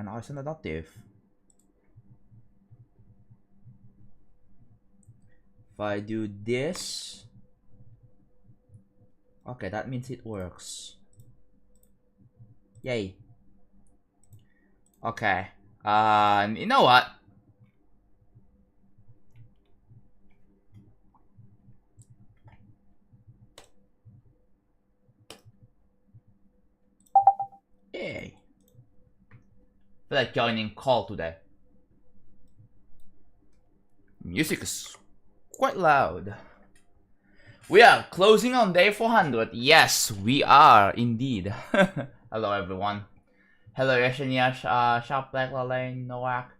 and now I send a diff. If I do this, okay, that means it works. Yay. Okay. You know what? Yay. I feel like joining call today. Music is quite loud. We are closing on day 400. Yes, we are indeed. Hello everyone. Hello Yeshania, Sharp Black, Lalaine, Nowak,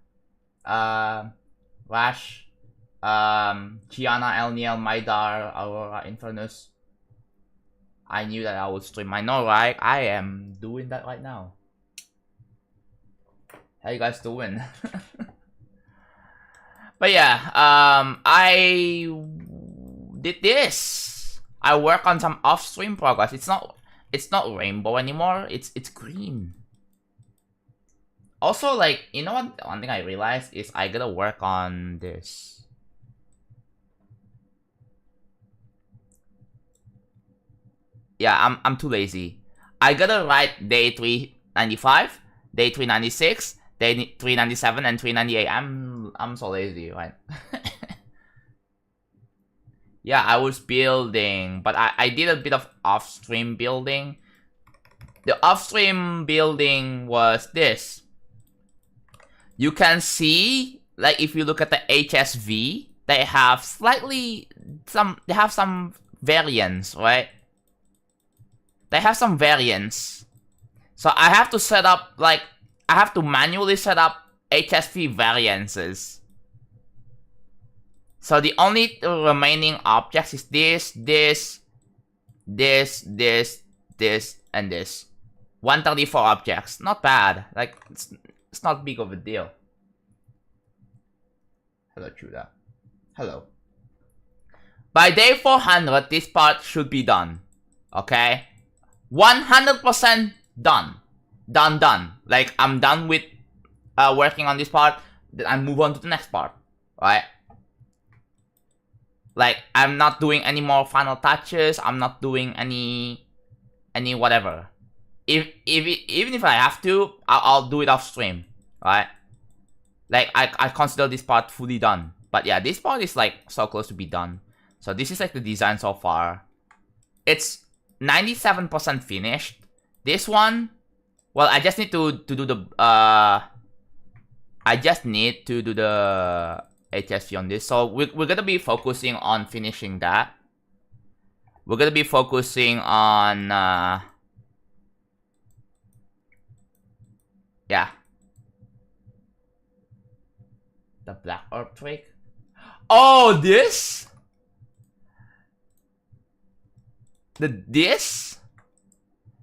Rash, Gianna, Elniel, Maidar, Aurora, Infernus. I knew that I would stream. I know, right? I am doing that right now. How you guys doing? But yeah, I did this. I work on some off-stream progress. It's not rainbow anymore. It's green. Also, like, you know what? One thing I realized is I gotta work on this. Yeah, I'm too lazy. I gotta write day 395, day 396, day 397, and 398. I'm so lazy, right? Yeah, I was building, but I did a bit of off-stream building. The off-stream building was this. You can see, like, if you look at the HSV, they have some variance, right? They have some variance. So I have to set up, like, I have to manually set up HSV variances. So the only remaining objects is this, and this. 134 objects. Not bad. Like, it's not big of a deal. Hello, Judah. Hello. By day 400, this part should be done. Okay? 100% done. Done. Like, I'm done with working on this part. Then I move on to the next part. Right? Like, I'm not doing any more final touches. I'm not doing any whatever. Even if I have to, I'll do it off stream. Right? Like, I consider this part fully done. But yeah, this part is like so close to be done. So this is like the design so far. It's 97% finished. This one, well, I just need to do the HSV on this. So we're gonna be focusing on finishing that. We're gonna be focusing on yeah, the black orb trick. Oh, this. This.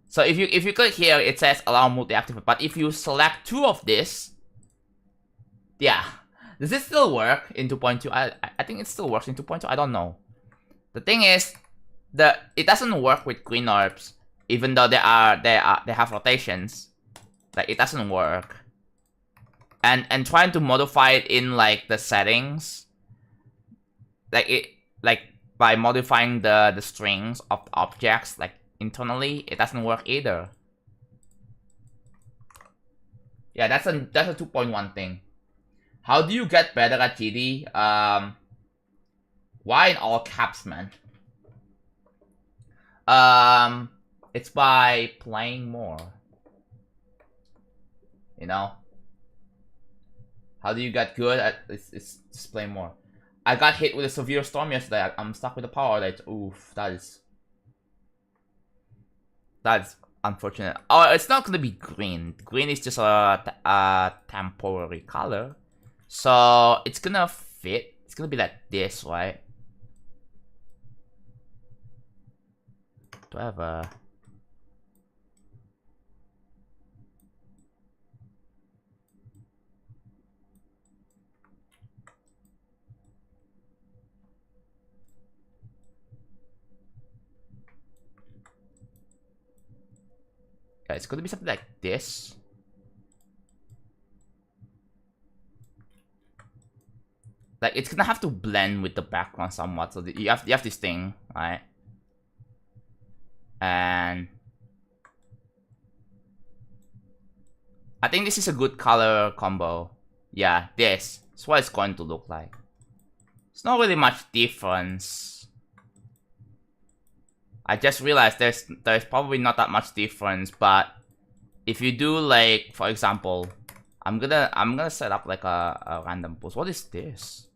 So if you click here, it says allow multi-active. But if you select two of this, yeah, does it still work in 2.2? I think it still works in 2.2. I don't know. The thing is, it doesn't work with green orbs, even though they have rotations. Like, it doesn't work. And trying to modify it in like the settings, like by modifying the strings of the objects, like internally, it doesn't work either. Yeah, that's a 2.1 thing. How do you get better at GD? Why in all caps, man? It's by playing more. You know? How do you get good at it's just play more. I got hit with a severe storm yesterday. I'm stuck with a power outage. Oof, that's unfortunate. Oh, it's not gonna be green. Green is just a temporary color. So it's gonna fit. It's gonna be like this, right? Do I have a... Yeah, it's gonna be something like this. like it's gonna have to blend with the background somewhat. So you have this thing, right? And I think this is a good color combo. Yeah, this is what it's going to look like. It's not really much difference. I just realized there's probably not that much difference, but if you do like, for example, I'm gonna set up like a random pulse. What is this?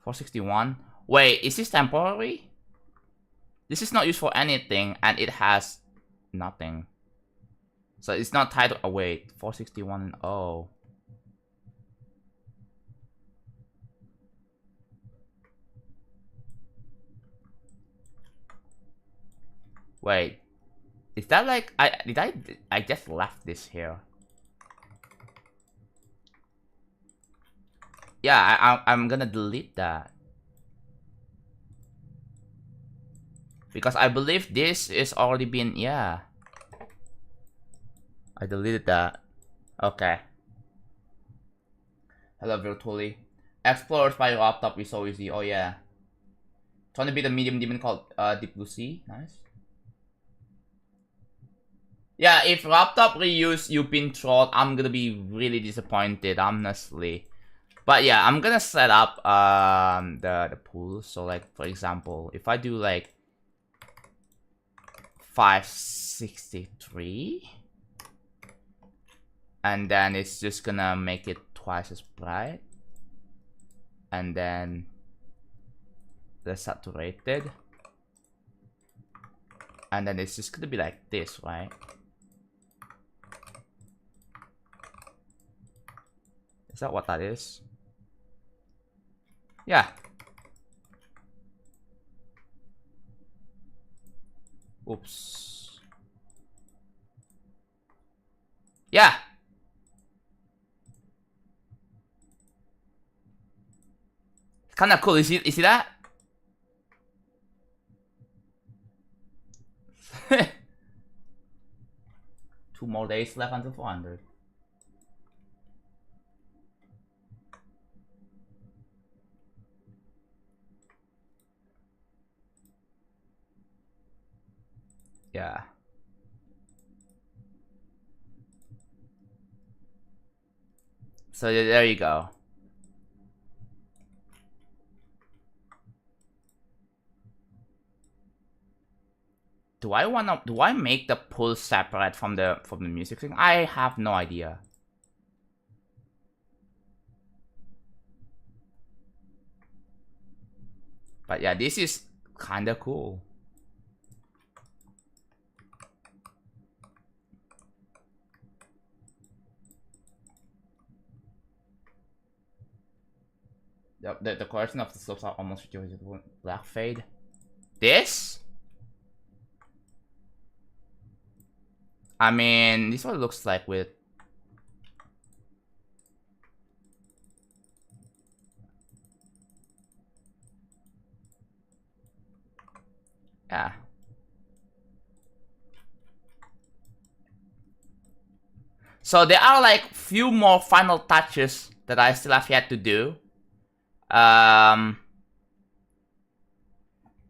461. Wait, is this temporary? This is not used for anything, and it has nothing. So it's not tied to. Oh wait, 461. Oh. Wait, is that like I just left this here? Yeah, I'm gonna delete that because I believe this is already been, yeah. I deleted that. Okay. Hello virtually. Explorers by laptop is so easy. Oh yeah. Trying to be the medium demon called Deep Blue Sea. Nice. Yeah, if laptop reuse you've been trolled, I'm gonna be really disappointed, honestly. But yeah, I'm gonna set up the pool. So like, for example, if I do like 563, and then it's just gonna make it twice as bright, and then the saturated, and then it's just gonna be like this, right? Is that what that is? Yeah. Oops. Yeah. It's kind of cool. You see that? 2 more days left until 400. Yeah. So there you go. Do I make the pull separate from the music thing? I have no idea. But yeah, this is kind of cool. The correction of the slopes are almost reduced with black fade. This? I mean, this is what it looks like with. Yeah. So there are like few more final touches that I still have yet to do.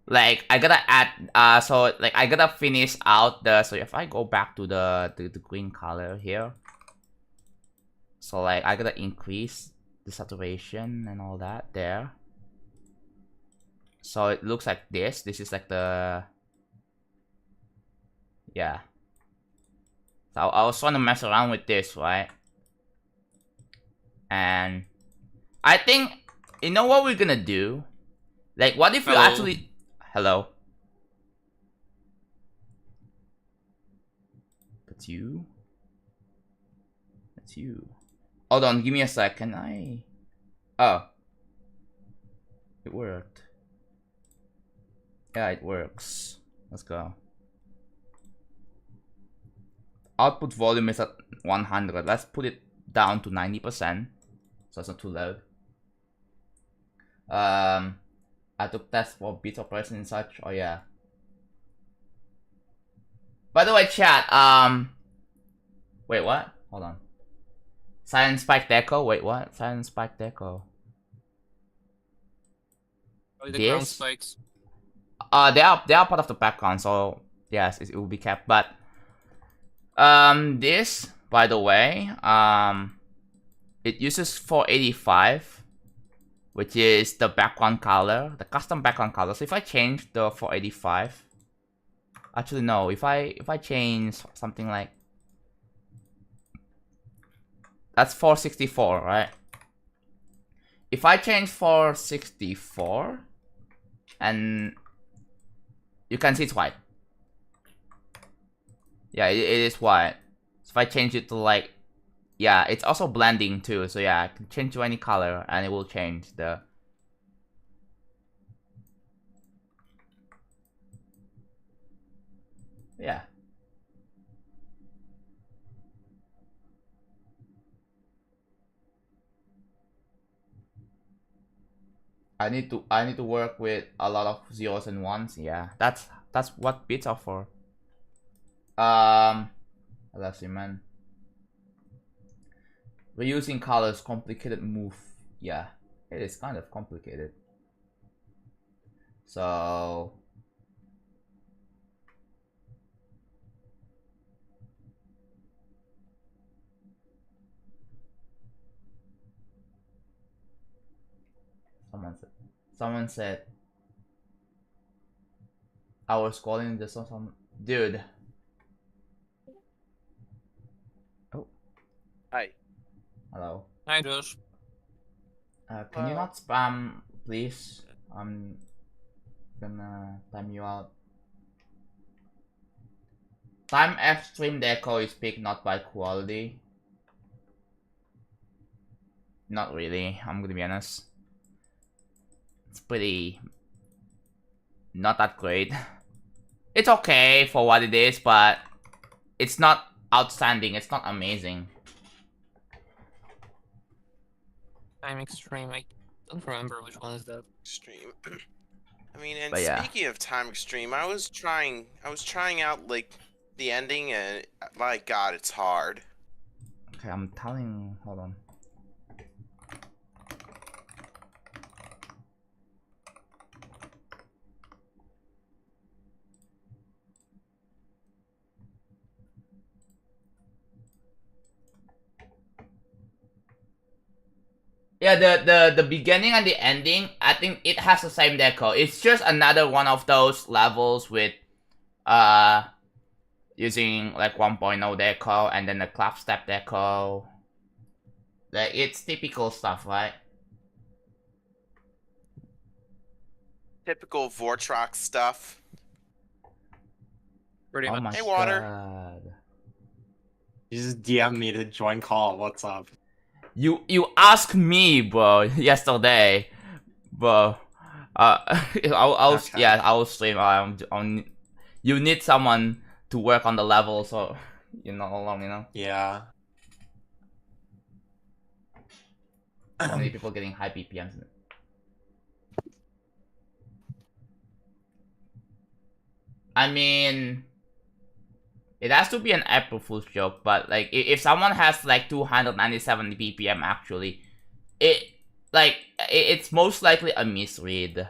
Like I gotta add so like I gotta finish out the, so if I go back to the green color here, so like I gotta increase the saturation and all that there, so it looks like this is like the, yeah. So I was trying to mess around with this, right? And I think, you know what we're gonna do, like what if you actually, hello. That's you. That's you. Hold on, give me a second. Oh. It worked. Yeah, it works. Let's go. Output volume is at 100. Let's put it down to 90%. So it's not too loud. I took tests for bit operation and such. Oh yeah. By the way, chat, wait, what? Hold on. Silent spike deco? Wait, what? Silent spike deco. Oh, the ground this. spikes. They are part of the background, so yes, it will be kept. But this, by the way, it uses 485, which is the background color, the custom background color. So if I change the 485, actually no, if I change something like that's 464, right? If I change 464, and you can see it's white. Yeah, it is white. So if I change it to like, yeah, it's also blending too. So yeah, I can change to any color and it will change the. Yeah. I need to work with a lot of zeros and ones. Yeah, that's what bits are for. Let's see, man. Reusing colors, complicated move. Yeah, it is kind of complicated. So someone said I was calling this on some dude. Oh. Hi. Hello. Hi, Josh. Can you not spam, please? I'm gonna time you out. Time F stream deco is picked not by quality. Not really, I'm gonna be honest. It's pretty not that great. It's okay for what it is, but it's not outstanding, it's not amazing. I'm extreme. I don't remember which one is that. Extreme. I mean, and But yeah. speaking of Time Extreme, I was trying out like the ending, and my God, it's hard. Okay, I'm telling. Hold on. Yeah, the beginning and the ending, I think it has the same deco. It's just another one of those levels with using like 1.0 deco and then the clap step deco. Like it's typical stuff, right? Typical Vortrox stuff. Pretty much. My Hey, Water. God. You just DM me to join call. What's up? You asked me, bro, yesterday, bro. I'll Okay. yeah, I'll stream. You need someone to work on the level, so you're not alone, you know. Yeah. So many people getting high BPMs. I mean, it has to be an April Fool's joke, but like if someone has like 297 BPM actually, it's most likely a misread.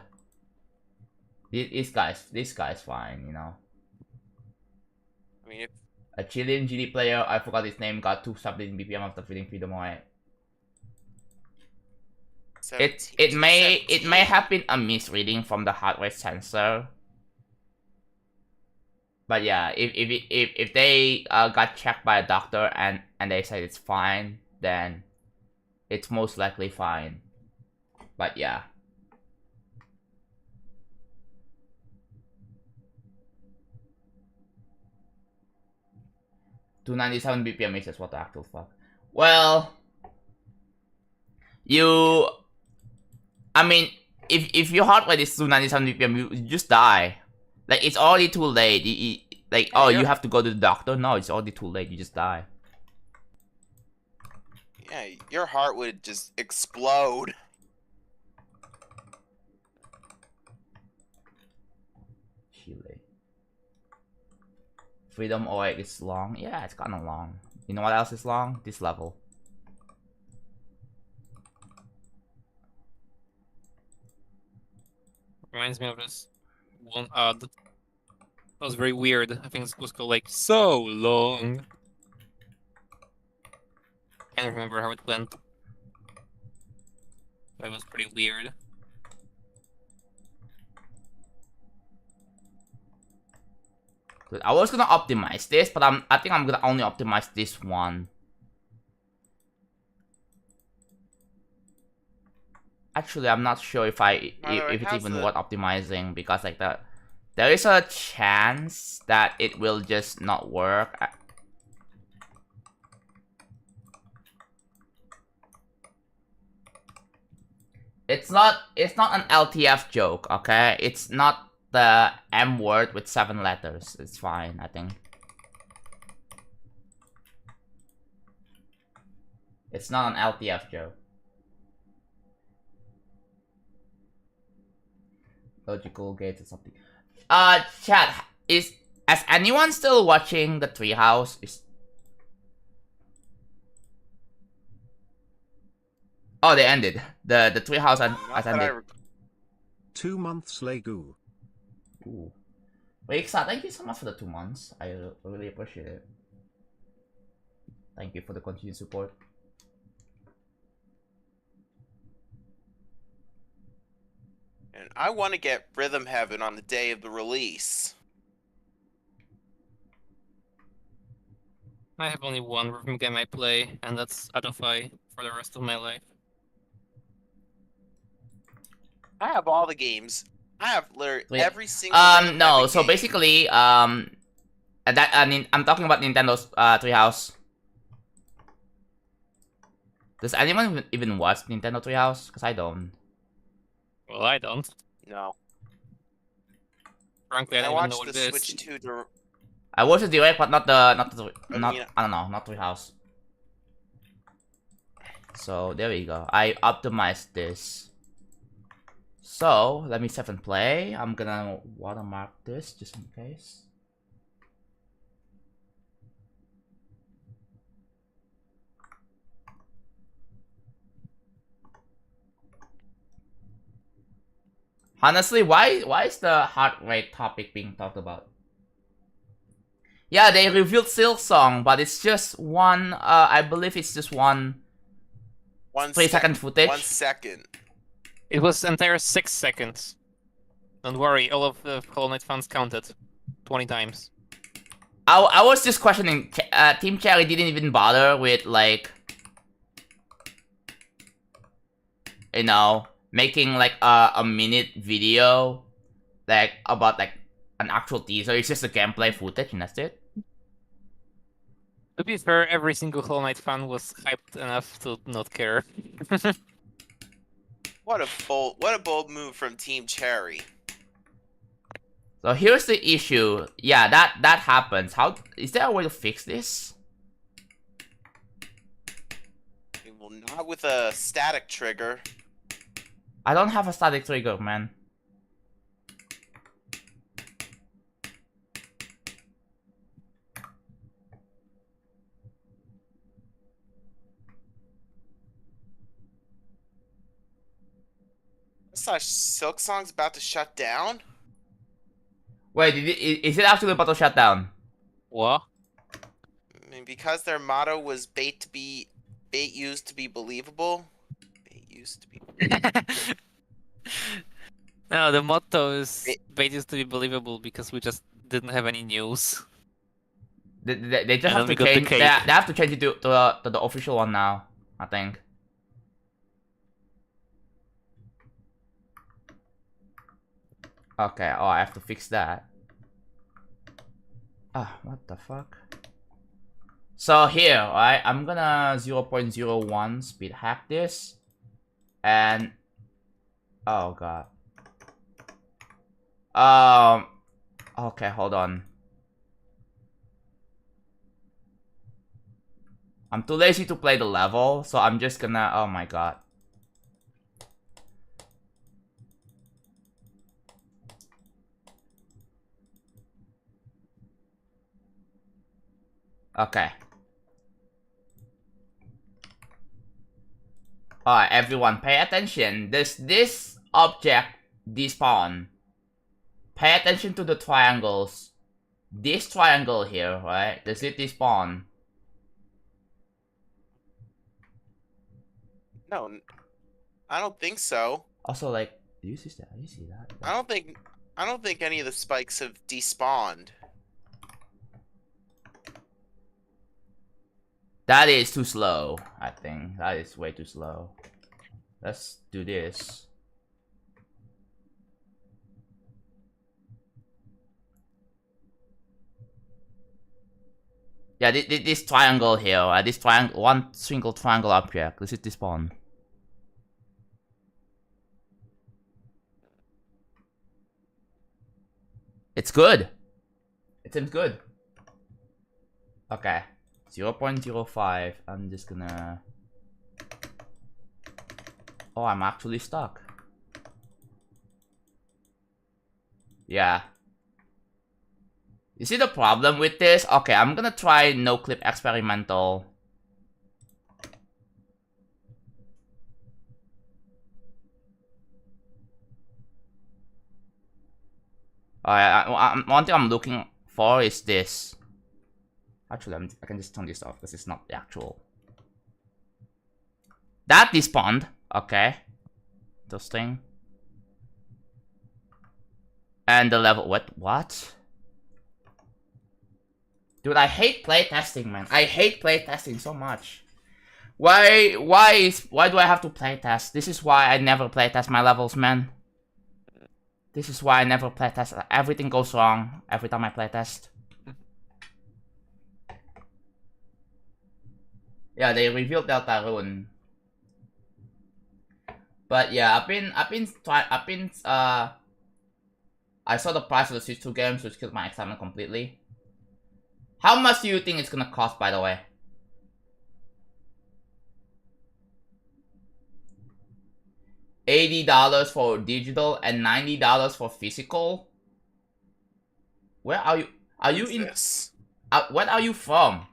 This guy's fine, you know. I mean, A Chilean GD player, I forgot his name, got 217 BPM after feeding freedom away. It may have been a misreading from the heart rate sensor. But yeah, if they got checked by a doctor and they said it's fine, then it's most likely fine. But yeah. $297 BPM is what the actual fuck. Well, I mean, if your heart rate is 297 BPM, you just die. Like it's already too late. Like oh, you have to go to the doctor. No, it's already too late. You just die. yeah, your heart would just explode. Chile. Freedom 08 is long. Yeah, it's kind of long. You know what else is long? This level. reminds me of this one that was very weird. I think it was called like So Long. Can't remember how it went. That was pretty weird. Dude, I was gonna optimize this, but I think I'm gonna only optimize this one. Actually, I'm not sure if if it's even worth optimizing, because like there is a chance that it will just not work. It's not an LTF joke, okay? It's not the M word with 7 letters. It's fine, I think. It's not an LTF joke. Logical gates or something. Chat, is anyone still watching the Treehouse? Oh, they ended. The Treehouse has ended. 2 months Legu. Ooh. Wait, Xa, thank you so much for the 2 months. I really appreciate it. Thank you for the continued support. And I want to get Rhythm Heaven on the day of the release. I have only one rhythm game I play, and that's Adolphi for the rest of my life. I have all the games. I have literally Wait. every single. No. So game. basically, I'm talking about Nintendo's Treehouse. Does anyone even watch Nintendo Treehouse? Because I don't. Well, I don't. No. Frankly, I don't even know what watched it the is. Switch 2. I watched the direct, but not I don't know, not Treehouse. So there we go. I optimized this. So let me save and play. I'm gonna watermark this just in case. Honestly, why is the heart rate topic being talked about? Yeah, they revealed Silksong, but it's just one. I believe it's just one 3-second footage. 1 second. It was entire 6 seconds. Don't worry, all of the Hollow Knight fans counted 20 times. I was just questioning. Team Cherry didn't even bother with like, you know, making like a minute video, like about like an actual teaser. It's just a gameplay footage, and that's it. To be fair, every single Hollow Knight fan was hyped enough to not care. What a bold move from Team Cherry. So here's the issue. Yeah, that happens. How is there a way to fix this? Well, not with a static trigger. I don't have a static trigger, man. Silksong's about to shut down? Wait, is it actually about to shut down? What? I mean, because their motto was bait used to be believable. Bait used to be. No, the motto is bait used to be believable because we just didn't have any news. They just have to change. They have to change it to the official one now, I think. Okay, oh, I have to fix that. Ah, what the fuck? So here, right, I'm gonna 0.01 speed hack this. And... oh god. Okay, hold on. I'm too lazy to play the level, so I'm just gonna... oh my god. Okay. Alright, everyone, pay attention. This object despawn Pay attention to the triangles. This triangle here, right? Does it despawn? No, I don't think so. Also, like, do you see that? Do you see that? I don't think any of the spikes have despawned. That is too slow, I think. That is way too slow. Let's do this. Yeah, this triangle here, this triangle, one single triangle object, this is despawn. It's good. It seems good. Okay. 0.05. I'm just gonna... Oh, I'm actually stuck. Yeah. You see the problem with this? Okay, I'm gonna try no clip experimental. One thing I'm looking for is this. Actually, I can just turn this off because it's not the actual. That despawned. Okay. Interesting. And the level. What? Dude, I hate playtesting, man. I hate playtesting so much. Why do I have to playtest? This is why I never playtest my levels, man. This is why I never playtest. Everything goes wrong every time I playtest. Yeah, they revealed Deltarune. But yeah, I saw the price of the Switch 2 games, which killed my excitement completely. How much do you think it's gonna cost, by the way? $80 for digital and $90 for physical? Where are you? Are you in? Where are you from?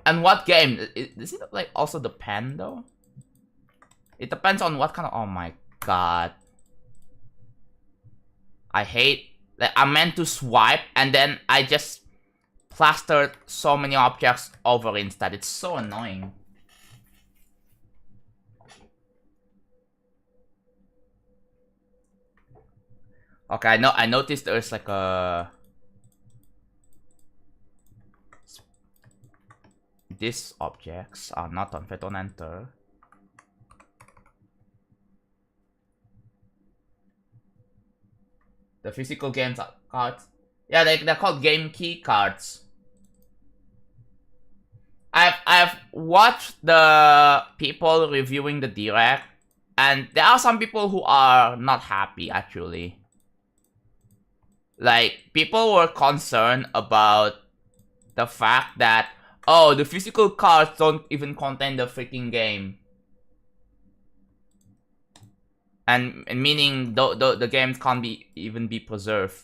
And what game? Does it like also depend though? It depends on what kind of. Oh my god! I hate like I'm meant to swipe and then I just plastered so many objects over instead. It's so annoying. Okay, I noticed there's like a... These objects are not on fit on enter. The physical games are cards. Yeah, they're called game key cards. I've watched the people reviewing the direct, and there are some people who are not happy actually. Like, people were concerned about the fact that, oh, the physical cards don't even contain the freaking game. And meaning the games can't even be preserved.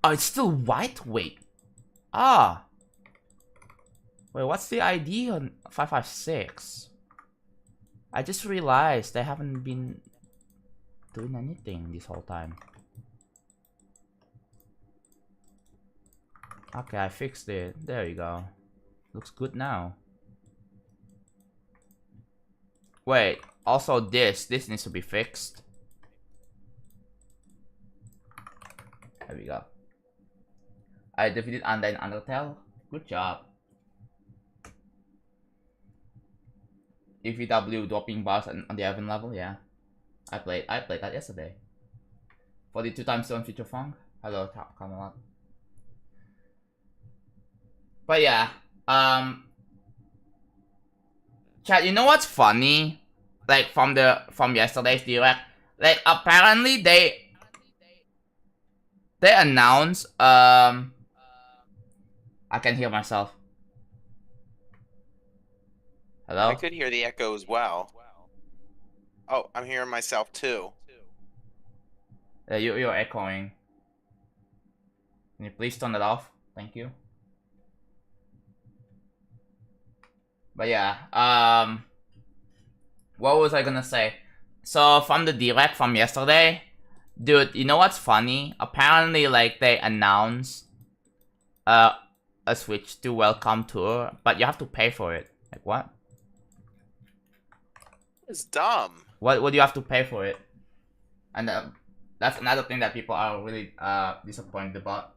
Oh, it's still white? Wait. Ah. Wait, what's the ID on 556? I just realized they haven't been doing anything this whole time. Okay, I fixed it. There you go. Looks good now. Wait, also this needs to be fixed. There we go. I defeated Undyne Undertale. Good job. EVW dropping bars on the Evan level, yeah. I played that yesterday. 42 times on Future Funk. Hello, Camelot. But yeah, chat, you know what's funny? Like from yesterday's direct, like apparently they announced I can hear myself. Hello? I could hear the echo as well. Oh, I'm hearing myself too. You're echoing. Can you please turn it off? Thank you. But yeah, what was I gonna say? So from the direct from yesterday, dude, you know what's funny? Apparently, like they announced a Switch to Welcome Tour, but you have to pay for it. Like what? It's dumb. What do you have to pay for it? And that's another thing that people are really disappointed about.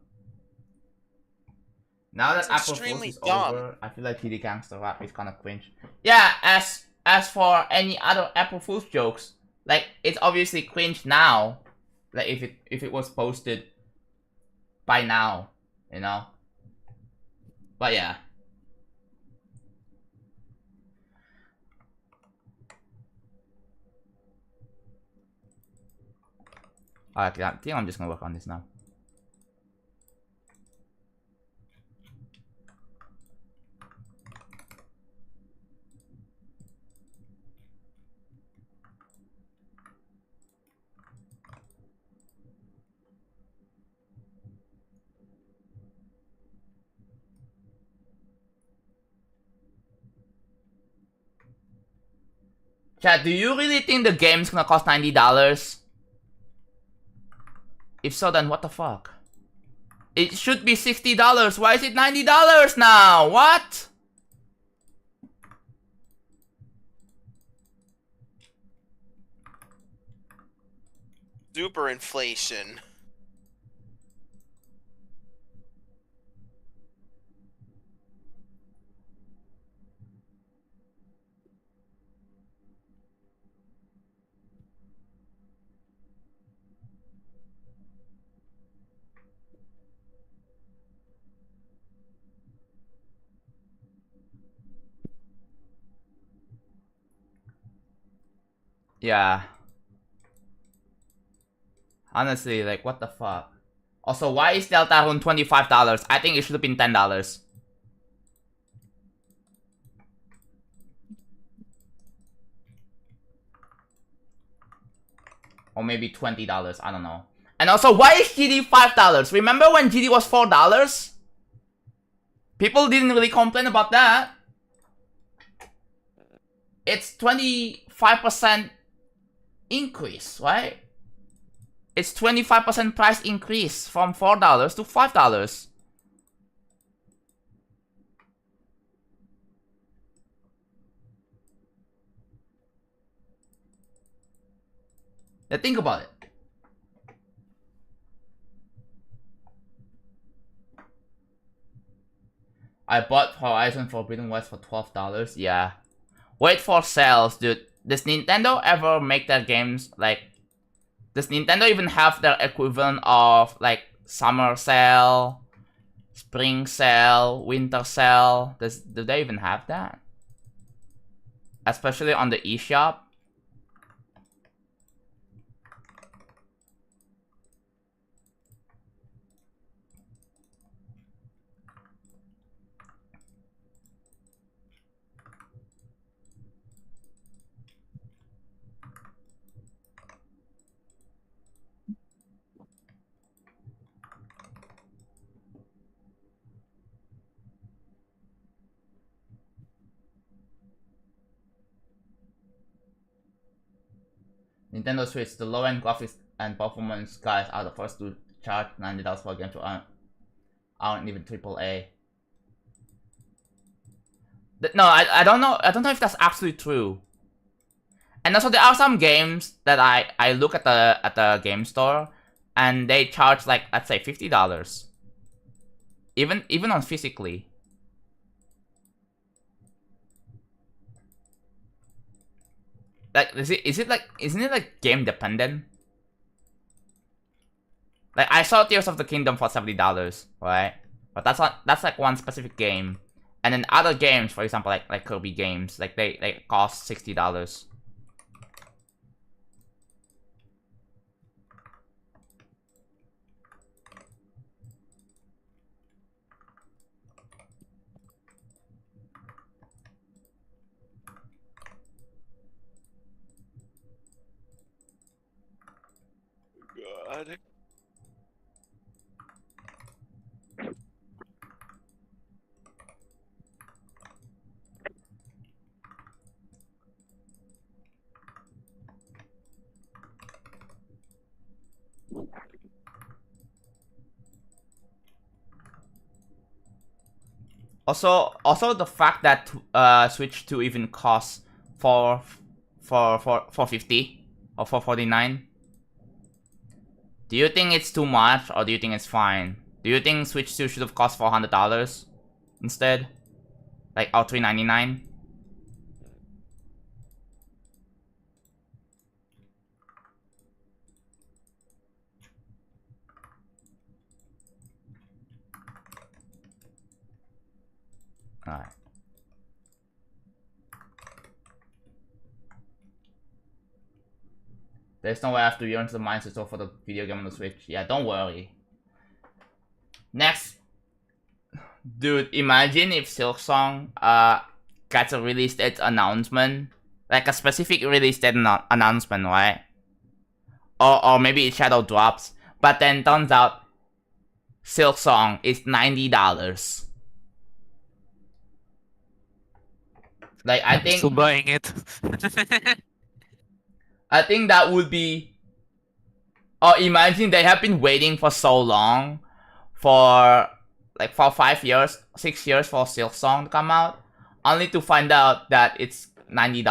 Now that It's April Fool's extremely is dumb. over, I feel like TD Gangster Rap is kind of cringe. Yeah, as for any other April Fool's jokes, like it's obviously cringe now. Like if it was posted by now, you know. But yeah. Alright, I think I'm just gonna work on this now. Chat, do you really think the game's gonna cost $90? If so, then what the fuck? It should be $60. Why is it $90 now? What? Super inflation. Yeah. Honestly, like, what the fuck? Also, why is Deltarune $25? I think it should have been $10. Or maybe $20, I don't know. And also, why is GD $5? Remember when GD was $4? People didn't really complain about that. It's 25% increase, right? It's 25% price increase from $4 to $5. Now think about it. I bought Horizon Forbidden West for $12. Yeah. Wait for sales, dude. Does Nintendo ever make their games like... Does Nintendo even have their equivalent of like summer sale, spring sale, winter sale? Do they even have that? Especially on the eShop? Nintendo Switch, the low-end graphics and performance guys are the first to charge $90 for a game to aren't even AAA. No, I don't know. I don't know if that's actually true. And also, there are some games that I look at the game store, and they charge like, let's say $50. Even on physically. Like, isn't it like game dependent? Like, I saw Tears of the Kingdom for $70, right? But that's like one specific game. And then other games, for example, like Kirby games, like they cost $60. god. Also the fact that Switch 2 even costs for 450 or 449. Do you think it's too much or do you think it's fine? Do you think Switch 2 should have cost $400 instead? Like, or $399? Alright. There's no way I have to yearn to the mindset store for the video game on the Switch. Yeah, don't worry. Next. Dude, imagine if Silksong gets a release date announcement. Like a specific release date announcement, right? Or maybe Shadow drops. But then turns out Silksong is $90. Like, I think... Still buying it. I think that would be... Oh, imagine they have been waiting for so long for 5 years, 6 years for Silksong to come out, only to find out that it's $90.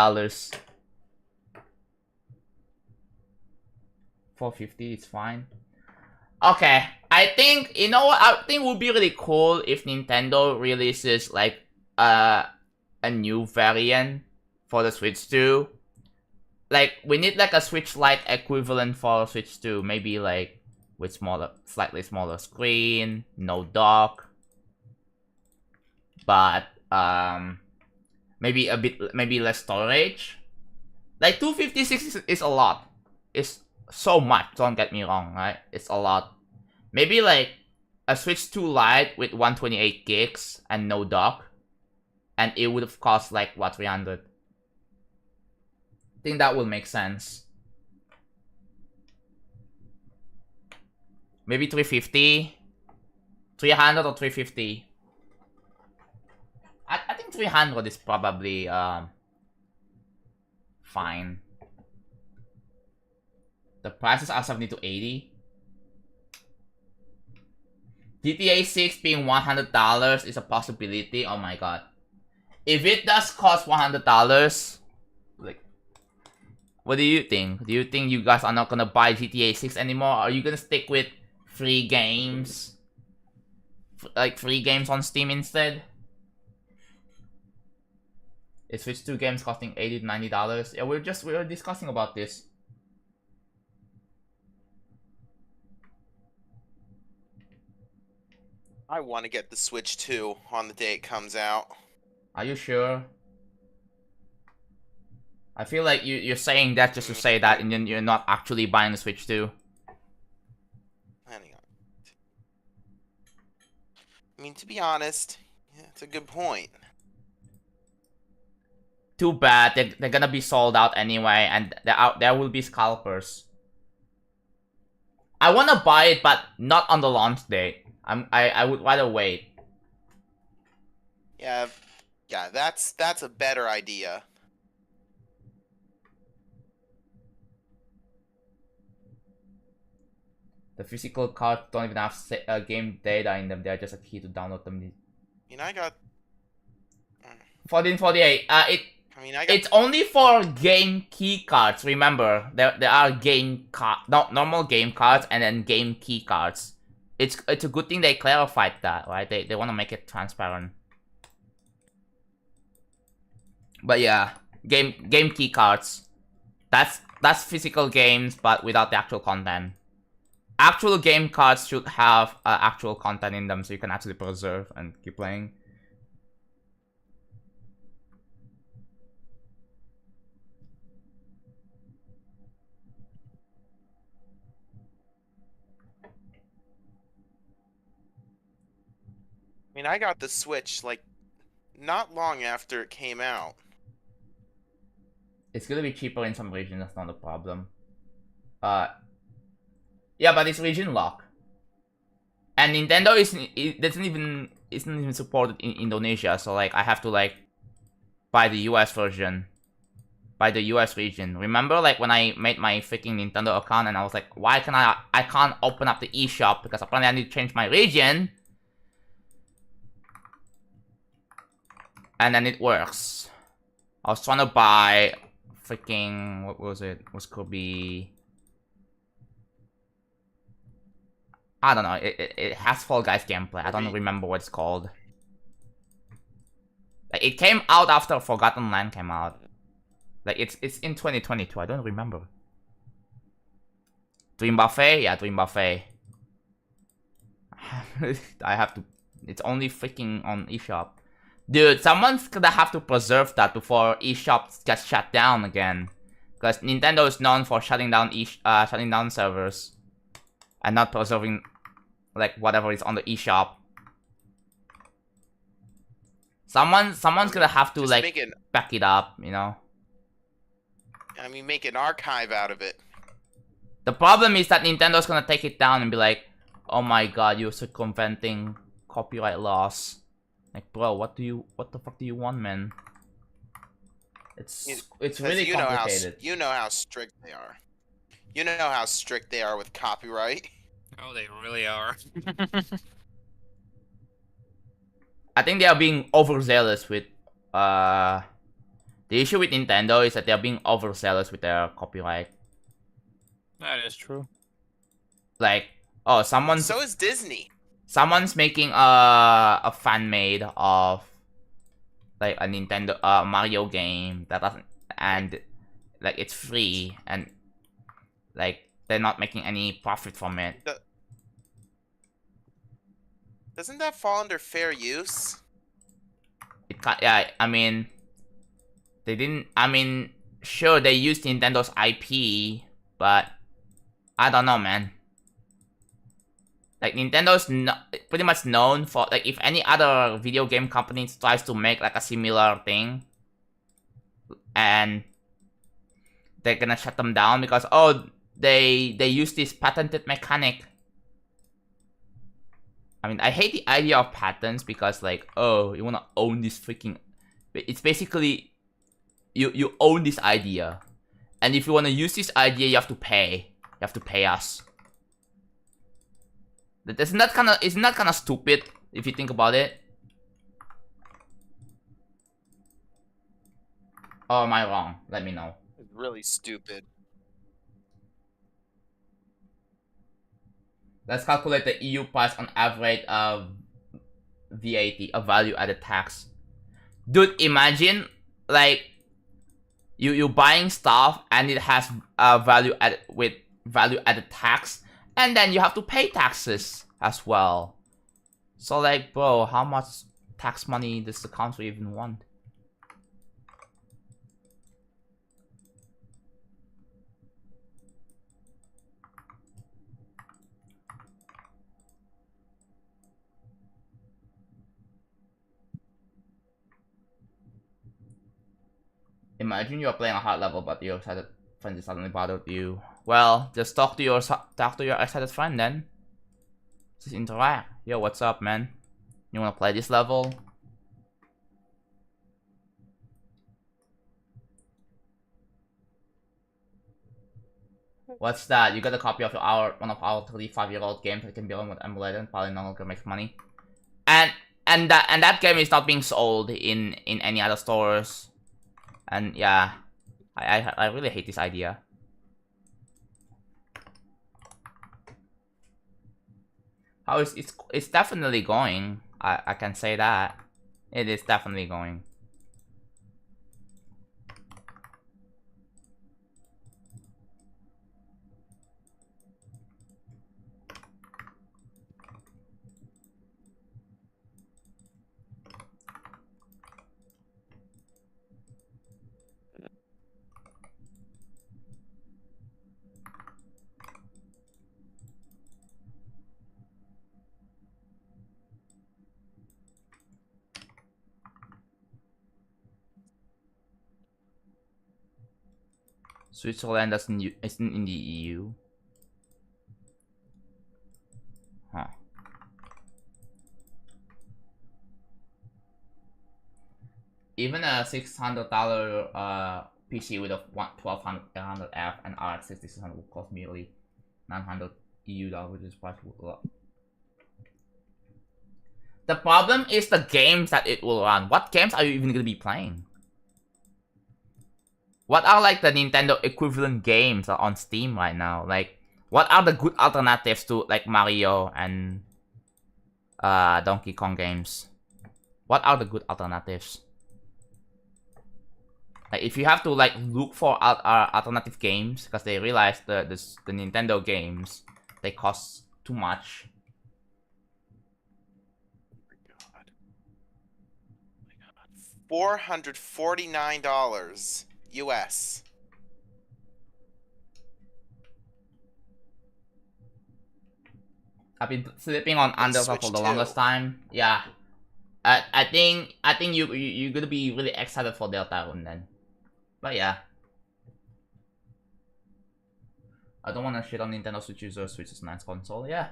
$450 is fine. Okay, I think, you know what, I think it would be really cool if Nintendo releases like a new variant for the Switch 2. Like, we need like a Switch Lite equivalent for Switch 2, maybe like with slightly smaller screen, no dock, but maybe less storage. Like 256 is a lot. It's so much, don't get me wrong, right? It's a lot. Maybe like a Switch 2 Lite with 128 gigs and no dock, and it would have cost like what, 300. I think that will make sense. Maybe 350, 300 or 350. I think 300 is probably fine. The prices are 70 to 80. GTA 6 being $100 is a possibility. Oh my god. If it does cost $100, like, what do you think? Do you think you guys are not gonna buy GTA 6 anymore? Are you gonna stick with free games? Like free games on Steam instead? Is Switch 2 games costing $80 to $90? Yeah, we were discussing about this. I want to get the Switch 2 on the day it comes out. Are you sure? I feel like you're saying that just to say that, and then you're not actually buying the Switch 2. Hang on. I mean, to be honest, yeah, it's a good point. Too bad, they're gonna be sold out anyway, and there will be scalpers. I wanna buy it, but not on the launch date. I would rather wait. Yeah, that's a better idea. The physical cards don't even have game data in them. They're just a key to download them. You know, I got 1448. It's only for game key cards. Remember, there are normal game cards and then game key cards. It's a good thing they clarified that, right? They want to make it transparent. But yeah, game key cards. That's physical games, but without the actual content. Actual game cards should have actual content in them, so you can actually preserve and keep playing. I mean, I got the Switch like not long after it came out. It's gonna be cheaper in some regions. That's not a problem. Yeah, but it's region lock. And Nintendo isn't even supported in Indonesia, so like I have to like buy the US version. By the US region. Remember like when I made my freaking Nintendo account and I was like, why can I can't open up the eShop because apparently I need to change my region. And then it works. I was trying to buy freaking, what was it? Was could be, I don't know. It has Fall Guys gameplay. I don't remember what it's called. Like it came out after Forgotten Land came out. Like it's in 2022. I don't remember. Dream Buffet? Yeah, Dream Buffet. I have to. It's only freaking on eShop. Dude, someone's gonna have to preserve that before eShop gets shut down again. Because Nintendo is known for shutting down shutting down servers and not preserving like whatever is on the eShop. Someone's gonna have to like back it up, you know. I mean, make an archive out of it. The problem is that Nintendo's gonna take it down and be like, "Oh my god, you're circumventing copyright laws." Like, bro, what the fuck do you want, man? It's really complicated. You know how strict they are. You know how strict they are with copyright. Oh, they really are. I think they are being overzealous with the issue with Nintendo is that they're being overzealous with their copyright. That is true. Like, oh, So is Disney. Someone's making a fan made of like a Nintendo Mario game that doesn't, and like it's free and like they're not making any profit from it. Doesn't that fall under fair use? It can't, yeah, I mean, they didn't. I mean, sure they used Nintendo's IP, but I don't know, man. Like Nintendo's pretty much known for like if any other video game company tries to make like a similar thing, and they're gonna shut them down because oh they use this patented mechanic. I mean, I hate the idea of patents because like oh you wanna own this freaking. It's basically you own this idea, and if you wanna use this idea, you have to pay. You have to pay us. Isn't that kind of stupid if you think about it? Or am I wrong? Let me know. It's really stupid. Let's calculate the EU price on average of VAT, a value added tax. Dude, imagine like you buying stuff and it has a value added tax. And then you have to pay taxes as well. So like, bro, how much tax money does the country even want? Imagine you're playing a hard level, but your excited friend suddenly bothered you. Well, just talk to your excited friend then. Just interact. Yo, what's up, man? You wanna play this level? What's that? You got a copy of one of our 35-year-old games that can be run with emulator and probably no longer makes money. And that game is not being sold in any other stores. And yeah, I really hate this idea. How is it's definitely going. I can say that. It is definitely going. Switzerland isn't in the EU. Huh. Even a $600 PC with a 1200F and RX 6600 would cost merely 900 EU dollars, which is quite a lot. The problem is the games that it will run. What games are you even gonna be playing? What are like the Nintendo equivalent games on Steam right now? Like, what are the good alternatives to like Mario and Donkey Kong games? What are the good alternatives? Like, if you have to like look for alternative games because they realize the Nintendo games, they cost too much. $449 US. I've been sleeping on Undertale for the Switch longest 2. time. Yeah, I think you're gonna be really excited for Deltarune then. But yeah, I don't want to shit on Nintendo Switch users. Switch is a nice console. Yeah,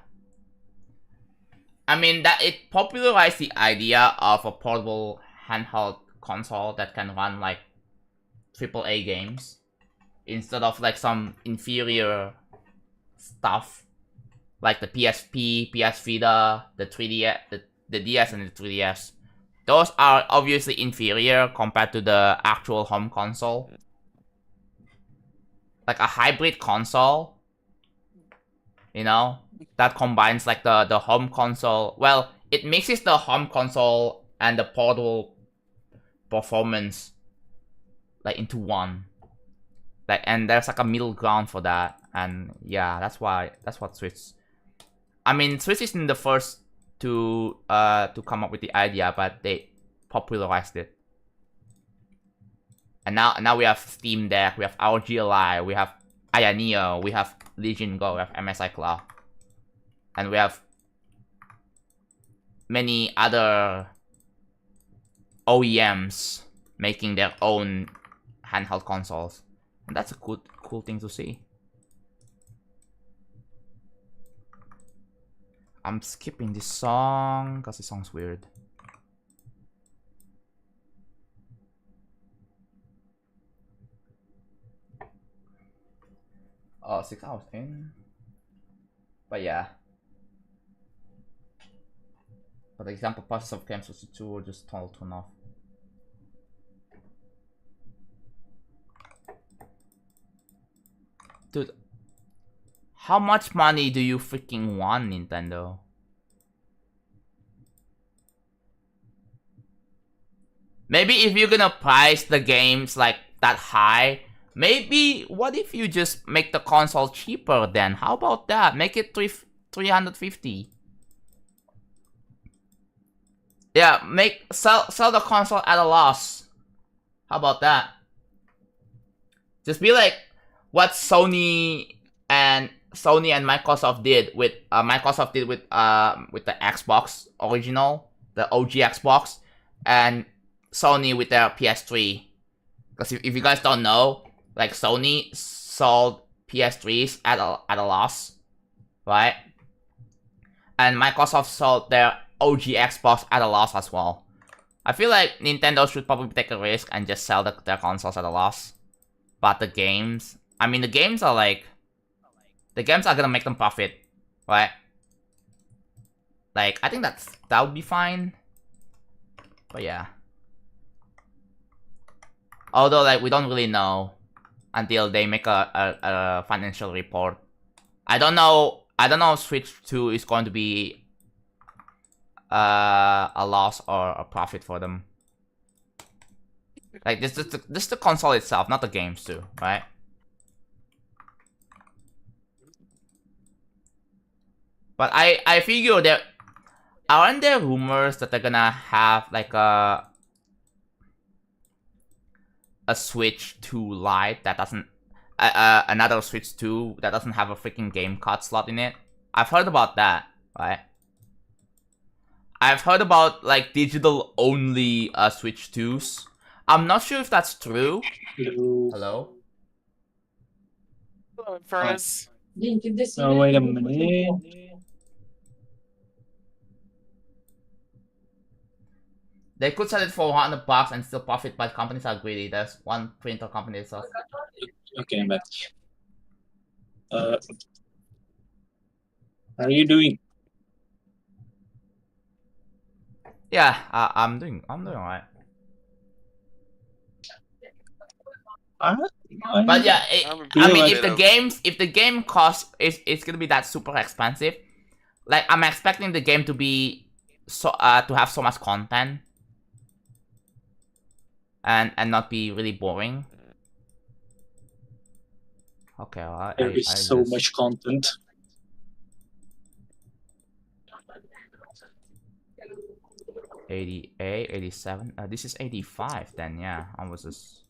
I mean that it popularized the idea of a portable handheld console that can run like AAA games instead of like some inferior stuff like the PSP, PS Vita, the 3DS, the DS and the 3DS. Those are obviously inferior compared to the actual home console. Like a hybrid console, you know, that combines like the home console. Well, it mixes the home console and the portable performance like into one. Like, and there's like a middle ground for that. And yeah, that's what Switch. I mean, Switch isn't the first to come up with the idea, but they popularized it. And now we have Steam Deck, we have ROG Ally, we have Aya Neo, we have Legion Go, we have MSI Cloud, and we have many other OEMs making their own handheld consoles, and that's a cool thing to see. I'm skipping this song because it sounds weird. Oh, 6 hours in. But yeah. For example, process of games was 2 or just total turn off. Dude, how much money do you freaking want, Nintendo? Maybe if you're gonna price the games like that high, maybe what if you just make the console cheaper then? How about that? Make it 350. Yeah, sell the console at a loss. How about that? Just be like what Sony and Microsoft did with the Xbox original, the OG Xbox, and Sony with their PS3. Because if you guys don't know, like Sony sold PS3s at a loss, right? And Microsoft sold their OG Xbox at a loss as well. I feel like Nintendo should probably take a risk and just sell their consoles at a loss. But the games, I mean, the games are gonna make them profit, right? Like, I think that would be fine. But yeah. Although, like, we don't really know until they make a financial report. I don't know if Switch 2 is going to be a loss or a profit for them. Like, this is the console itself, not the games too, right? But I figure there aren't there rumors that they're gonna have like a Switch 2 Lite that doesn't another Switch 2 that doesn't have a freaking game card slot in it. I've heard about that, right? I've heard about like digital only Switch 2s. I'm not sure if that's true. Hello? Furnace. Oh, wait a minute. They could sell it for $100 and still profit, but companies are greedy. There's one printer company that sells. Okay, I'm back. How are you doing? Yeah, I'm doing alright. But yeah, I mean, if the game costs, it's gonna be that super expensive. Like, I'm expecting the game to be to have so much content and not be really boring. Okay, well, There is so much content. $88, $87. This is 85. Then yeah, I was just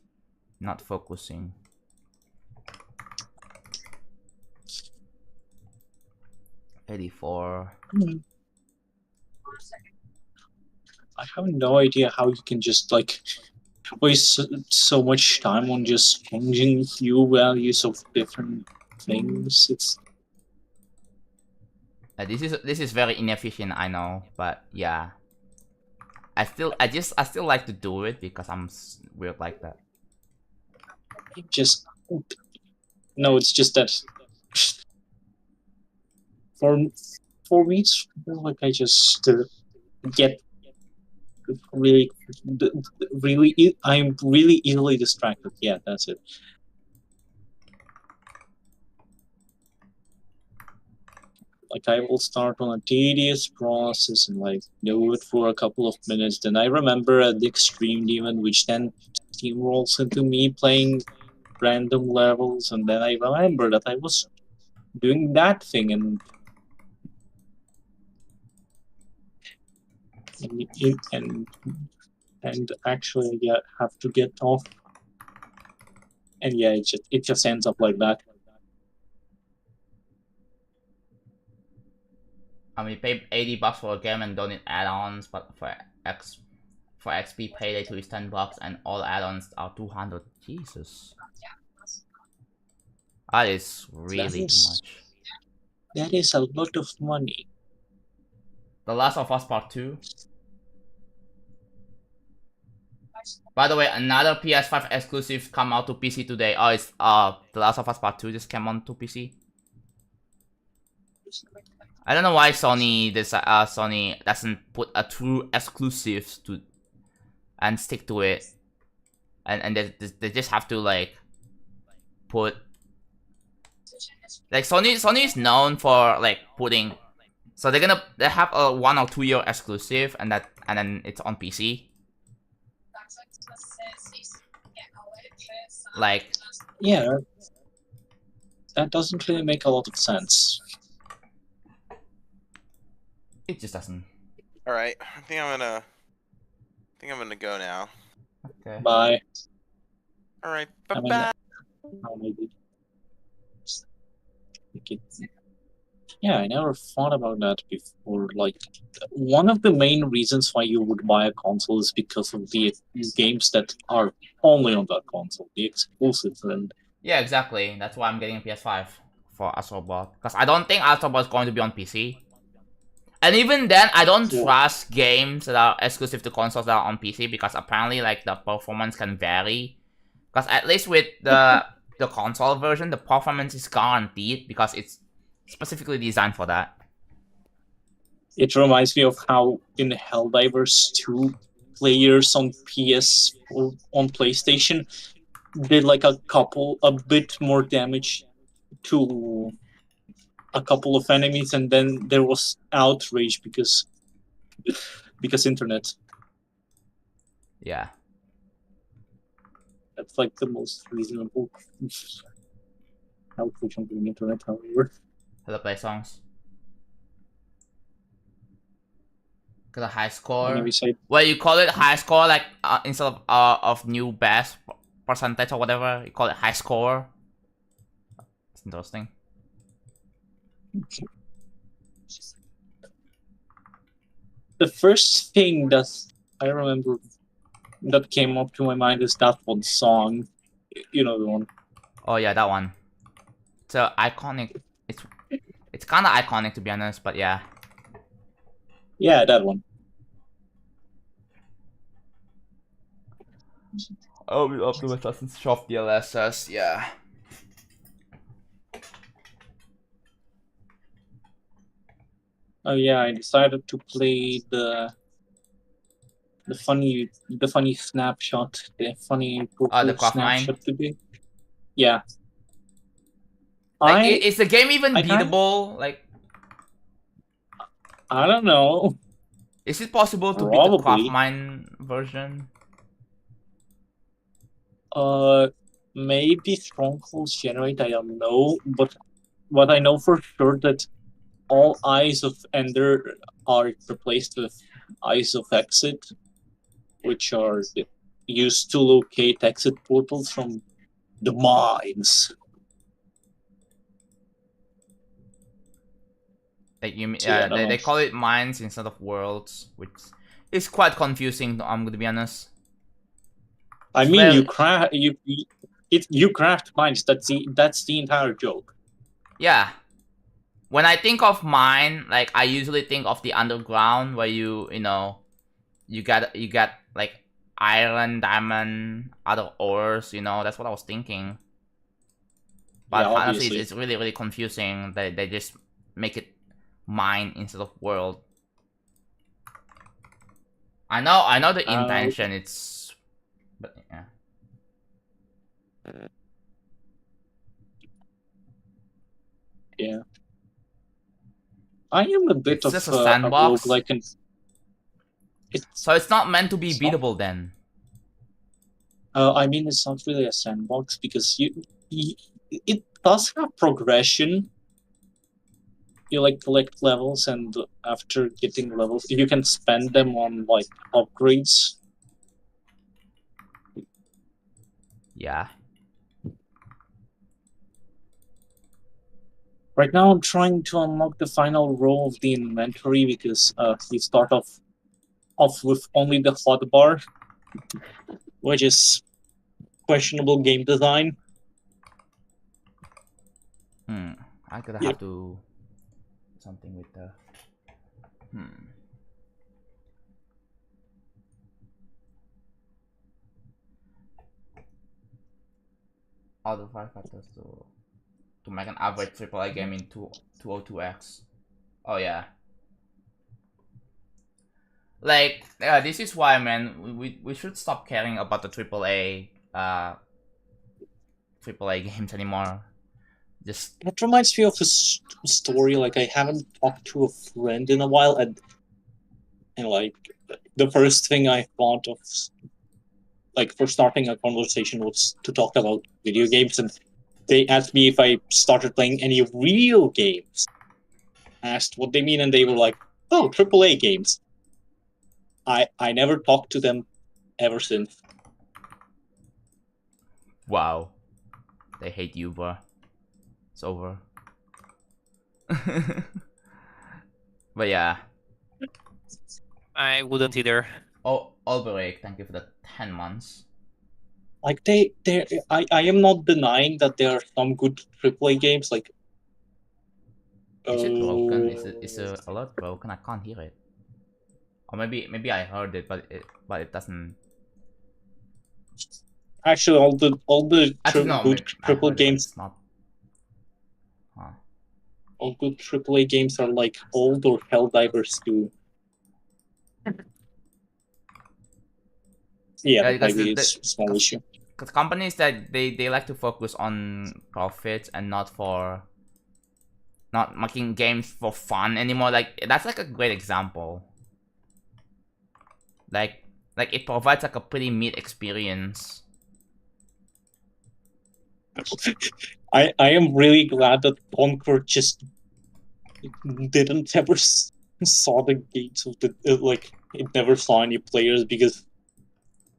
not focusing. $84. I have no idea how you can just like waste so much time on just changing hue values of different things. It's This is very inefficient, I know, but yeah. I still like to do it because I'm weird like that. just no. It's just that for me, it's like I just get I'm really easily distracted. Yeah, that's it. Like I will start on a tedious process and like do it for a couple of minutes. Then I remember the extreme demon, which then steamrolls into me playing random levels, and then I remember that I was doing that thing and actually yeah, have to get off. And yeah, it just ends up like that. I mean, pay $80 for a game and don't need add-ons, but for XP payday to is $10 and all add-ons are 200. Jesus, that is really too much. That is a lot of money. The Last of Us Part 2. By the way, another PS5 exclusive come out to PC today. Oh, it's The Last of Us Part 2 just came on to PC. I don't know why Sony doesn't put a true exclusive to and stick to it, and they just have to like put like Sony is known for like putting, so they have a 1 or 2 year exclusive and then it's on PC. Like, yeah, that doesn't really make a lot of sense. it just doesn't. All right, I think I'm gonna go now. Okay. Bye. All right, bye bye. Yeah, I never thought about that before. Like, one of the main reasons why you would buy a console is because of the games that are only on that console, the exclusives. And yeah, exactly. That's why I'm getting a PS5 for Astrobot, because I don't think Astrobot is going to be on PC. And even then, I don't trust games that are exclusive to consoles that are on PC, because apparently, like, the performance can vary. Because at least with the console version, the performance is guaranteed because it's specifically designed for that. it reminds me of how in Helldivers 2, players on PS or on PlayStation did like a bit more damage to a couple of enemies, and then there was outrage because internet. Yeah. That's like the most reasonable outrage on the internet, however. Hello, play songs. Got a high score. Well, you call it high score, like instead of new best percentage or whatever, you call it high score. It's interesting. The first thing that I remember that came up to my mind is that one song. You know the one. Oh yeah, that one. It's iconic. It's kind of iconic, to be honest, but yeah. Yeah, that one. Oh, we Optimus doesn't shove DLSS, yeah. Oh yeah, I decided to play the funny snapshot, the funny purple The craft mine. snapshot today. Yeah. Like, is the game even I kinda- beatable? Like, I don't know. is it possible to beat the craft Probably. mine version? Maybe strongholds generate. I don't know, but what I know for sure that all eyes of Ender are replaced with eyes of exit, which are used to locate exit portals from the mines. Like you, So, yeah, I don't they know. call it mines instead of worlds, which is quite confusing. I'm gonna be honest. I mean, Well- you craft mines. That's the entire joke. Yeah. When I think of mine, like I usually think of the underground where you get like iron, diamond, other ores. That's what I was thinking. But Yeah, honestly, obviously. it's really really confusing. They just make it mine instead of world. I know the intention. But yeah. Yeah. I am a bit It's of just a sandbox. roguelike and So it's not meant to be beatable then. I mean, it's not really a sandbox because it does have progression. You like collect levels, and after getting levels, you can spend them on like upgrades. Yeah. Right now, I'm trying to unlock the final row of the inventory because you start off with only the hotbar, which is questionable game design. I could Yeah. have to something with the other 5 factors to make an average AAA game in 202x. Oh yeah. Like, this is why, man, we should stop caring about the AAA games anymore. Just It reminds me of a story. Like, I haven't talked to a friend in a while, and like the first thing I thought of, like, for starting a conversation was to talk about video games, and they asked me if I started playing any real games. I asked what they mean, and they were like, "Oh, AAA games." I never talked to them ever since. wow. They hate you, bro. It's over. But yeah. I wouldn't either. Oh, Alberic, thank you for the 10 months. Like I am not denying that there are some good AAA games. Like, Is it broken? Is the alert broken? I can't hear it. Or maybe I heard it, but it doesn't. actually all the Actually, no, good I heard AAA it, but games. it's not. Huh. All good AAA games are like old or Helldivers 2. Yeah, because maybe it's a small issue. Because companies that they like to focus on profits and not making games for fun anymore. Like, that's like a great example. Like it provides like a pretty mid experience. I am really glad that Concord just didn't ever saw the gates of the like it never saw any players, because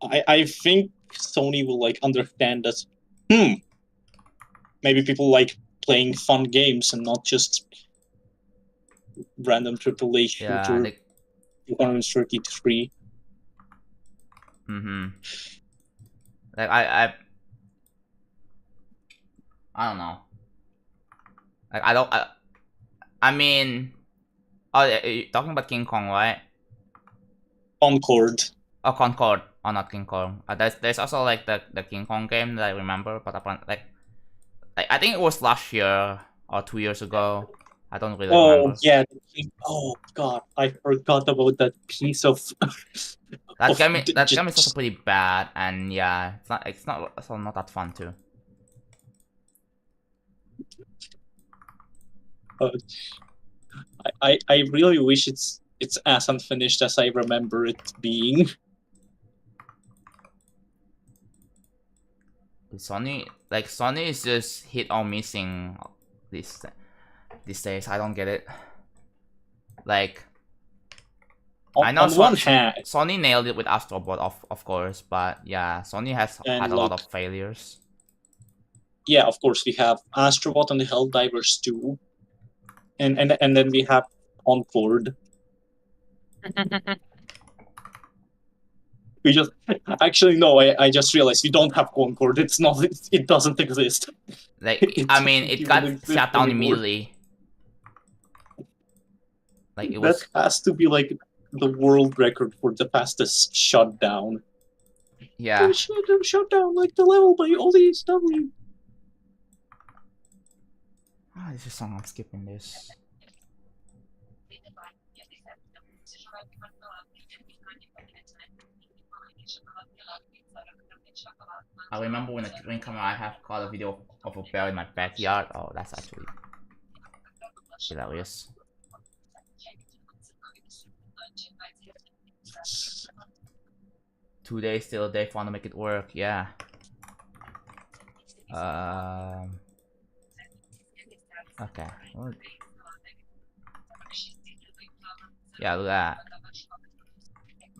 I think Sony will like understand that maybe people like playing fun games and not just random AAA shooter. Yeah, 233. Like I don't know. Like I mean, oh, you're talking about King Kong, right? Concord. Oh, Concord. Oh, not King Kong. There's also like the King Kong game that I remember, but like I think it was last year or 2 years ago. I don't really remember. yeah. Oh god, I forgot about that piece of. That game is also pretty bad, and yeah, it's not that fun too. I really wish it's as unfinished as I remember it being. Sony is just hit or missing these days. I don't get it. Like, I know on one hand, Sony nailed it with Astrobot, of course, but yeah, Sony has had a lot of failures. Yeah, of course we have Astrobot and the Helldivers 2, and then we have Concord. We just actually no. I just realized we don't have Concord. It's not. It doesn't exist. Like, I mean, it got shut down immediately. Like, it was. That has to be like the world record for the fastest shutdown. Yeah. Shut down like the level by ODSW. Oh, this is song. I'm skipping this. I remember when the green camera I have caught a video of a bear in my backyard. Oh, that's actually hilarious. Today's still a day fun to make it work, yeah. Okay. Yeah, look at that.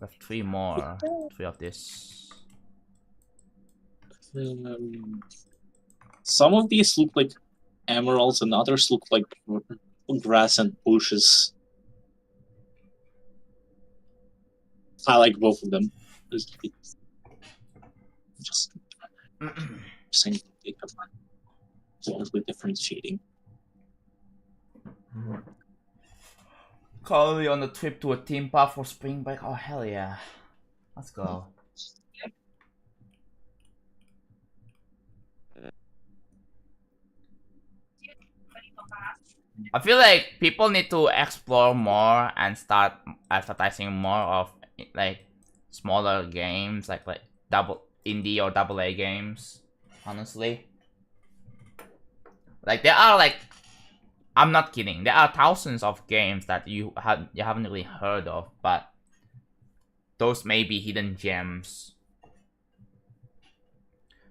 We have three more. Three of this. Some of these look like emeralds and others look like grass and bushes. I like both of them. Just saying they have totally different shading. Currently on the trip to a theme park for spring break. Oh hell yeah. Let's go. I feel like people need to explore more and start advertising more of like smaller games, like double indie or double A games. Honestly, like there are like, I'm not kidding. There are thousands of games that you haven't really heard of, but those may be hidden gems.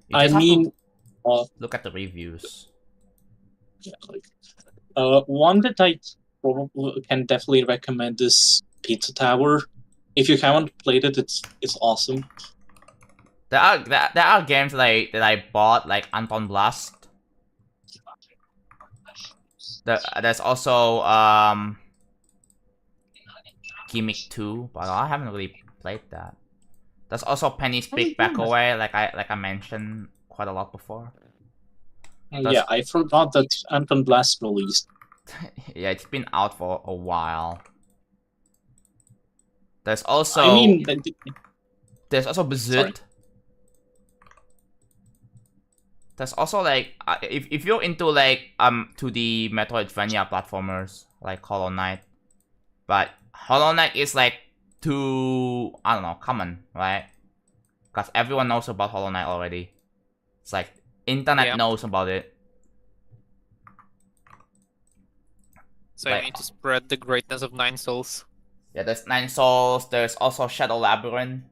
You I just have mean, to look at the reviews. Yeah, like, one that I probably can definitely recommend is Pizza Tower. If you haven't played it, it's awesome. There are games that I bought, like Anton Blast. There's also Gimmick 2, but I haven't really played that. There's also Penny's Big Back Away, like I mentioned quite a lot before. Yeah, I forgot that Anton Blast released. Yeah, it's been out for a while. There's also there's also Bazut. There's also like if you're into like 2D Metroidvania platformers like Hollow Knight, but Hollow Knight is like too, I don't know, common, right? Because everyone knows about Hollow Knight already. It's like internet knows about it. So you need to spread the greatness of Nine Souls. Yeah, there's Nine Souls. There's also Shadow Labyrinth.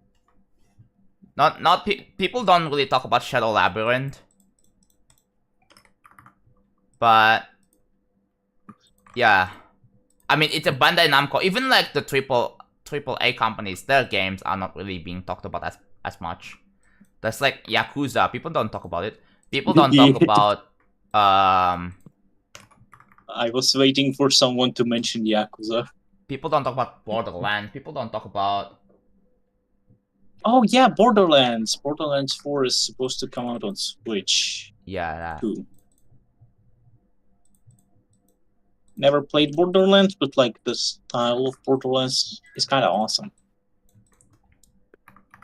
People don't really talk about Shadow Labyrinth, but yeah, I mean it's a Bandai Namco. Even like the triple A companies, their games are not really being talked about as much. There's like Yakuza. People don't talk about it. People don't talk about I was waiting for someone to mention Yakuza. People don't talk about Borderlands. People don't talk about... Oh yeah, Borderlands. Borderlands 4 is supposed to come out on Switch. Yeah, that. Too. Never played Borderlands, but like the style of Borderlands is kind of awesome.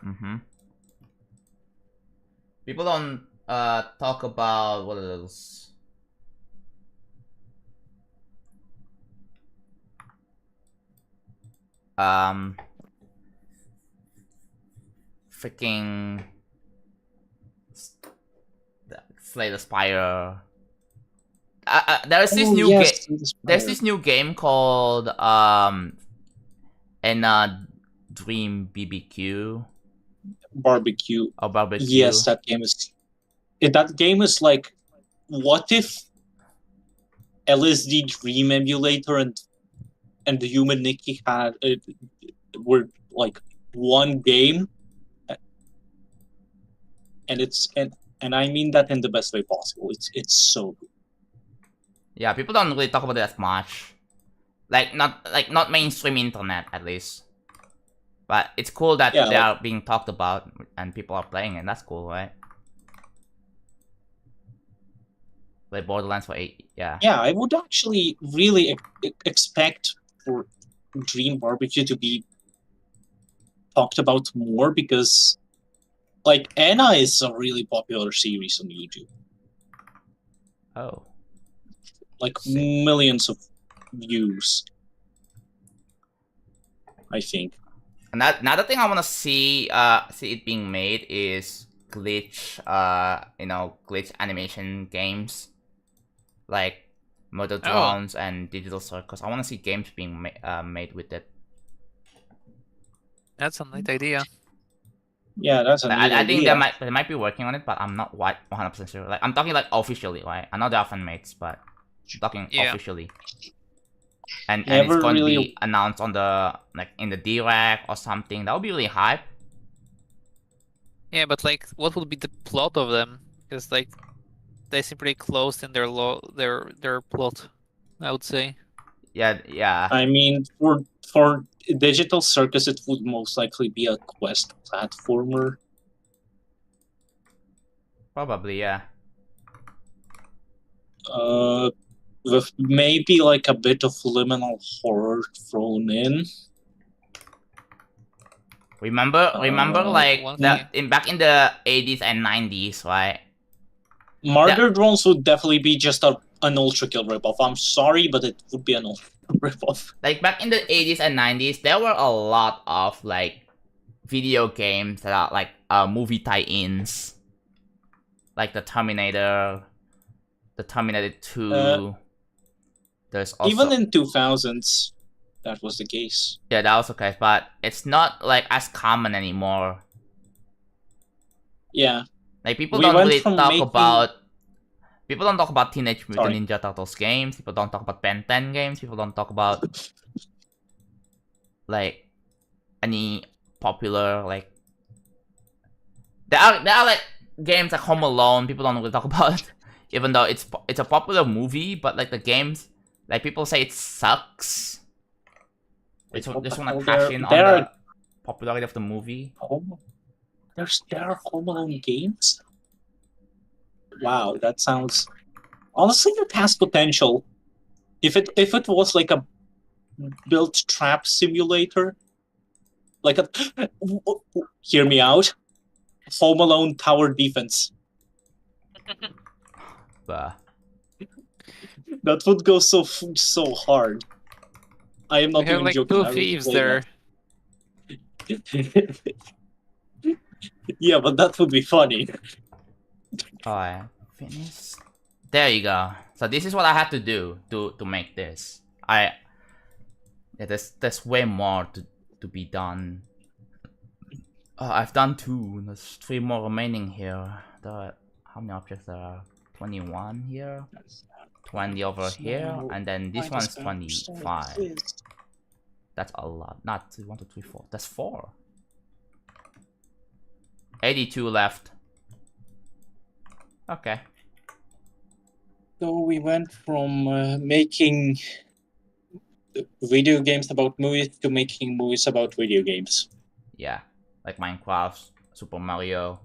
Mm-hmm. People don't talk about what are those? Freaking Slay the Spire. There's this new game. There's this new game called Dream BBQ Barbecue. or Barbecue. Yes, that game is. That game is like, what if LSD Dream Emulator and the Human Nikki had were like one game, and it's and I mean that in the best way possible. It's so good. Yeah, people don't really talk about it as much. Not mainstream internet at least. But it's cool that Yeah, they are being talked about and people are playing it. That's cool, right? Like Borderlands for 8, yeah. Yeah, I would actually really expect for Dream Barbecue to be talked about more, because like Anna is a really popular series on YouTube. Oh. Like millions of views, I think. Another thing I want to see it being made is glitch animation games like Murder Drones and Digital Circus. I want to see games being made with it. That's a neat idea. Yeah, that's a I think idea. they might be working on it, but I'm not 100% sure. Like I'm talking like officially, right? I know they are fan mates, but I'm talking officially. And it's going to be announced on the in the Direct or something. That would be really hype. Yeah, but like, what would be the plot of them? Because like, they seem pretty close in their their plot, I would say. Yeah. I mean, for Digital Circus, it would most likely be a quest platformer. Probably, yeah. With maybe like a bit of liminal horror thrown in. Remember like back in the 80s and 90s, right? Murder Drones would definitely be just an Ultra Kill ripoff. I'm sorry, but it would be an Ultra ripoff. Like back in the 80s and 90s, there were a lot of like video games that are like movie tie-ins, like the Terminator 2. There's also Even in 2000s, that was the case. Yeah, that was the case, but it's not like as common anymore. Yeah. Like people don't really talk about. People don't talk about Teenage Mutant Ninja Turtles games. People don't talk about Ben 10 games. People don't talk about like any popular like. There are like games like Home Alone. People don't really talk about, even though it's a popular movie. But like the games, like people say it sucks. They just want to cash in on the popularity of the movie. There are Home Alone games? Wow, that sounds... Honestly, that has potential. If it was like a built trap simulator, like a... Hear me out. Home Alone Tower Defense. That would go so hard. I am not even like joking. 2 thieves there. Yeah, but that would be funny. Alright, finish. There you go. So this is what I have to do to make this. There's way more to be done. I've done 2. There's 3 more remaining here. How many objects there are? 21 here. 20 over here, and then this one's 25. That's a lot. Not 1, 2, 3, 4. That's 4. 82 left. Okay. So we went from making video games about movies to making movies about video games. Yeah, like Minecraft, Super Mario.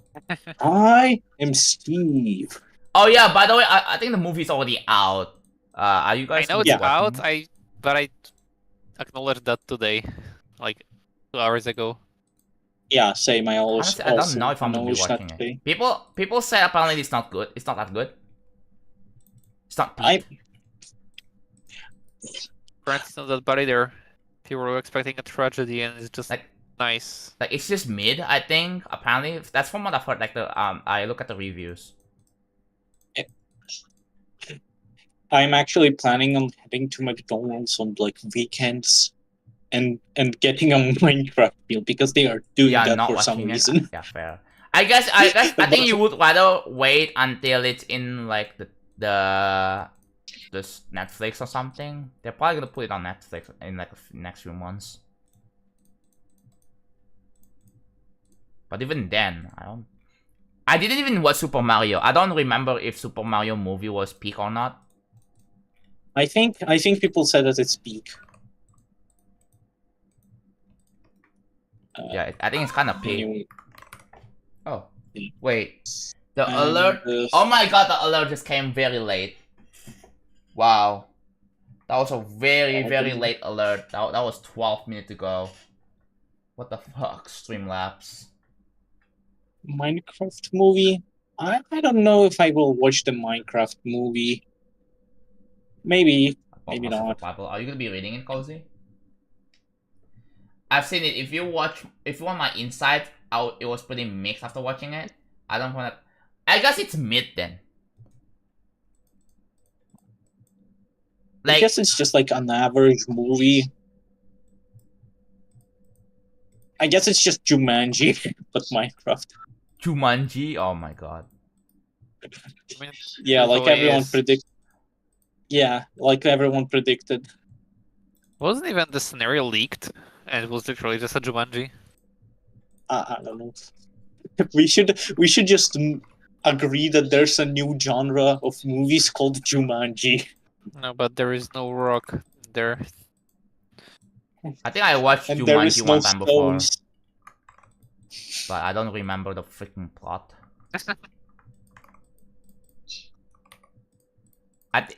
I am Steve. Oh yeah, by the way, I think the movie's already out. Are you guys? I know it's out. But I acknowledged that today, like 2 hours ago. Yeah, same. I always Honestly, I don't also know if I'm gonna be noticed that watching it. today. People say apparently it's not good. It's not that good. It's not I peak. Apparently it's not that bad either. People were expecting a tragedy and it's just Like- nice. Like it's just mid, I think. Apparently, that's from what I've heard. Like I look at the reviews. I'm actually planning on heading to McDonald's on like weekends and getting a Minecraft meal because they are doing Yeah, that not for some watching it. reason. Yeah, fair. I guess I think you would rather wait until it's in like the this Netflix or something. They're probably gonna put it on Netflix in like the next few months. But even then, I didn't even watch Super Mario. I don't remember if Super Mario movie was peak or not. I think people said that it's peak. Yeah, I think it's kind of peak. Anyway, Oh, Yeah. wait. The and, alert. Oh my god, the alert just came very late. Wow. That was a very late alert. That was 12 minutes ago. What the fuck, Streamlabs? Minecraft movie. I don't know if I will watch the Minecraft movie. Maybe. Maybe House of the not. Bible. Are you gonna be reading it, Cozy? I've seen it. If you want my insight, it was pretty mixed after watching it. I don't wanna. I guess it's mid then. I Like, guess it's just like an average movie. I guess it's just Jumanji, but Minecraft. Jumanji. Oh my god. I mean, Yeah, that's like the way it everyone is. predicted. Yeah, like everyone predicted. Wasn't even the scenario leaked, and it was literally just a Jumanji. I don't know. We should just agree that there's a new genre of movies called Jumanji. No, but there is no rock there. I think I watched And there Jumanji is no one time before, stones. but I don't remember the freaking plot.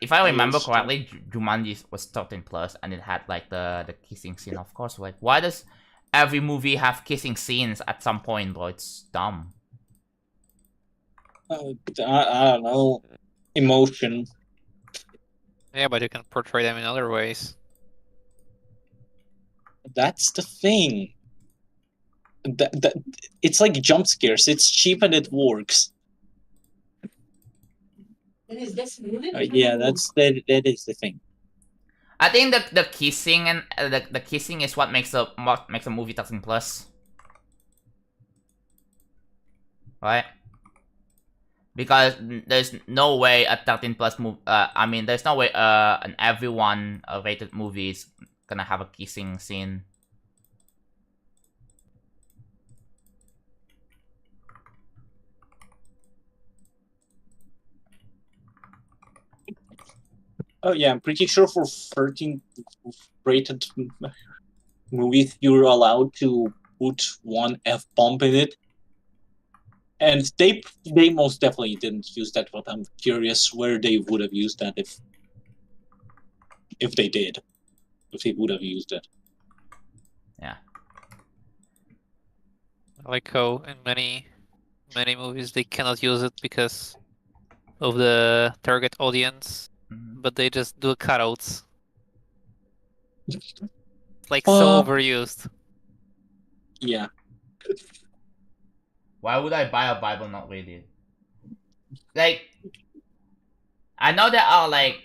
If I remember Yes. correctly, Jumanji was 13 plus, and it had like the kissing scene. Of course, like why does every movie have kissing scenes at some point, bro? It's dumb. I don't know. Emotion. Yeah, but you can portray them in other ways. That's the thing. That it's like jump scares. It's cheap and it works. Yeah, that is the thing. I think the kissing and the kissing is what makes a movie 13 plus, right? Because there's no way a 13 plus movie. I mean, there's no way an everyone rated movie is gonna have a kissing scene. Oh yeah, I'm pretty sure for 13 rated movies you're allowed to put one F-bomb in it. And they most definitely didn't use that, but I'm curious where they would have used that if they did. If they would have used it. Yeah. I like how in many movies they cannot use it because of the target audience, but they just do cutouts. It's like so overused. Yeah. Why would I buy a Bible not read it? Like, I know there are like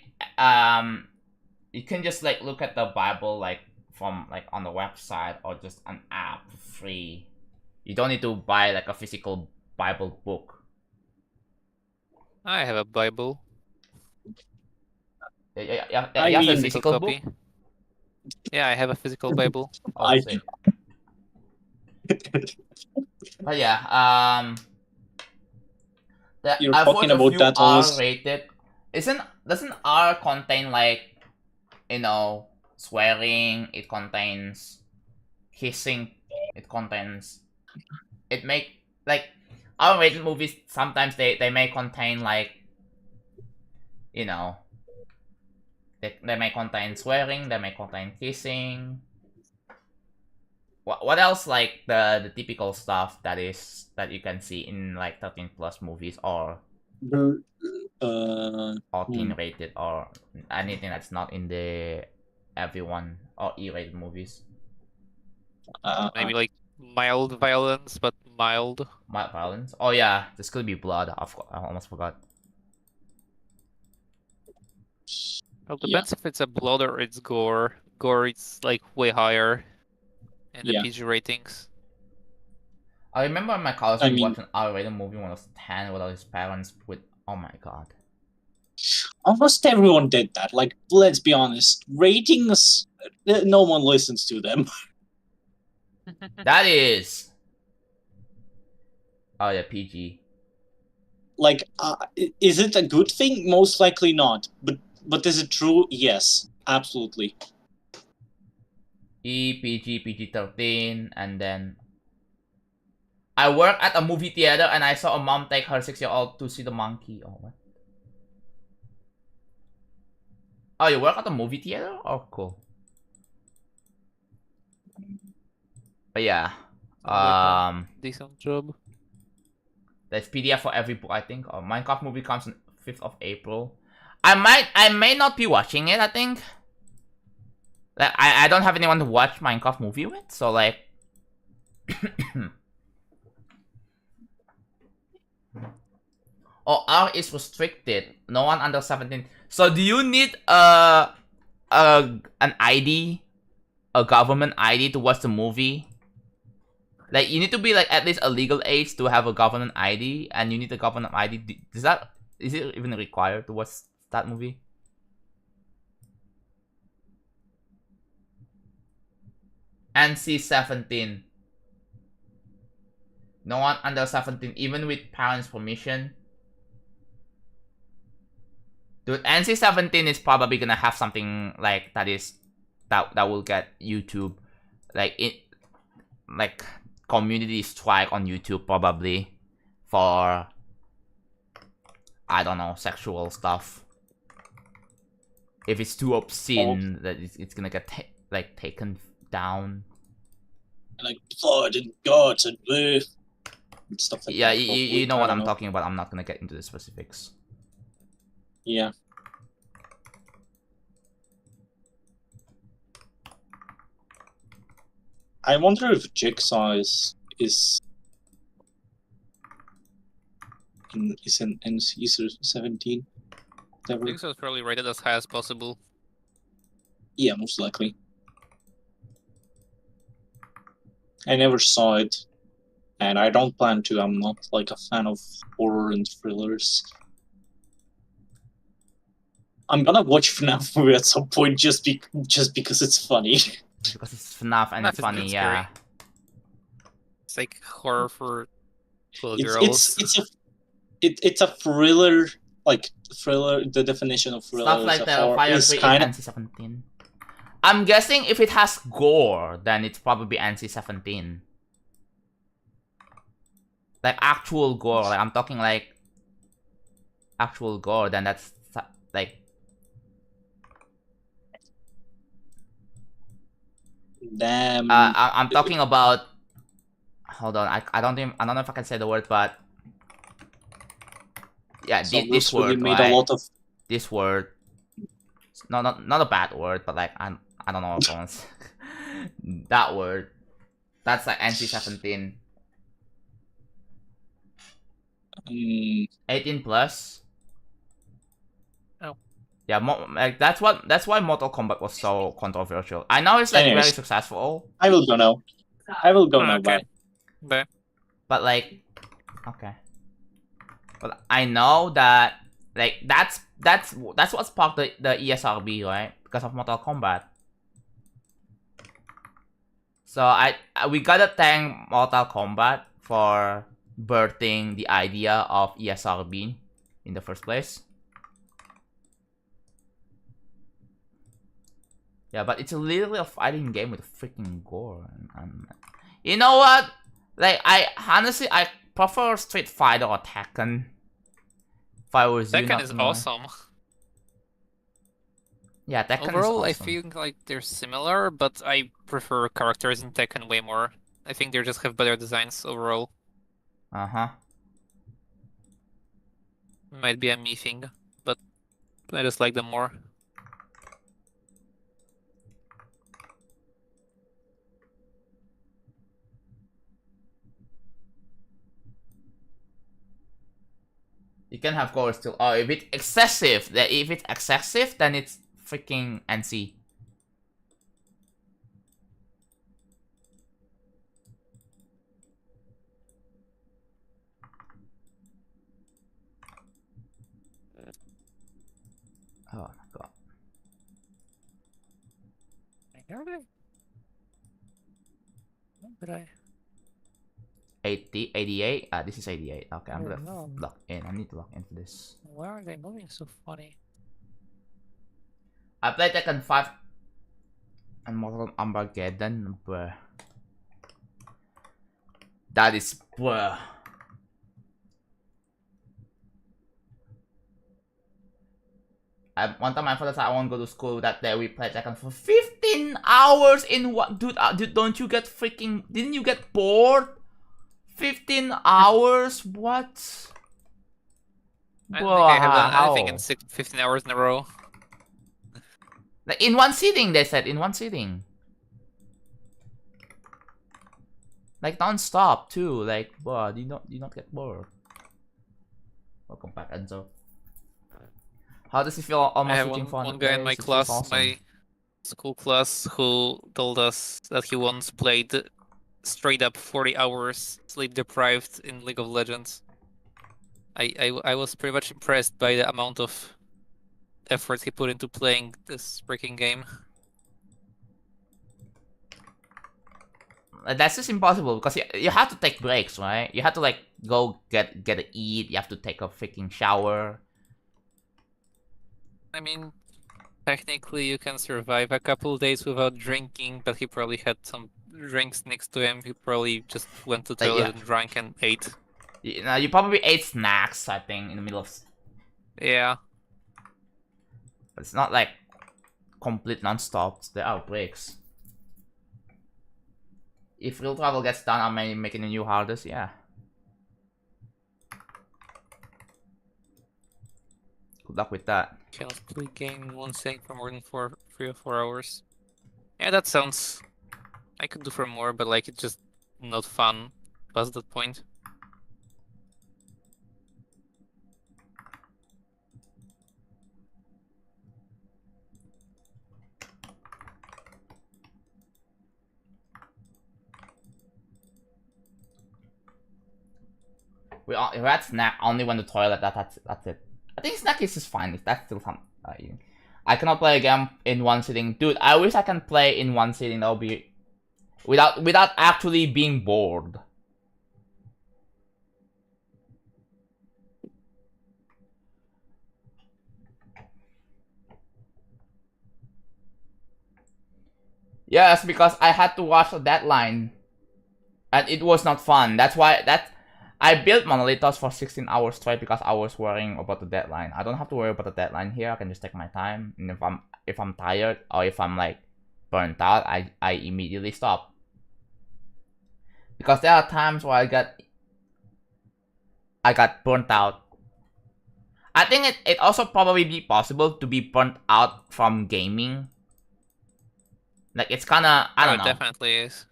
you can just like look at the Bible like from like on the website or just an app for free. You don't need to buy like a physical Bible book. I have a Bible. You I have a mean- physical book? Yeah, I have a physical Bible. Oh, I- sick. But yeah, You're I've talking watched a about few that almost- R-rated. Doesn't R contain like, you know, swearing? It contains kissing. It contains. It make like R-rated movies. Sometimes they may contain like, you know, they may contain swearing. They may contain kissing. what else, like the typical stuff that you can see in like 13+ movies or teen rated or anything that's not in the everyone or E-rated movies. Maybe like mild violence, but mild. Mild violence. Oh yeah, there's gonna be blood. I almost forgot. Well, depends if it's a blood or it's gore. Gore is like way higher in the PG ratings. I remember my college watched an R-rated movie when I was 10 without his parents with. Oh my god. Almost everyone did that. Like, let's be honest. Ratings, no one listens to them. That is. Oh yeah, PG. Like, is it a good thing? Most likely not. But is it true? Yes, absolutely. PG, PG-13, and then I work at a movie theater and I saw a mom take her 6-year-old to see the monkey. Oh what? Oh, you work at a movie theater? Oh, cool. But yeah, Decent job. there's PDF for every book, I think. Minecraft movie comes on 5th of April. I may not be watching it, I think. Like, I don't have anyone to watch Minecraft movie with, so like... Oh, R is restricted. No one under 17. So do you need an ID? A government ID to watch the movie? Like, you need to be like at least a legal age to have a government ID, and you need a government ID. Is it even required to watch that movie? NC-17. No one under 17, even with parents' permission. Dude, NC-17 is probably gonna have something like that will get YouTube like community strike on YouTube probably for, I don't know, sexual stuff. If it's too obscene, that it's gonna get taken down. Like blood and guts and birth and stuff like yeah, that. you know what I'm talking about. I'm not gonna get into the specifics. Yeah. I wonder if Jigsaw is in NC-17. I think so. It's probably rated as high as possible. Yeah, most likely. I never saw it, and I don't plan to. I'm not like a fan of horror and thrillers. I'm gonna watch FNAF movie at some point just because it's funny. Because it's FNAF and FNAF it's is funny, good, yeah. It's like horror for little girls. It's a thriller, like thriller. The definition of thriller Stuff like is the horror Fire is 3 is kind of NC-17. I'm guessing if it has gore, then it's probably NC-17. Like actual gore, like I'm talking like actual gore, then that's like damn. I'm talking about. Hold on, I don't know if I can say the word, but yeah, this word, really made right? a lot of this word. Not a bad word, but like I don't know what pronounce that word. That's like NC-17. 18 plus. Oh. Yeah, like that's why Mortal Kombat was so controversial. I know it's like Anyways. very successful. I will go now. Okay. Bye. But like, okay. But I know that like that's what sparked the ESRB, right? Because of Mortal Kombat. So we gotta thank Mortal Kombat for birthing the idea of ESRB in the first place. Yeah, but it's literally a fighting game with freaking gore. And you know what? Like, I prefer Street Fighter or Tekken. If I was you, Tekken is awesome. Yeah, Tekken Overall, is I awesome. feel like they're similar, but I prefer characters in Tekken way more. I think they just have better designs overall. Uh-huh. Might be a me thing, but I just like them more. You can have colors still. Oh, if it's excessive, then it's freaking NC. Oh my god. But I 88? This is 88. Okay, I'm Oh, gonna no. log in. I need to log in for this. Why are they moving so funny? I played Tekken 5 and Mortal Armageddon, bruh. That is bruh. One time I thought I won't go to school. That day we played Tekken for 15 hours in what? Dude, don't you get freaking... Didn't you get bored? 15 hours? What? I Bro, don't think I have done how? anything in 15 hours in a row. Like in one sitting, they said. In one sitting. Like non-stop too. Like, bro, do you not get bored? Welcome back, Enzo. How does it feel I almost have reaching one 400 guy in my days? It feels class, awesome. my school class, who told us that he once played straight up 40 hours sleep deprived in League of Legends. I was pretty much impressed by the amount of effort he put into playing this freaking game. That's just impossible because you have to take breaks, right? You have to like go get a eat. You have to take a freaking shower. I mean, technically you can survive a couple days without drinking, but he probably had some drinks next to him. He probably just went to the Like, toilet yeah. and drank and ate. You probably ate snacks, I think, in the middle of. Yeah. But it's not like complete non-stop. There are breaks. If real travel gets done, I may make it a new hardest. Yeah. Good luck with that. Cannot play game one thing for more than 3 or 4 hours. Yeah, that sounds... I could do for more, but like it's just not fun past that point. We had snack only when the toilet. That's it. I think snack is just fine. If that's still some. I cannot play a game in one sitting, dude. I wish I can play in one sitting. That would be without actually being bored. Yes, because I had to watch the deadline, and it was not fun. That's why I built Monolithos for 16 hours straight because I was worrying about the deadline. I don't have to worry about the deadline here. I can just take my time, and if I'm tired or if I'm like burnt out, I immediately stop. Because there are times where I got burnt out. I think it also probably be possible to be burnt out from gaming. Like it's kinda, I don't know. It definitely is.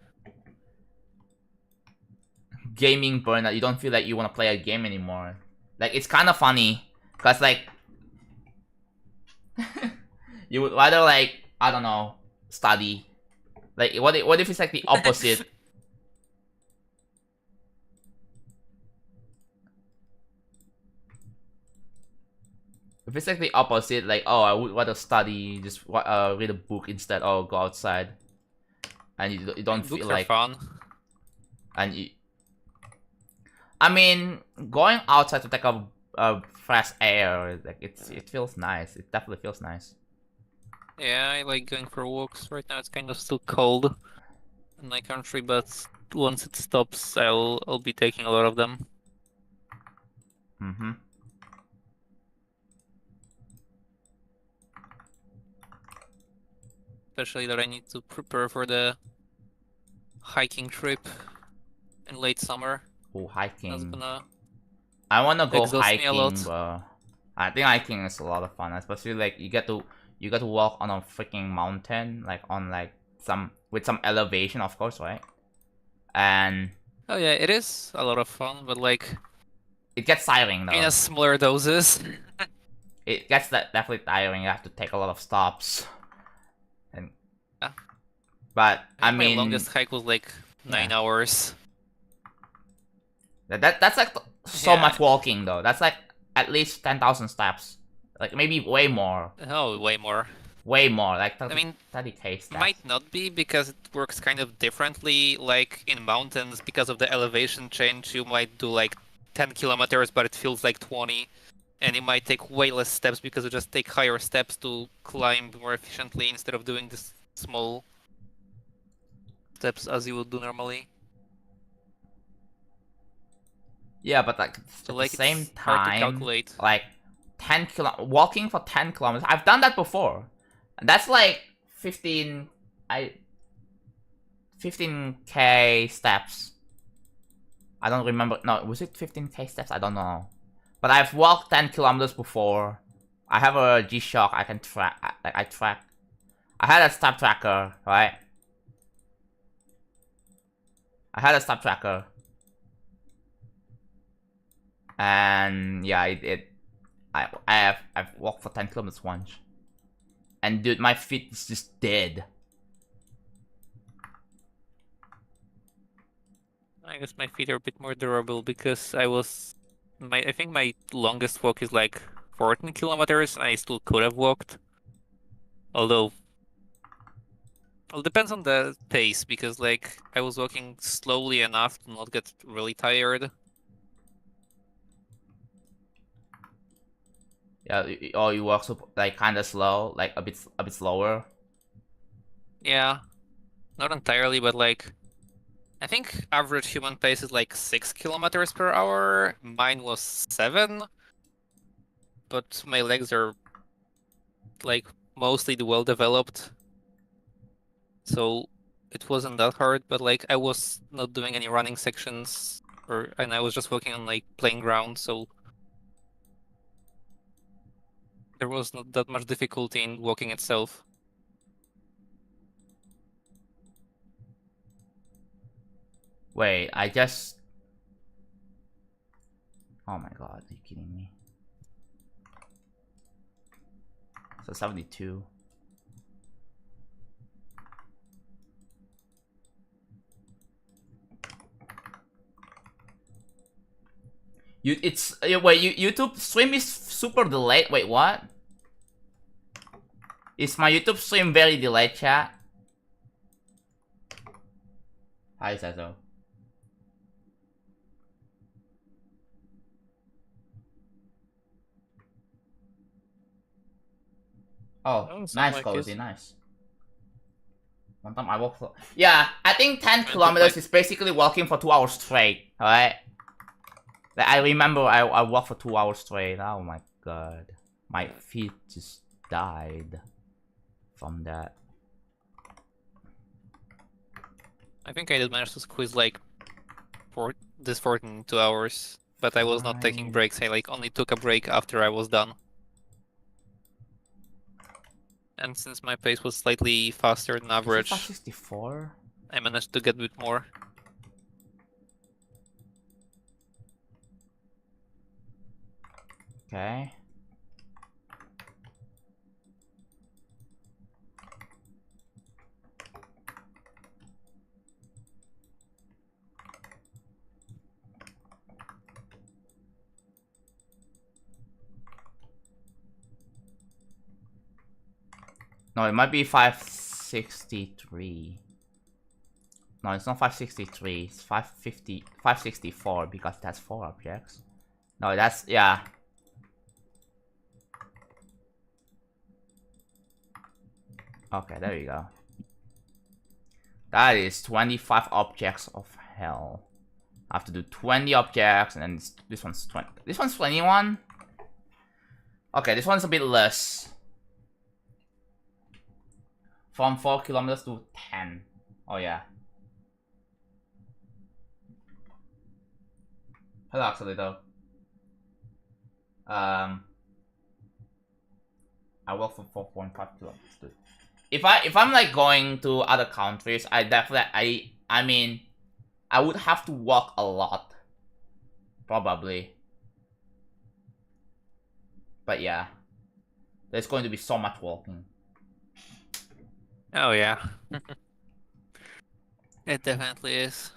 Gaming burnout. You don't feel like you want to play a game anymore. Like it's kind of funny, cause like you would rather like, I don't know, study. Like what if it's like the opposite? If it's like the opposite, like, oh, I would rather study, just read a book instead, or go outside, and you don't feel like fun. And you, I mean, going outside to take a fresh air, like it feels nice. It definitely feels nice. Yeah, I like going for walks. Right now it's kind of still cold in my country, but once it stops, I'll be taking a lot of them. especially that I need to prepare for the hiking trip in late summer. Oh, That's hiking. gonna I wanna go exhaust me a lot. hiking, but I think hiking is a lot of fun, especially like you get to walk on a freaking mountain, like on like some elevation, of course, right? And Oh yeah, it is a lot of fun, but like it gets tiring though. in a smaller doses. It gets definitely tiring. You have to take a lot of stops. And Yeah. but I My mean, longest hike was like 9 hours. that's like so Yeah. much walking though. That's like at least 10,000 steps. Like maybe way more. Oh, way more. Way more. Like 30, I mean, 30k steps. might not be because it works kind of differently. Like in mountains, because of the elevation change, you might do like 10 kilometers, but it feels like 20. And you might take way less steps because you just take higher steps to climb more efficiently instead of doing this small steps as you would do normally. Yeah, but like So at like the same it's hard to time, calculate. like walking for 10 kilometers. I've done that before. And that's like 15k steps. I don't remember. No, was it 15k steps? I don't know. But I've walked 10 kilometers before. I have a G-Shock. I can track. I track. I had a step tracker, right? I had a step tracker. And yeah, I've walked for 10 kilometers once. And dude, my feet is just dead. I guess my feet are a bit more durable because I think my longest walk is like 14 kilometers and I still could have walked. Although it depends on the pace because like I was walking slowly enough to not get really tired. Yeah, or you walk like kind of slow, like a bit slower. Yeah, not entirely, but like I think average human pace is like 6 kilometers per hour. Mine was 7, but my legs are like mostly well developed, so it wasn't that hard. But like I was not doing any running sections, and I was just walking on like plain ground, so there was not that much difficulty in walking itself. Wait, I just... Oh my god, are you kidding me? So 72. YouTube stream is super delayed. Wait, what? Is my YouTube stream very delayed, chat? Hi, Sazo. Oh, Doesn't sound nice, like cozy, it. nice. One time I walked for... Yeah, I think 10 I took kilometers my- is basically walking for 2 hours straight, alright? Like, I remember I walked for 2 hours straight. Oh my god. My feet just died from that. I think I did manage to squeeze like 14 in 2 hours, but I was not taking Fine. breaks. I like only took a break after I was done. And since my pace was slightly faster than average, 564? I managed to get a bit more. Okay. No, it might be 563. No, it's not 563. It's 564 because it has 4 objects. No, that's... yeah. Okay, there you go. That is 25 objects of hell. I have to do 20 objects, and then this one's 20. This one's 21? Okay, this one's a bit less. From 4 kilometers to 10. Oh yeah. Hello, actually though. I work for 4.5 kilometers, dude. If I'm like going to other countries, I definitely I mean I would have to walk a lot. Probably. But yeah. There's going to be so much walking. Oh yeah. It definitely is.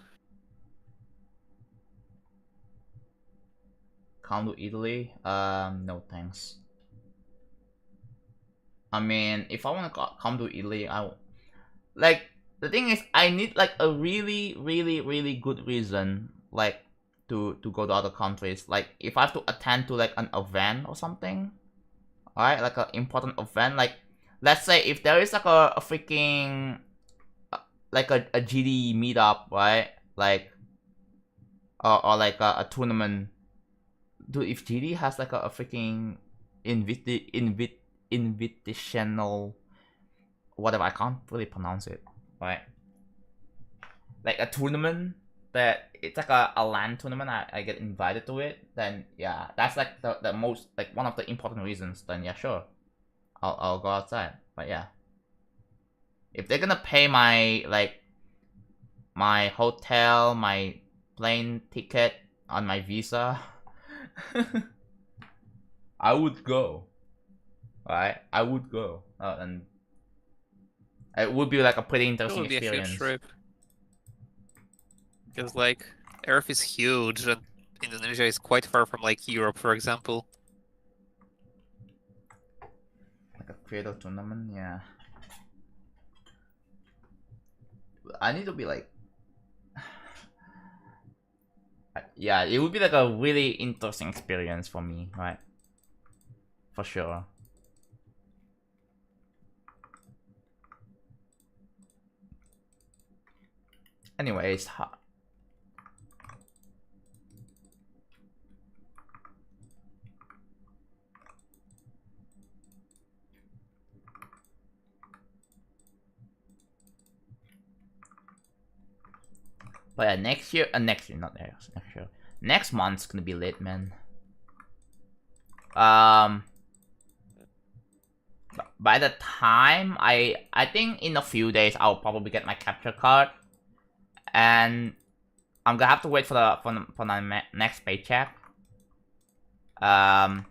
Come to Italy? No thanks. I mean, if I want to come to Italy, like, the thing is, I need like a really, really, really good reason, like, to go to other countries. Like, if I have to attend to like an event or something, alright, like an important event, like, let's say if there is like a freaking, like a GD meetup, right? Like, or like a tournament. Dude, if GD has like a freaking invitational, whatever, I can't really pronounce it, right? Like a tournament that it's like a LAN tournament, I get invited to it, then yeah, that's like the most, like one of the important reasons, then yeah, sure, I'll go outside. But yeah, if they're gonna pay my, like, my hotel, my plane ticket on my visa, I would go, right? I would go, and it would be like a pretty It interesting would be a experience. huge trip. Because like Earth is huge and Indonesia is quite far from like Europe, for example. Like a creator tournament, yeah. I need to be like, yeah, it would be like a really interesting experience for me, right? For sure. Anyways, but yeah, next year, not next year. Next month's gonna be lit, man. By the time I think in a few days I'll probably get my capture card, and I'm gonna have to wait for the next paycheck. After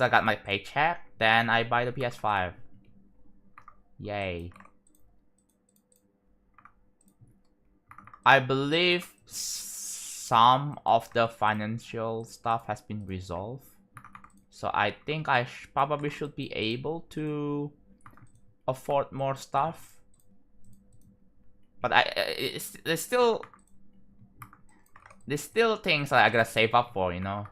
I got my paycheck, then I buy the PS5. Yay. I believe some of the financial stuff has been resolved, so I think I probably should be able to afford more stuff. But there's still things that I gotta save up for, you know.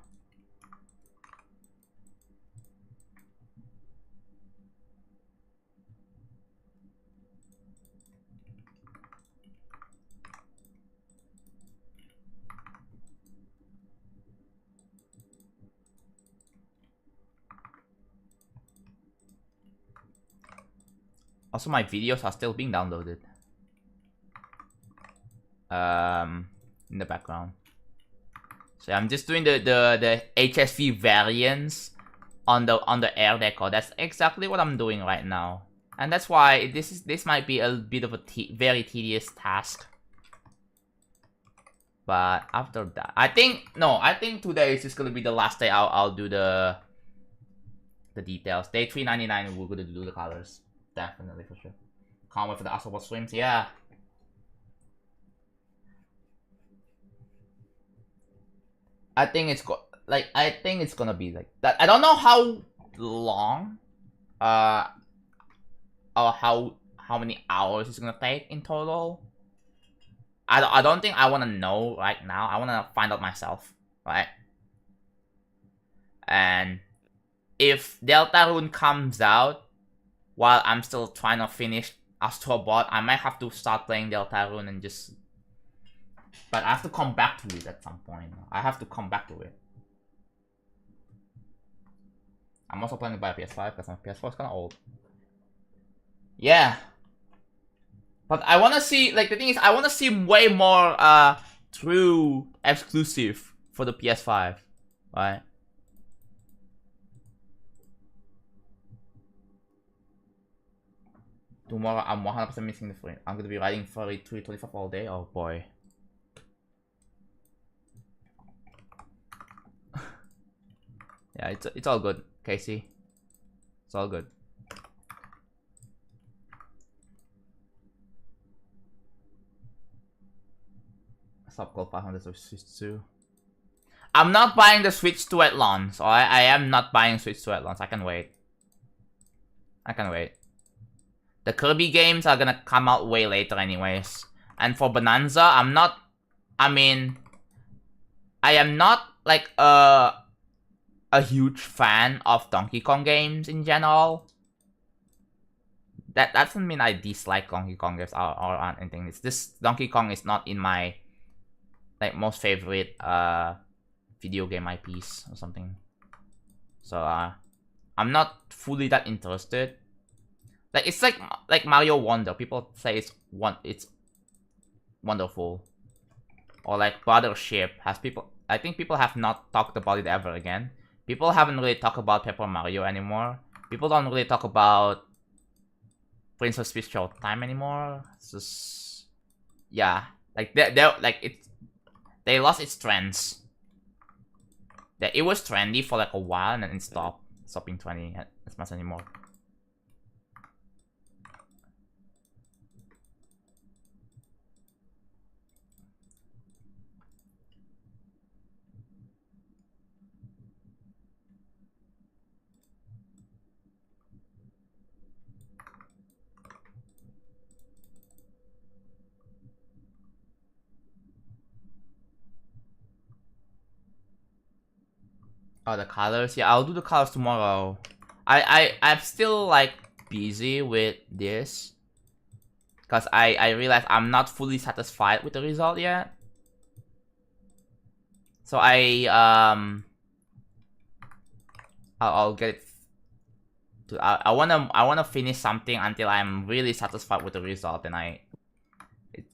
Also, my videos are still being downloaded. In the background. So I'm just doing the HSV variants on the air deco. That's exactly what I'm doing right now, and that's why this might be a bit of a very tedious task. But after that, I think today is just gonna be the last day. I'll do the details. Day 399, we're gonna do the colors. Definitely, for sure. Can't wait for the Astro streams. Yeah. I think it's gonna be like that. I don't know how long, or how many hours it's gonna take in total. I don't think I wanna know right now. I wanna find out myself, right? And if Deltarune comes out while I'm still trying to finish Astrobot, I might have to start playing Deltarune and just... But I have to come back to it at some point. I have to come back to it. I'm also planning to buy a PS5 because my PS4 is kind of old. Yeah. But I wanna see, like, the thing is, I wanna see way more, true exclusive for the PS5, right? Tomorrow, I'm 100% missing the frame. I'm gonna be riding 3325 all day. Oh boy. Yeah, it's all good, Casey. It's all good. Stop call 500 of Switch 2. I'm not buying the Switch 2 at launch. I am not buying Switch 2 at launch. I can wait. I can wait. The Kirby games are gonna come out way later anyways. And for Bonanza, I am not like a huge fan of Donkey Kong games in general. That doesn't mean I dislike Donkey Kong games or anything. It's just Donkey Kong is not in my like most favorite video game IPs or something. So I'm not fully that interested. Like it's like Mario Wonder. People say it's wonderful. Or like Brothership has people. I think people have not talked about it ever again. People haven't really talked about Paper Mario anymore. People don't really talk about Princess Peach Showtime anymore. It's just yeah, like they lost its trends. That it was trendy for like a while and then it stopped being trendy as much anymore. Oh, the colors? Yeah, I'll do the colors tomorrow. I'm still like busy with this. Because I realize I'm not fully satisfied with the result yet. So I'll get it to, I wanna finish something until I'm really satisfied with the result, and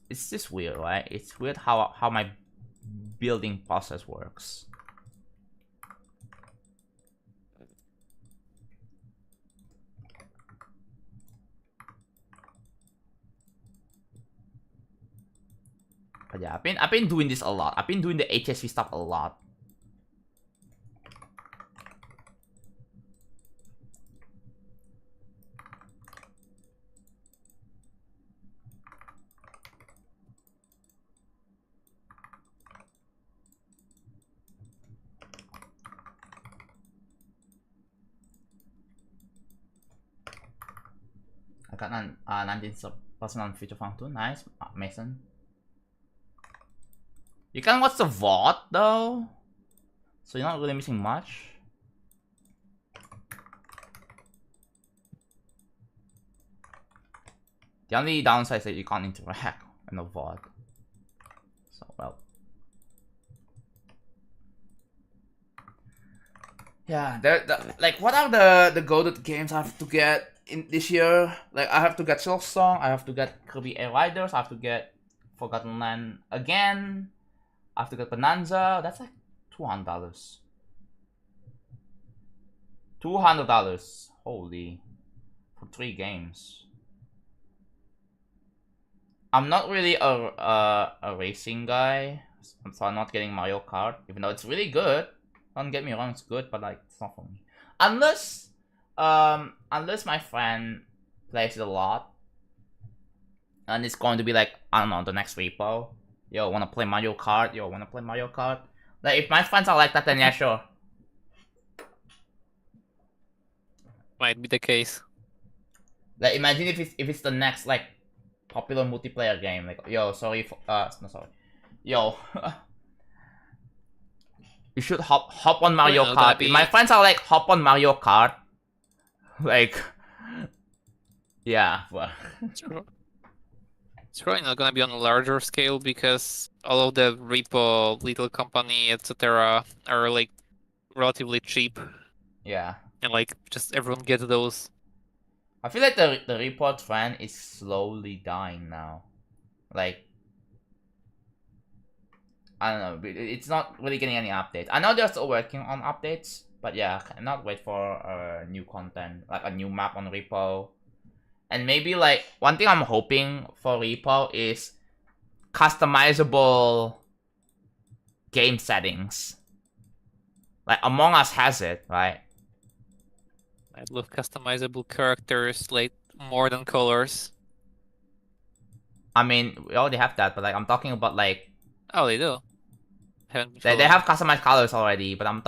it's just weird, right? It's weird how my building process works. But yeah, I've been doing this a lot. I've been doing the HSV stuff a lot. I got 19% on Future Fun too. Nice, Mason. You can watch the VOD though, so you're not really missing much. The only downside is that you can't interact in the VOD. So well. Yeah, like what are the goated games I have to get in this year? Like I have to get Silk Song, I have to get Kirby Air Riders, I have to get Forgotten Land again. I have to get Bonanza. That's like $200. $200. Holy. For 3 games. I'm not really a racing guy. So I'm not getting Mario Kart. Even though it's really good. Don't get me wrong, it's good. But like, it's not for me. Unless my friend plays it a lot. And it's going to be like, I don't know, the next repo. Yo, wanna play Mario Kart? Yo, wanna play Mario Kart? Like, if my friends are like that, then yeah, sure. Might be the case. Like, imagine if it's the next, like, popular multiplayer game. Like, yo, sorry for, no, sorry. Yo. You should hop on Mario Kart. If my friends are like, hop on Mario Kart. Like, yeah, well. It's probably not gonna be on a larger scale because all of the repo, little company, etc. are like relatively cheap. Yeah. And like just everyone gets those. I feel like the report trend is slowly dying now. Like, I don't know, it's not really getting any updates. I know they're still working on updates, but yeah, I cannot wait for new content, like a new map on Repo. And maybe like, one thing I'm hoping for Repo is customizable game settings. Like Among Us has it, right? I love customizable characters, like more than colors. I mean, we already have that, but like I'm talking about like Oh, they do. Haven't been they following. have customized colors already, but I'm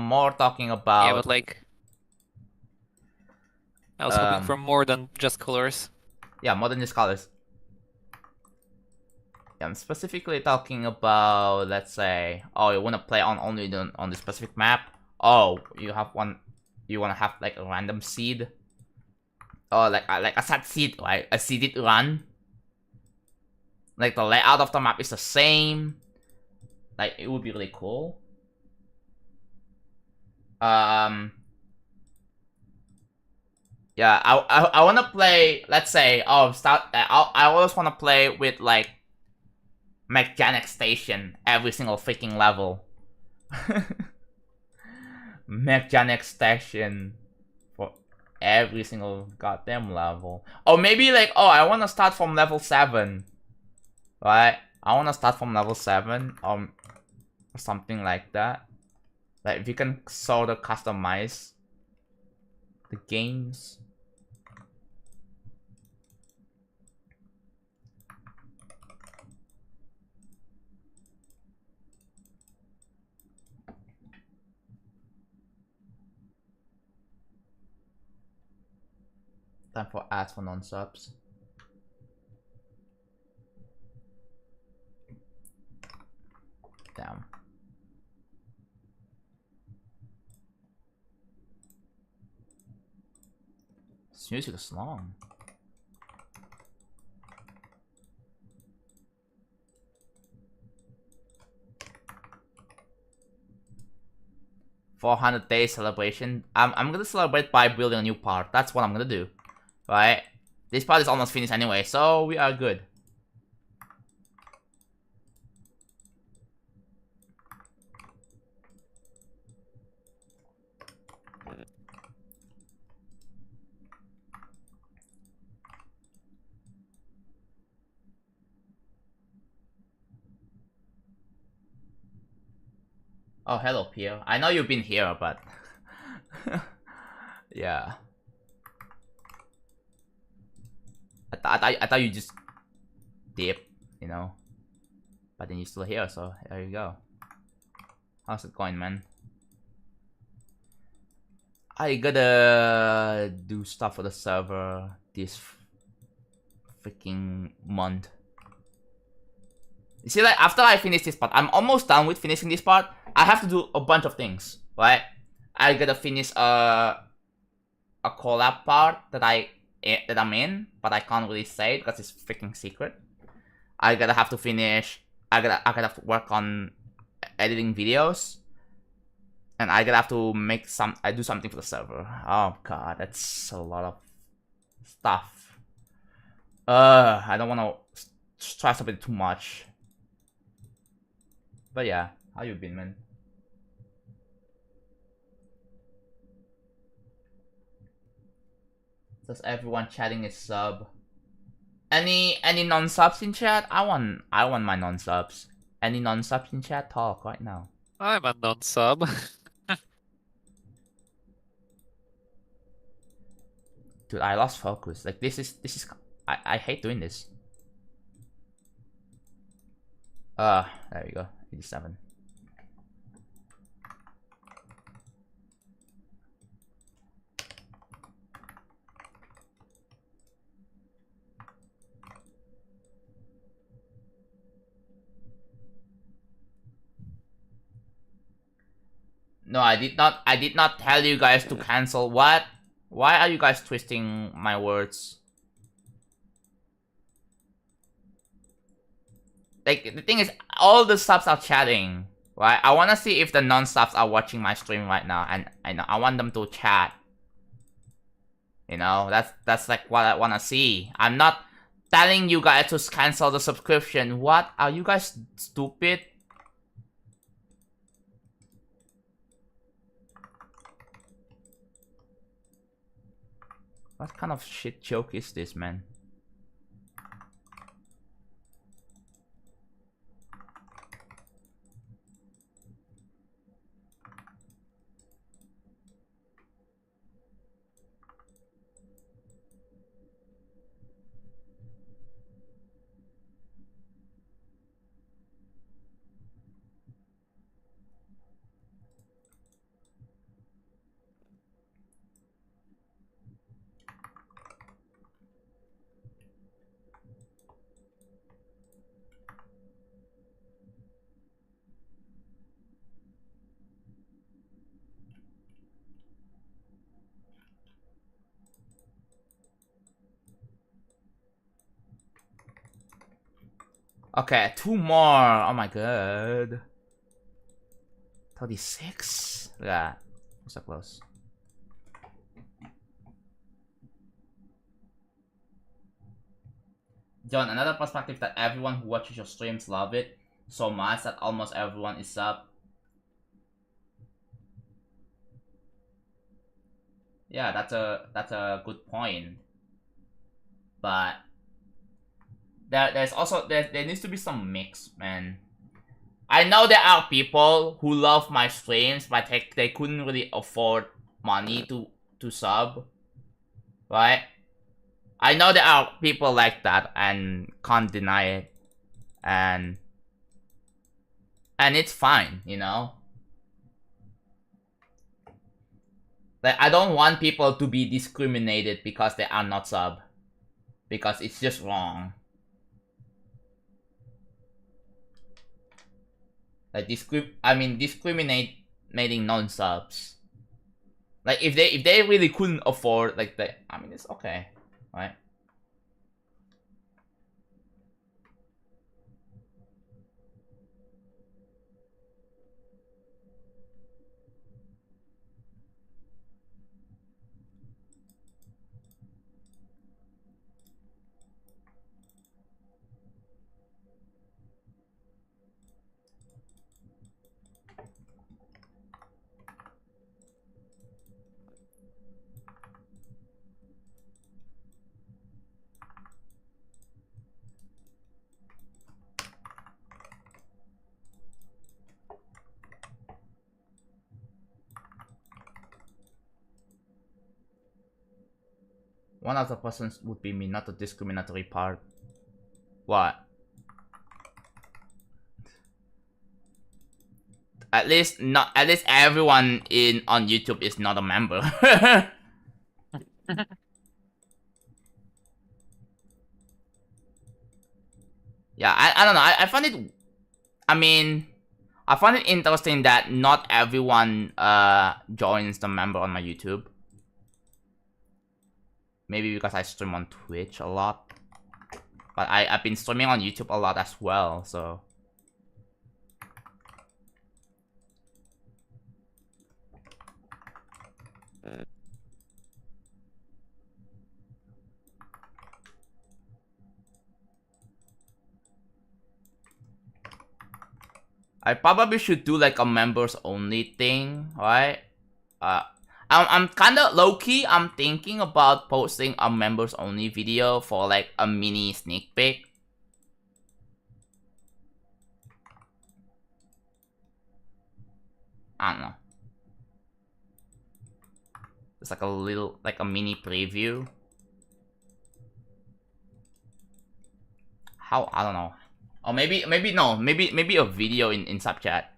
more talking about Yeah, but like I was hoping for more than just colors. yeah, more than just colors. Yeah, I'm specifically talking about, let's say, oh, you wanna play on only on the specific map. Oh, you wanna have like a random seed, or like a set seed, right? A seeded run. Like the layout of the map is the same. Like it would be really cool. Yeah, I wanna play. Let's say, oh, I always wanna play with like mechanic station every single freaking level. Mechanic station for every single goddamn level. Or maybe like, oh, I wanna start from level 7. Right? I wanna start from level 7 or something like that. Like if you can sort of customize the games. Time for ads for non-subs. Damn. This music is long. $400 celebration. I'm gonna celebrate by building a new part. That's what I'm gonna do. Right? This part is almost finished anyway, so we are good. Oh, hello, Pierre. I know you've been here, but... yeah. I thought you just dip, you know. But then you're still here, so there you go. How's it going, man? I gotta do stuff for the server this freaking month. You see, like, after I finish this part, I'm almost done with finishing this part. I have to do a bunch of things, right? I gotta finish a collab part that I'm in, but I can't really say it because it's freaking secret. I gotta have to finish. I gotta have to work on editing videos, and I gotta have to make I do something for the server. Oh god, that's a lot of stuff. I don't want to stress a bit too much. But yeah, how you been, man? Does everyone chatting is sub? Any non-subs in chat? I want my non-subs. Any non-subs in chat? Talk right now. I'm a non-sub. Dude, I lost focus. Like this is I hate doing this. There we go. 87. No, I did not tell you guys to cancel. What? Why are you guys twisting my words? Like, the thing is, all the subs are chatting, right? I want to see if the non-subs are watching my stream right now, and I want them to chat. You know, that's like what I wanna see. I'm not telling you guys to cancel the subscription. What? Are you guys stupid? What kind of shit joke is this, man? Okay, 2 more. Oh my god. 36? Look at that. So close. John, another perspective that everyone who watches your streams love it so much that almost everyone is sub. Yeah, that's a good point. But there's also there needs to be some mix, man. I know there are people who love my streams, but they couldn't really afford money to sub, right? I know there are people like that and can't deny it, and it's fine, you know. Like, I don't want people to be discriminated because they are not sub, because it's just wrong. Like discriminating non-subs. Like if they really couldn't afford, like, I mean, it's okay, right? One of the persons would be me, not the discriminatory part. What? At least everyone on YouTube is not a member. Yeah, I don't know. I find it. I mean, I find it interesting that not everyone joins the member on my YouTube. Maybe because I stream on Twitch a lot. But I've been streaming on YouTube a lot as well, so. I probably should do like a members only thing, right? I'm kind of low-key, I'm thinking about posting a members only video for like a mini sneak peek. I don't know. It's like a mini preview. How? I don't know. Or maybe a video in sub chat.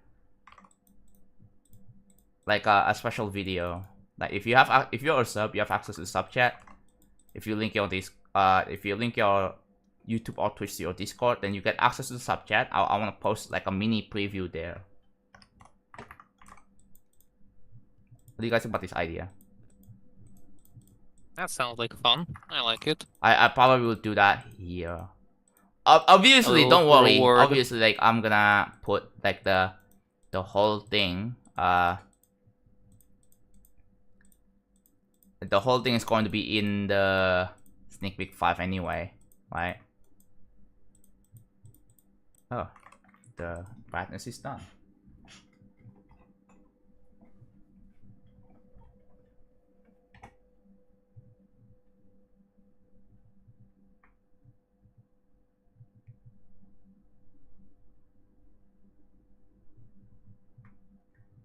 Like a special video. Like if you're a sub, you have access to sub chat. If you link your YouTube or Twitch to your Discord, then you get access to the sub chat. I want to post like a mini preview there. What do you guys think about this idea? That sounds like fun. I like it. I probably will do that here. Obviously, don't worry. Obviously, like I'm gonna put like the whole thing. the whole thing is going to be in the sneak peek 5 anyway, right? Oh, the brightness is done.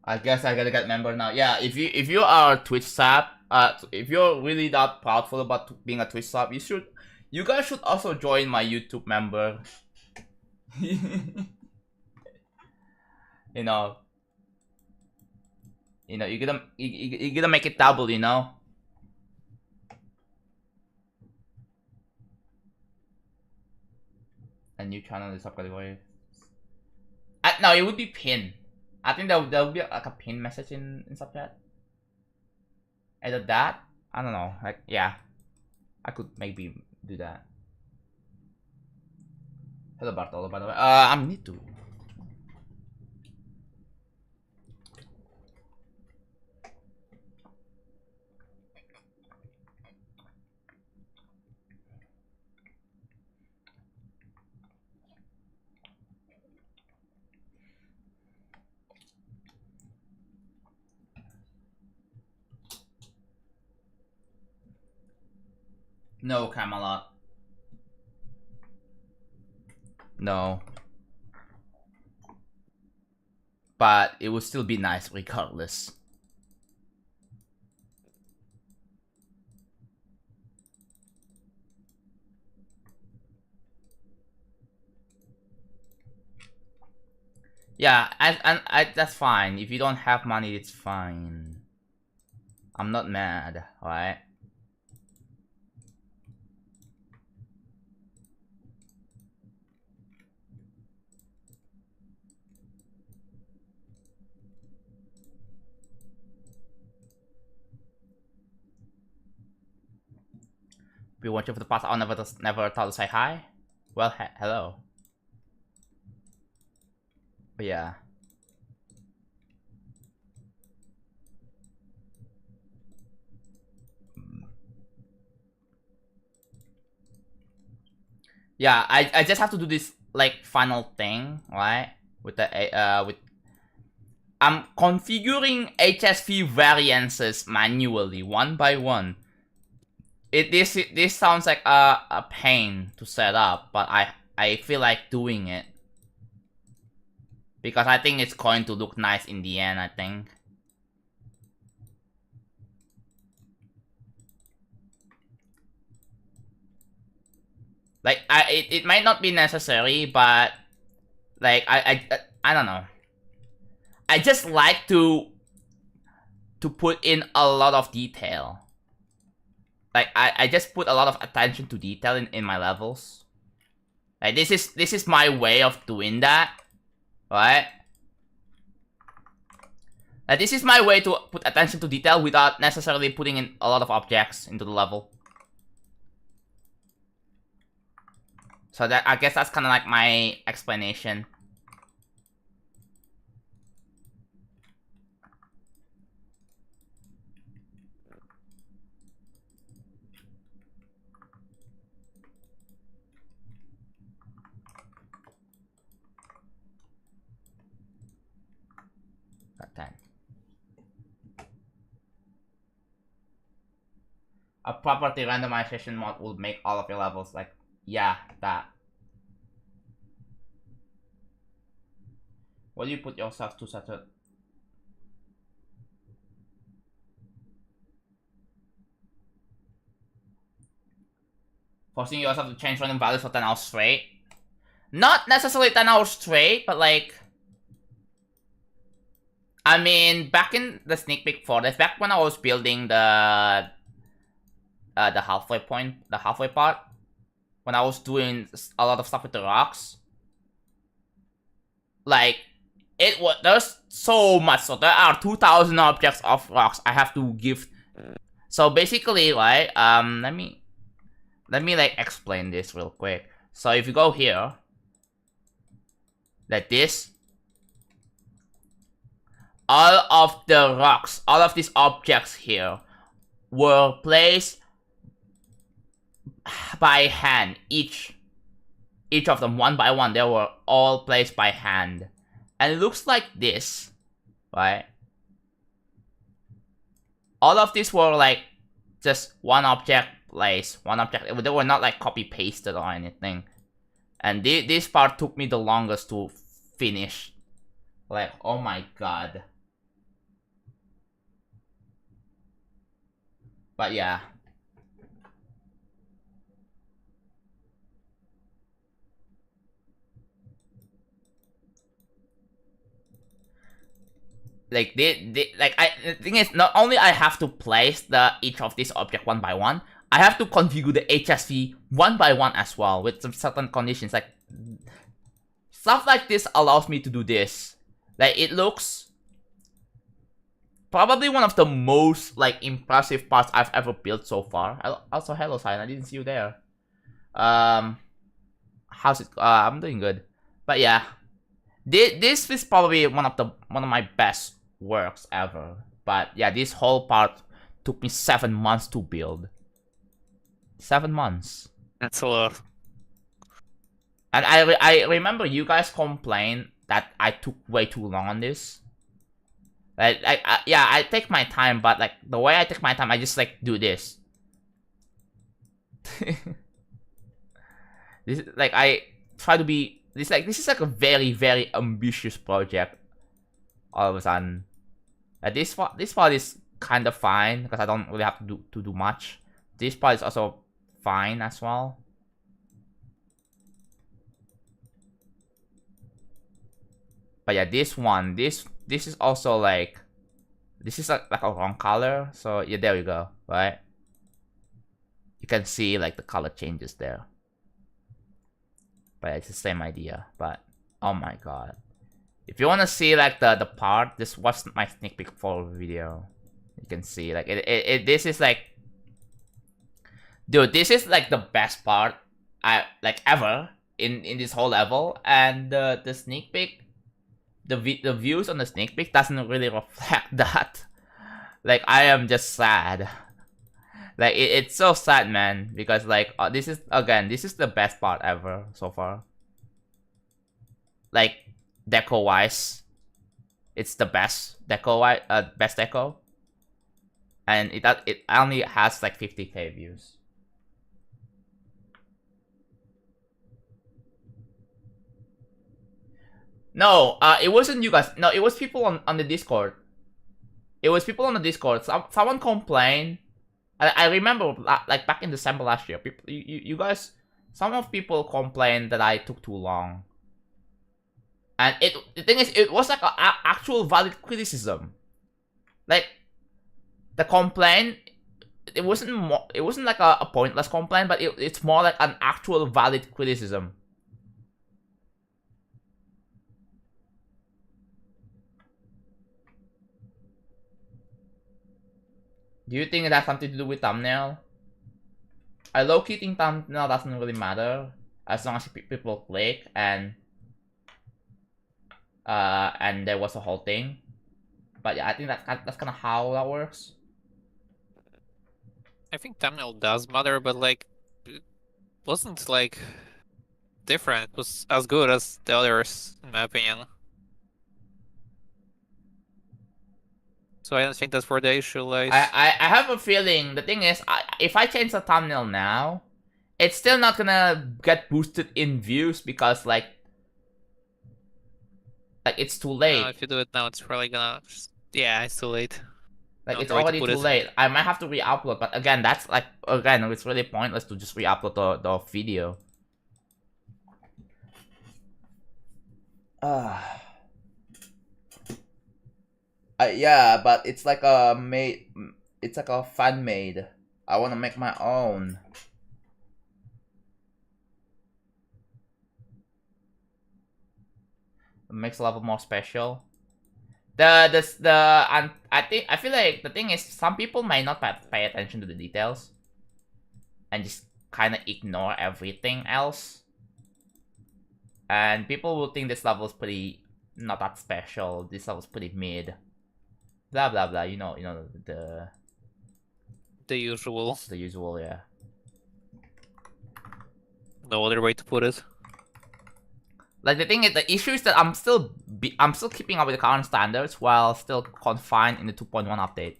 I guess I gotta get member now. Yeah, if you are a Twitch sub, if you're really that proudful about being a Twitch sub, you guys should also join my YouTube member. you know, you gotta make it double, you know. A new channel is subcategory. No, it would be pin. I think there will be like a pin message in subchat. Either that, I don't know. Like, yeah, I could maybe do that. Hello Bartolo, by the way. I need to. No, Camelot. No. But it would still be nice regardless. Yeah, I that's fine. If you don't have money, it's fine. I'm not mad, alright? Been watching for the past hour, never thought to say hi. Well, hello. But yeah. Yeah, I just have to do this like final thing, right? With the I'm configuring HSV variances manually, one by one. This sounds like a pain to set up, but I feel like doing it because I think it's going to look nice in the end. I think. Like it might not be necessary, but like I don't know. I just like to put in a lot of detail. Like I just put a lot of attention to detail in my levels. Like this is my way of doing that, right? Like this is my way to put attention to detail without necessarily putting in a lot of objects into the level. So that I guess that's kind of like my explanation. A property randomization mod will make all of your levels like, yeah, that. What do you put yourself to such a... Forcing yourself to change random values for 10 hours straight? Not necessarily 10 hours straight, but like... I mean, back in the sneak peek for this, back when I was building the halfway point, the halfway part, when I was doing a lot of stuff with the rocks, like, there's so much, so there are 2,000 objects of rocks I have to give. So basically, right, let me like explain this real quick. So if you go here, like this, all of the rocks, all of these objects here were placed by hand. Each of them, one by one, they were all placed by hand. And it looks like this, right? All of these were like just one object placed, one object. They were not like copy pasted or anything. And this part took me the longest to finish. Like, oh my god. But yeah. Like the thing is, not only I have to place each of these objects one by one, I have to configure the HSV one by one as well with some certain conditions. Like stuff like this allows me to do this. Like it looks probably one of the most like impressive parts I've ever built so far. Also, hello Sign, I didn't see you there. How's it? I'm doing good. But yeah, this is probably one of my best works ever. But yeah, this whole part took me 7 months to build. 7 months. That's a lot. And I remember you guys complained that I took way too long on this. Like yeah, I take my time, but like the way I take my time, I just like do this. This like I try to be this is like a very, very ambitious project. All of a sudden, this part is kind of fine because I don't really have to do much. This part is also fine as well. But yeah, this one, this is also like, this is like a wrong color. So yeah, there we go, right? You can see like the color changes there. But it's the same idea. But oh my god, if you want to see like the part, just watch my sneak peek for video. You can see like this is like, dude, this is like the best part I like ever in this whole level. And the sneak peek, the views on the sneak peek doesn't really reflect that. Like I am just sad. Like it's so sad, man, because like this is the best part ever so far. Like deco wise, it's the best deco best deco, and it only has like 50k views. No, it wasn't you guys. No, it was people on the Discord. It was people on the Discord. Someone complained. I remember like back in December last year, people, you guys, some of people complained that I took too long. And the thing is, it was like an actual valid criticism. Like the complaint, it wasn't like a pointless complaint, but it's more like an actual valid criticism. Do you think it has something to do with thumbnail? I low-key think thumbnail doesn't really matter as long as people click and there was a whole thing. But yeah, I think that's kind of how that works. I think thumbnail does matter, but like it wasn't like different. It was as good as the others, in my opinion. So I don't think that's where the issue lies. I have a feeling, the thing is, if I change the thumbnail now, it's still not gonna get boosted in views because like it's too late. If you do it now, it's probably gonna... Yeah, it's too late. Like it's already too late. I might have to re-upload, but again, that's like, again, it's really pointless to just re-upload the video. Yeah, but it's like a it's like a fan made. I want to make my own. It makes the level more special. I feel like the thing is, some people might not pay attention to the details and just kind of ignore everything else. And people will think this level is pretty not that special. This level is pretty mid. Blah blah blah. You know the The usual. The usual, yeah. No other way to put it. Like the thing is, the issue is that I'm still keeping up with the current standards while still confined in the 2.1 update.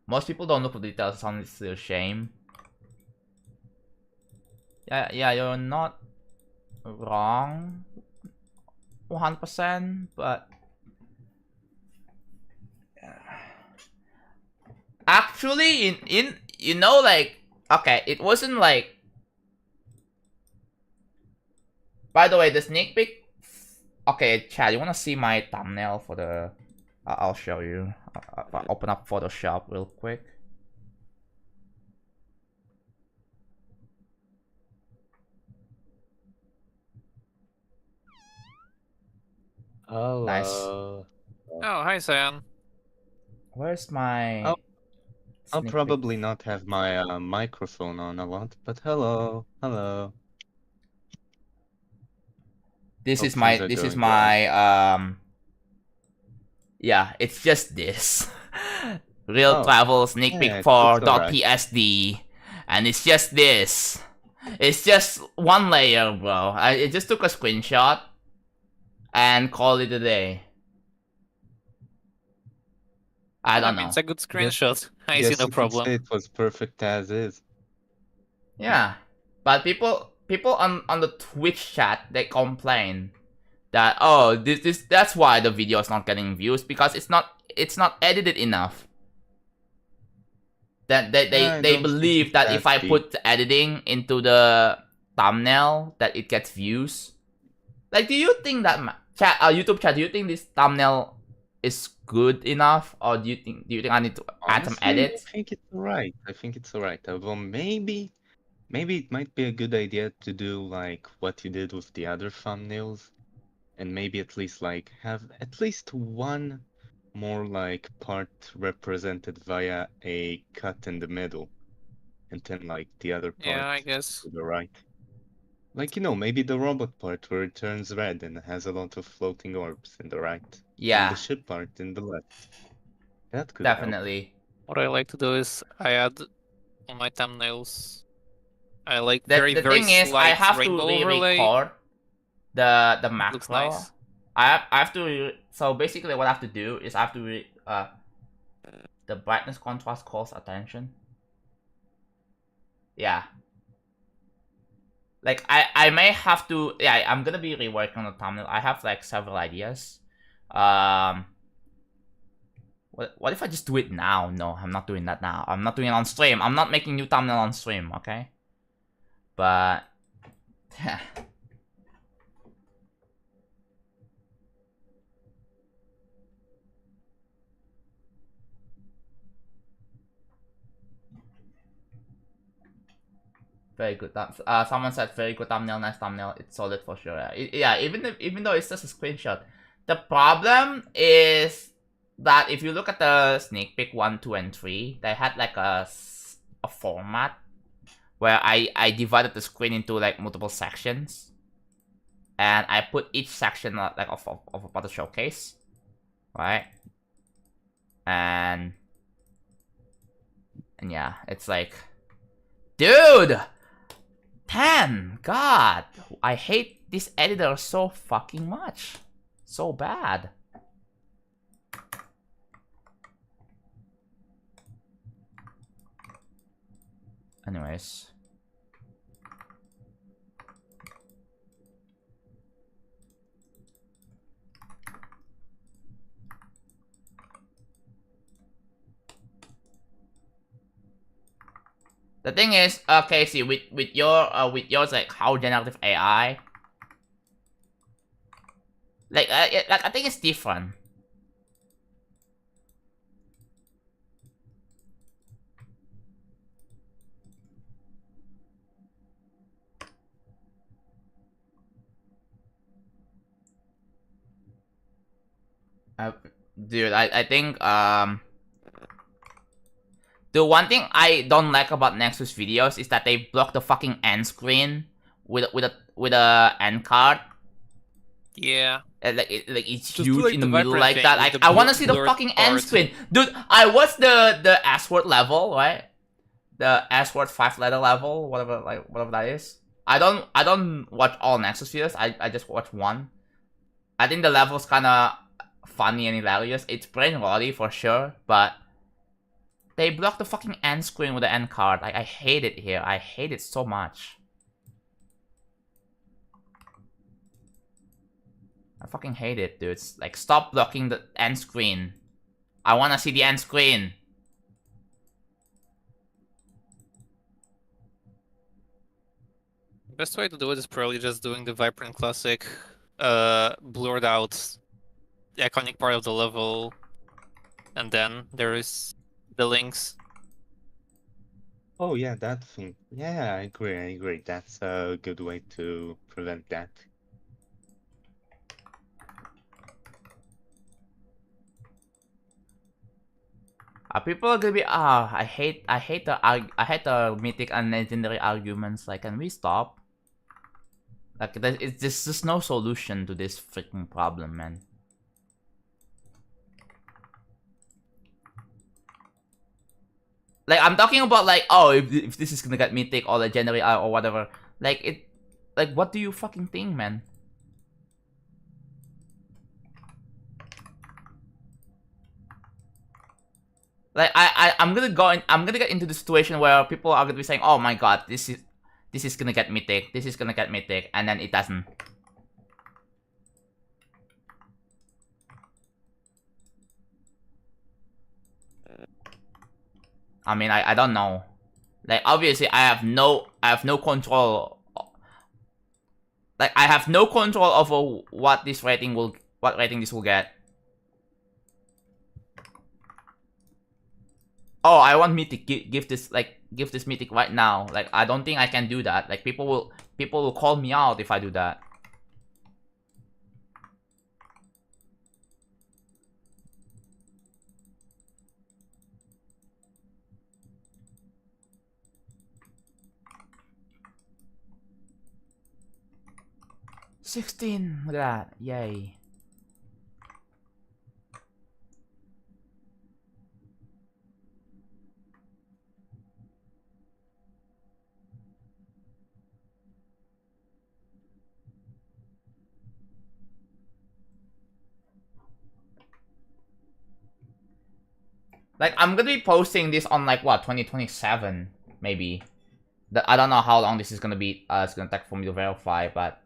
Most people don't look for details. It's honestly a shame. Yeah, you're not wrong 100%, but actually in you know, like, okay, it wasn't like, by the way, the sneak peek. Okay, Chad, you wanna see my thumbnail for the I'll show you. I'll open up Photoshop real quick. Hello. Nice. Oh, hi, Cyan. Where's my I'll sneak probably peek? not have my microphone on a lot, but hello. This Hope is my things are going well. yeah, it's just this. Real Oh, travel sneak peek yeah, for it's alright. .psd, and it's just this. It's just one layer, bro. I just took a screenshot and called it a day. I don't know. It's a good screenshot. I see Guess no you could problem. say it was perfect as is. Yeah, but people on the Twitch chat, they complain that, oh, that's why the video is not getting views, because it's not edited enough. That I they don't think believe it's that that if I deep. put editing into the thumbnail, that it gets views. Like, do you think that chat, YouTube chat, do you think this thumbnail is good enough, or do you think I need to add some Honestly, edits? I think it's alright. Although maybe it might be a good idea to do like what you did with the other thumbnails, and maybe at least like have at least one more like part represented via a cut in the middle, and then like the other part Yeah, I guess. to the right. Like, you know, maybe the robot part where it turns red and has a lot of floating orbs in the right. And Yeah, the ship part in the left. That could help. definitely. What I like to do is I add on my thumbnails. I like The very thing is, I slight have to rainbow overlay. re-record the Looks macro. nice. I have to. So basically, what I have to do is I have to the brightness contrast calls attention. Yeah. Like I may have to. Yeah, I'm gonna be reworking on the thumbnail. I have like several ideas. What if I just do it now? No, I'm not doing that now. I'm not doing it on stream. I'm not making new thumbnail on stream. Okay. But very good. Someone said very good thumbnail, nice thumbnail. It's solid for sure. Yeah, even though it's just a screenshot. The problem is that if you look at the sneak peek 1, 2, and 3, they had like a format where I divided the screen into like multiple sections, and I put each section like of a part of showcase, right? And yeah, it's like, dude, 10, God, I hate this editor so fucking much, so bad. Anyways. The thing is, Casey, with yours, like, how generative AI, like I think it's different. Dude, I think the one thing I don't like about Nexus videos is that they block the fucking end screen with a end card. Yeah, It's Just do, huge like, in the the middle vibrant like thing that. with Like the I want to see the blurred fucking end part. screen, dude. I watched the S-word level, right? The S-word 5-letter level, whatever that is. I don't watch all Nexus videos. I just watch one. I think the level's kind of funny and hilarious. It's brain rotty for sure, but they block the fucking end screen with the end card. Like I hate it here. I hate it so much. I fucking hate it, dude. It's like, stop blocking the end screen. I wanna see the end screen. Best way to do it is probably just doing the Vibrant Classic, blurred out the iconic part of the level, and then there is the links. Oh yeah, that thing. Yeah, I agree. That's a good way to prevent that. People are gonna be I hate the mythic and legendary arguments. Like, can we stop? Like, there's just no solution to this freaking problem, man. Like, I'm talking about like, oh, if this is gonna get mythic or legendary or whatever. Like what do you fucking think, man? Like I'm gonna get into the situation where people are gonna be saying, oh my god, this is gonna get mythic, this is gonna get mythic, and then it doesn't. I mean, I don't know. Like, obviously I have no control. Like, I have no control over what rating this will get. Oh, I want mythic. Give this mythic right now. Like, I don't think I can do that. Like, people will call me out if I do that. $16. Look at that. Yay. Like, I'm gonna be posting this on, like, what, 2027, maybe. I don't know how long this is gonna be, it's gonna take for me to verify, but...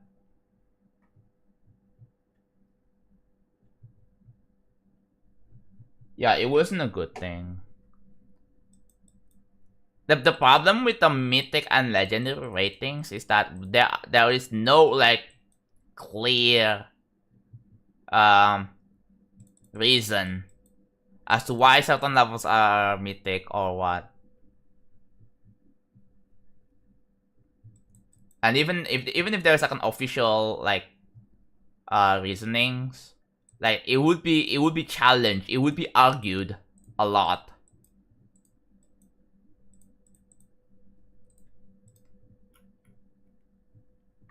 Yeah, it wasn't a good thing. The problem with the mythic and legendary ratings is that there is no, like, clear reason as to why certain levels are mythic or what. And even if there's like an official, like, reasonings, like, it would be challenged, it would be argued a lot.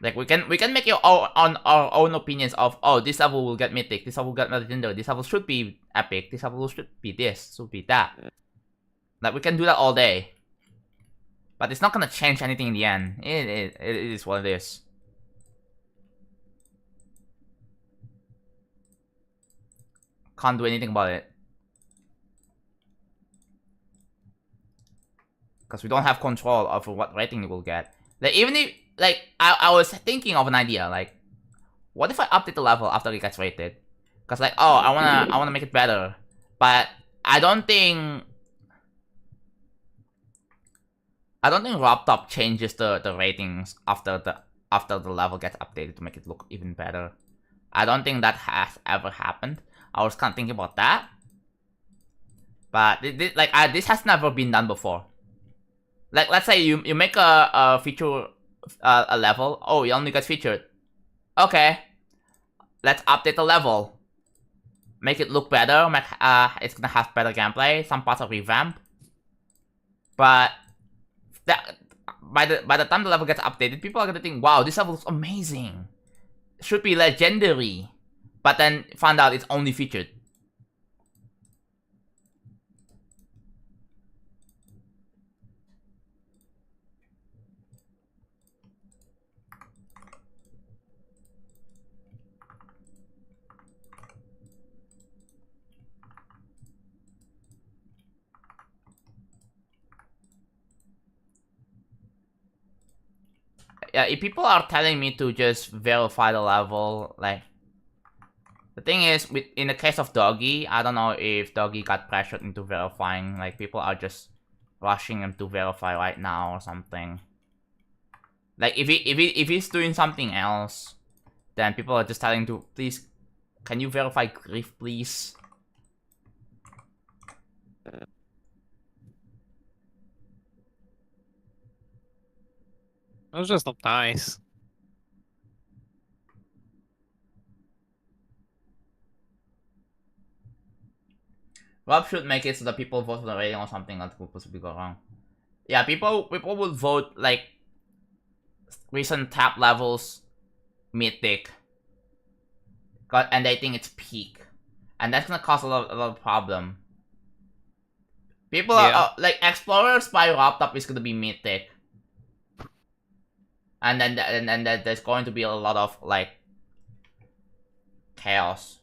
Like, we can make our own opinions of, oh, this level will get mythic, this level will get legendary, this level should be epic, this level should be this, should be that. Like, we can do that all day. But it's not gonna change anything in the end. It is what it is. Can't do anything about it. Because we don't have control over what rating it will get. Like, even if, like, I was thinking of an idea, like, what if I update the level after it gets rated? Because, like, oh, I wanna make it better. But I don't think RobTop changes the ratings after the level gets updated to make it look even better. I don't think that has ever happened. I was kind of thinking about that, but this has never been done before. Like, let's say you make a feature a level. Oh, you only got featured. Okay, let's update the level. Make it look better. It's gonna have better gameplay. Some parts are revamped, but by the time the level gets updated, people are gonna think, wow, this level looks amazing. Should be legendary. but then found out it's only featured. Yeah, if people are telling me to just verify the level, like, the thing is, in the case of Doggy, I don't know if Doggy got pressured into verifying. Like, people are just rushing him to verify right now or something. Like, if he's doing something else, then people are just telling to, please, can you verify Griff, please? It was just not nice. Rob should make it so that people vote for the rating or something that could possibly go wrong. Yeah, people would vote like recent tap levels mythic, and they think it's peak, and that's gonna cause a lot of problem. People are like Explorer Spy wrapped up is gonna be mythic, and then there's going to be a lot of like chaos.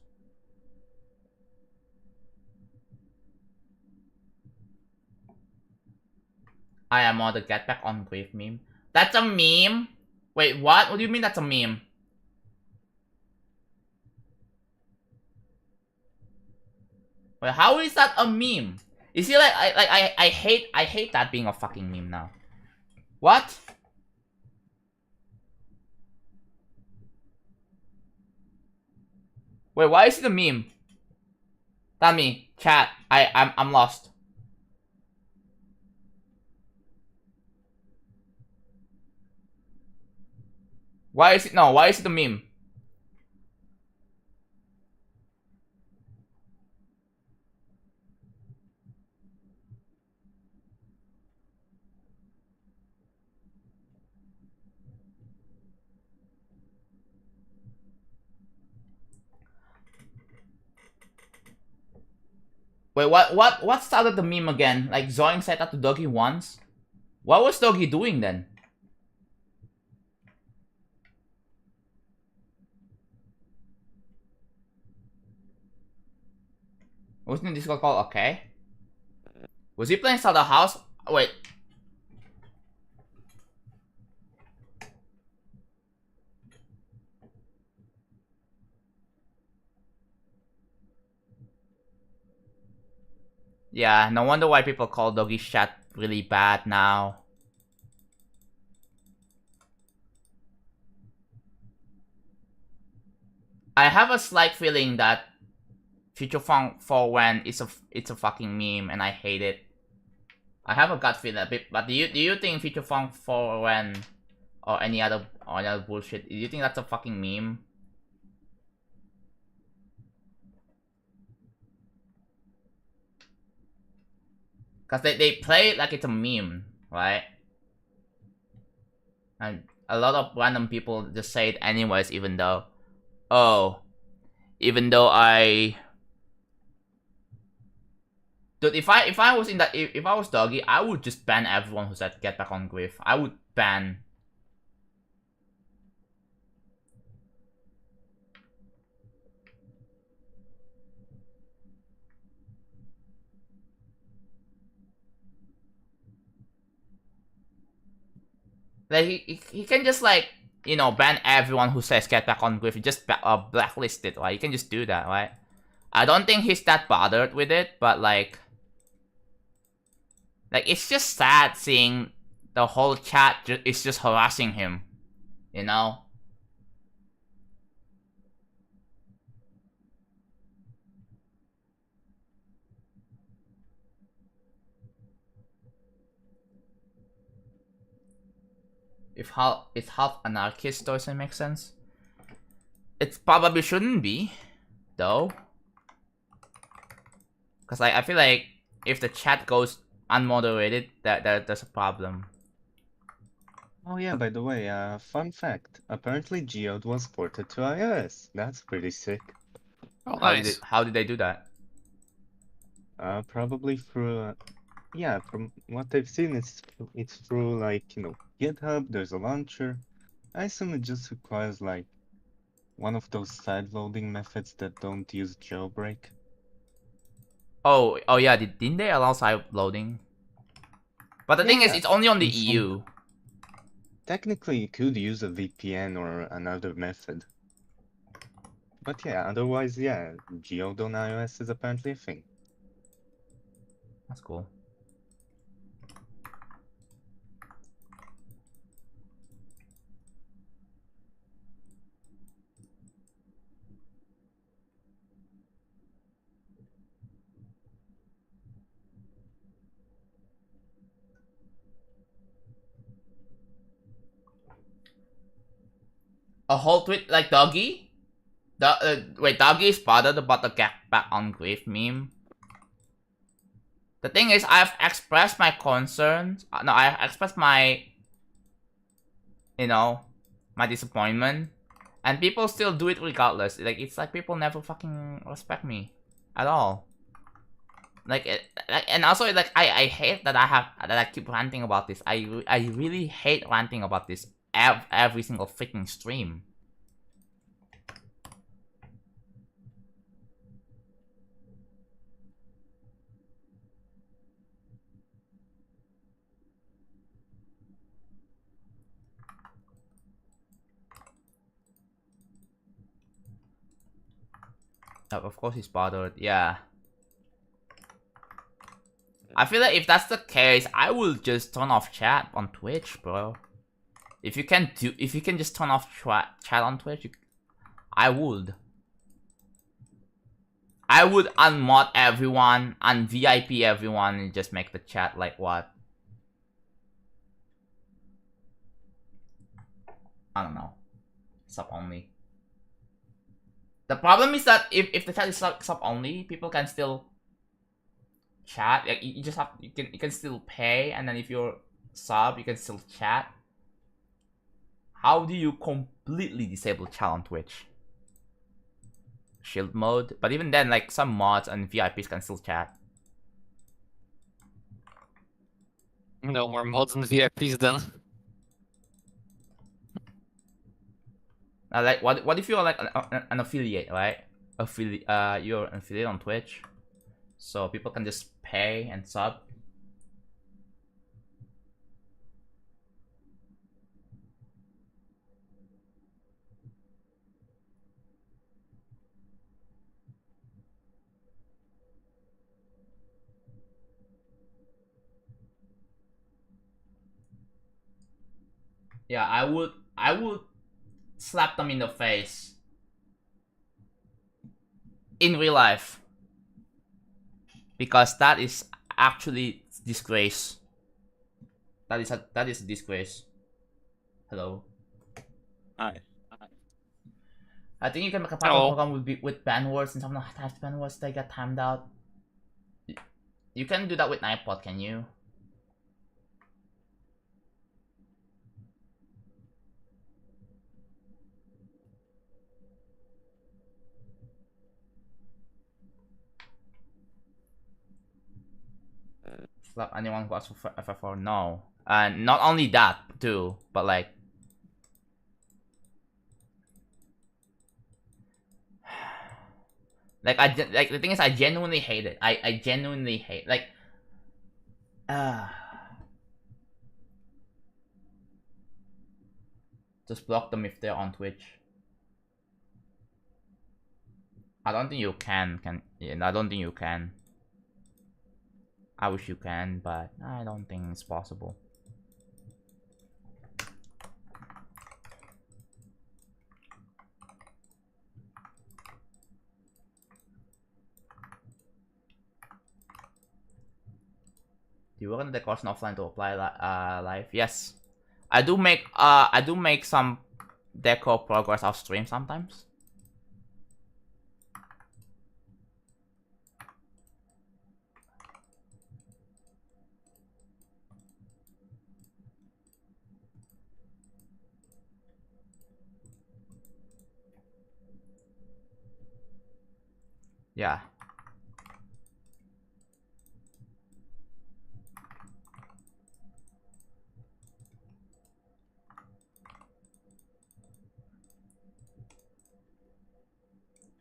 I am on the get back on Grief meme. That's a meme? Wait, what? What do you mean that's a meme? Wait, how is that a meme? You see, like, I hate that being a fucking meme now. What? Wait, why is it a meme? Tell me, chat. I'm lost. Why is it a meme? Wait, what started the meme again? Like Zoing said that to Doggy once? What was Doggy doing then? Wasn't the Discord call okay? Was he playing Starter House? Wait. Yeah, no wonder why people call Doggy's chat really bad now. I have a slight feeling that Future Funk for when it's a fucking meme and I hate it. I have a gut feeling, but do you think Future Funk for when or any other bullshit? Do you think that's a fucking meme? Cause they play it like it's a meme, right? And a lot of random people just say it anyways, even though I. Dude, if I was in that, if I was Doggy, I would just ban everyone who said get back on Griff. I would ban. Like he can just like, you know, ban everyone who says get back on Griff. Just blacklist it, right? You can just do that, right? I don't think he's that bothered with it, but like it's just sad seeing the whole chat is just harassing him, you know? If it's half anarchist, does it make sense? It probably shouldn't be, though. Cause like I feel like if the chat goes unmoderated, there's a problem. Oh yeah, by the way, fun fact. Apparently Geode was ported to iOS. That's pretty sick. Oh, How nice. did they do that? Probably through, yeah, from what I've seen, it's through like, you know, GitHub, there's a launcher. I assume it just requires like one of those side loading methods that don't use jailbreak. Oh yeah, didn't they allow side loading? But the thing is, Yeah, it's only on the in some- EU. Technically, you could use a VPN or another method. But yeah, otherwise, yeah, geode on iOS is apparently a thing. That's cool. A whole tweet like Doggy? Wait, Doggy is bothered about the get back on grief meme. The thing is, I've expressed my concerns. No, I've expressed my, my disappointment, and people still do it regardless. Like it's like people never fucking respect me at all. And also like I hate that I keep ranting about this. I really hate ranting about this every single freaking stream. Of course he's bothered, yeah. I feel like if that's the case, I will just turn off chat on Twitch, bro. If you can just turn off chat on Twitch, I would. I would unmod everyone, un-VIP everyone, and just make the chat like what? I don't know. Sub only. The problem is that if the chat is sub only, people can still chat. Like you just have you can still pay, and then if you're sub, you can still chat. How do you completely disable chat on Twitch? Shield mode, but even then, like some mods and VIPs can still chat. No more mods and VIPs then. Like what if you're like an affiliate, right? You're an affiliate on Twitch, so people can just pay and sub. Yeah, I would slap them in the face in real life, because that is actually disgrace. That is a disgrace. Hello. Hi. I think you can make a Python program with ban words, and some of the types ban words they get timed out. You can do that with Nightbot, can you? Slap anyone who asks for FF4? No. And not only that too, but like like the thing is, I genuinely hate it. I genuinely hate just block them if they're on Twitch. I don't think you can. I don't think you can. I wish you can, but I don't think it's possible. Do you work on the course offline to apply live? Yes, I do make some deco progress off stream sometimes. Yeah.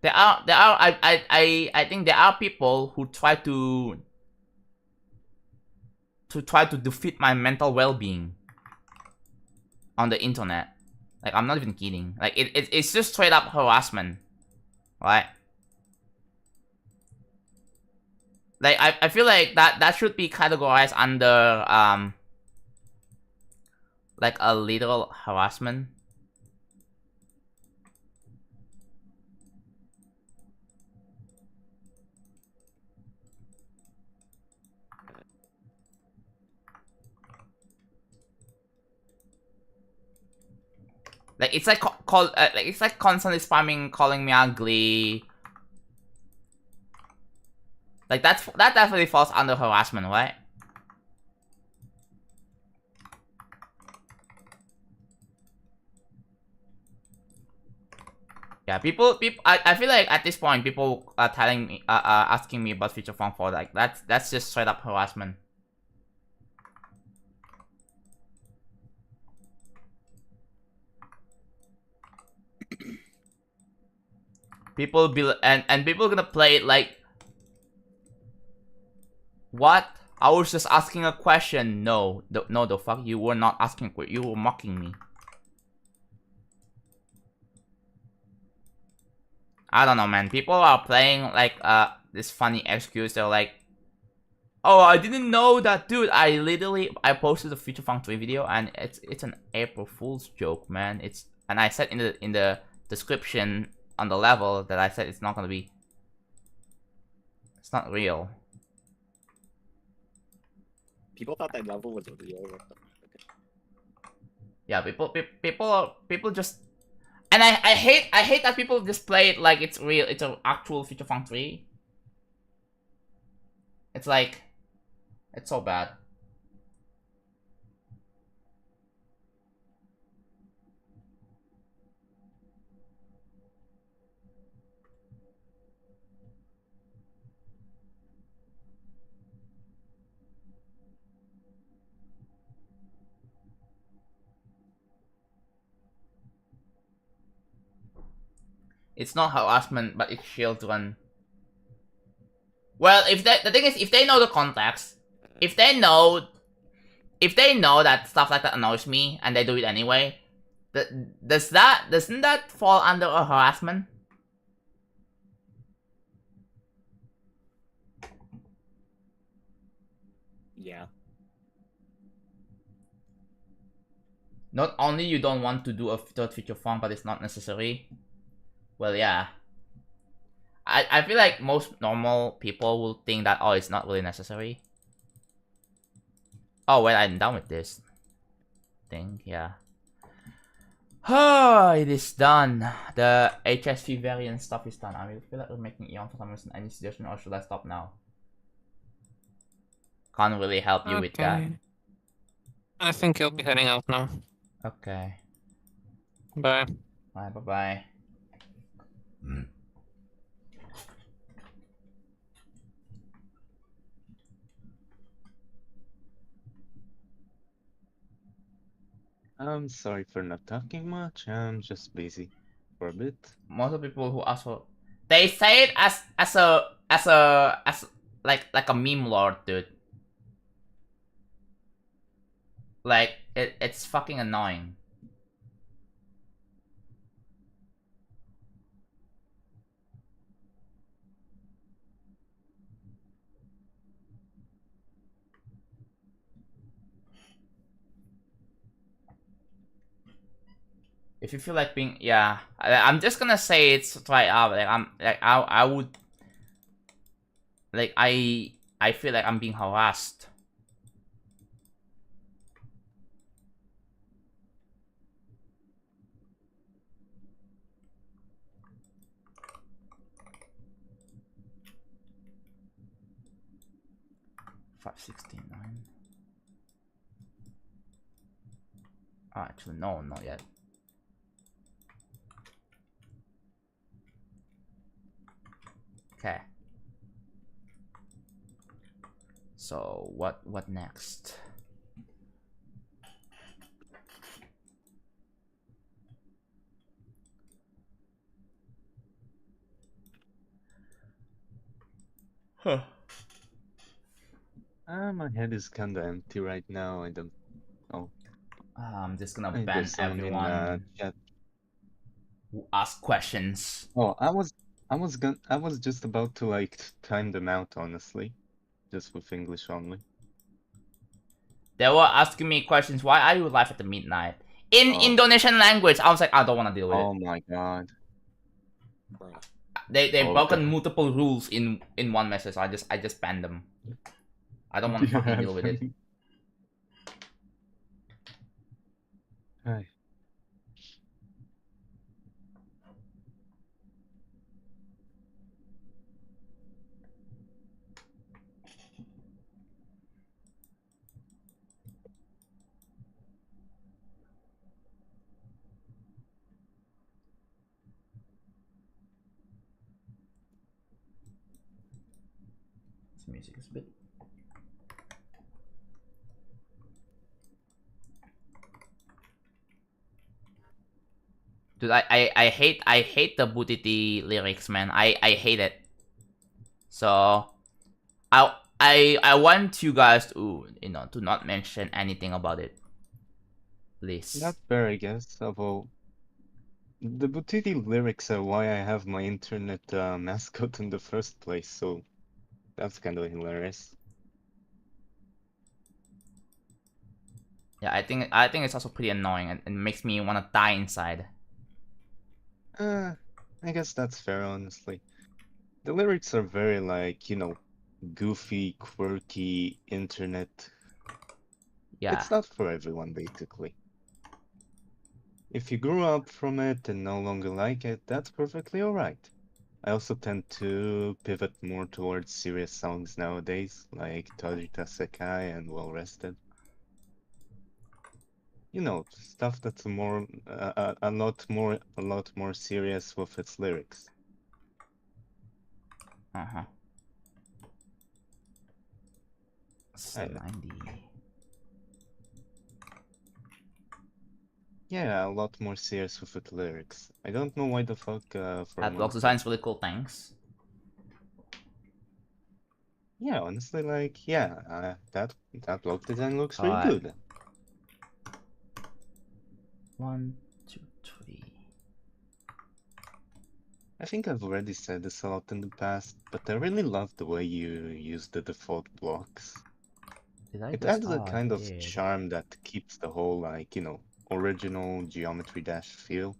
I think there are people who try to defeat my mental well-being on the internet. Like, I'm not even kidding. Like, it's just straight up harassment, right? Like, I feel like that should be categorized under like a literal harassment. Like, it's like like, it's like constantly spamming, calling me ugly. Like, that definitely falls under harassment, right? Yeah, people. I feel like at this point, people are telling me, asking me about feature phone 4. Like, that's just straight up harassment. People be and people gonna play it like, what? I was just asking a question. No, the fuck, you were not asking. You were mocking me. I don't know, man. People are playing like this funny excuse. They're like, oh, I didn't know that, dude. I posted a Future Funk 3 video and it's an April Fool's joke, man. And I said in the description on the level that I said it's not real. People thought that level was real. Yeah, people just, and I hate that people just play it like it's real. It's an actual Future Funk 3. It's like, it's so bad. It's not harassment, but it's children. Well, the thing is, if they know the context, if they know that stuff like that annoys me and they do it anyway, doesn't that fall under a harassment? Yeah. Not only you don't want to do a third feature phone, but it's not necessary. Well, yeah. I feel like most normal people will think that, oh, it's not really necessary. Oh, well, I'm done with this thing, yeah. Oh, it is done. The HSV variant stuff is done. I feel like we're making Eon for some reason. Any suggestion, or should I stop now? Can't really help you with that. I think I'll be heading out now. Okay. Bye. Bye. I'm sorry for not talking much. I'm just busy for a bit. Most of the people who ask for, they say it as like a meme lord, dude. Like, it's fucking annoying. If you feel like being, yeah, I'm just gonna say it's right out. Like, I would, like, I feel like I'm being harassed. $569. Oh, actually, no, not yet. Okay. So what next? Huh. My head is kinda empty right now. I don't know. I'm just gonna Hey, ban there's someone in everyone chat. who ask questions. Oh, I was just about to like time them out, honestly, just with English only. They were asking me questions. Why are you live at the midnight in Oh. Indonesian language? I was like, I don't want to deal with Oh it. my god. They've Oh, broken God. multiple rules in one message. I just banned them. I don't want Do to you fucking have deal with it. any- Hi. This music is a bit. Dude, I hate the Butiti lyrics, man. I hate it. So I want you guys to to not mention anything about it. Please. Not fair, I guess. Although the Butiti lyrics are why I have my internet mascot in the first place, so that's kind of hilarious. Yeah, I think it's also pretty annoying and makes me want to die inside. I guess that's fair, honestly. The lyrics are very like, goofy, quirky, internet. Yeah. It's not for everyone, basically. If you grew up from it and no longer like it, that's perfectly alright. I also tend to pivot more towards serious songs nowadays, like Tojita Sekai and Well Rested. Stuff that's a lot more serious with its lyrics. Uh-huh. 90. Yeah, a lot more serious with its lyrics. I don't know why the fuck for That blog design's really cool, thanks. Yeah, honestly, that block design looks really Alright. good. 1, 2, 3. I think I've already said this a lot in the past, but I really love the way you use the default blocks. Did I It just... adds a I kind of did. charm that keeps the whole, original Geometry Dash feel,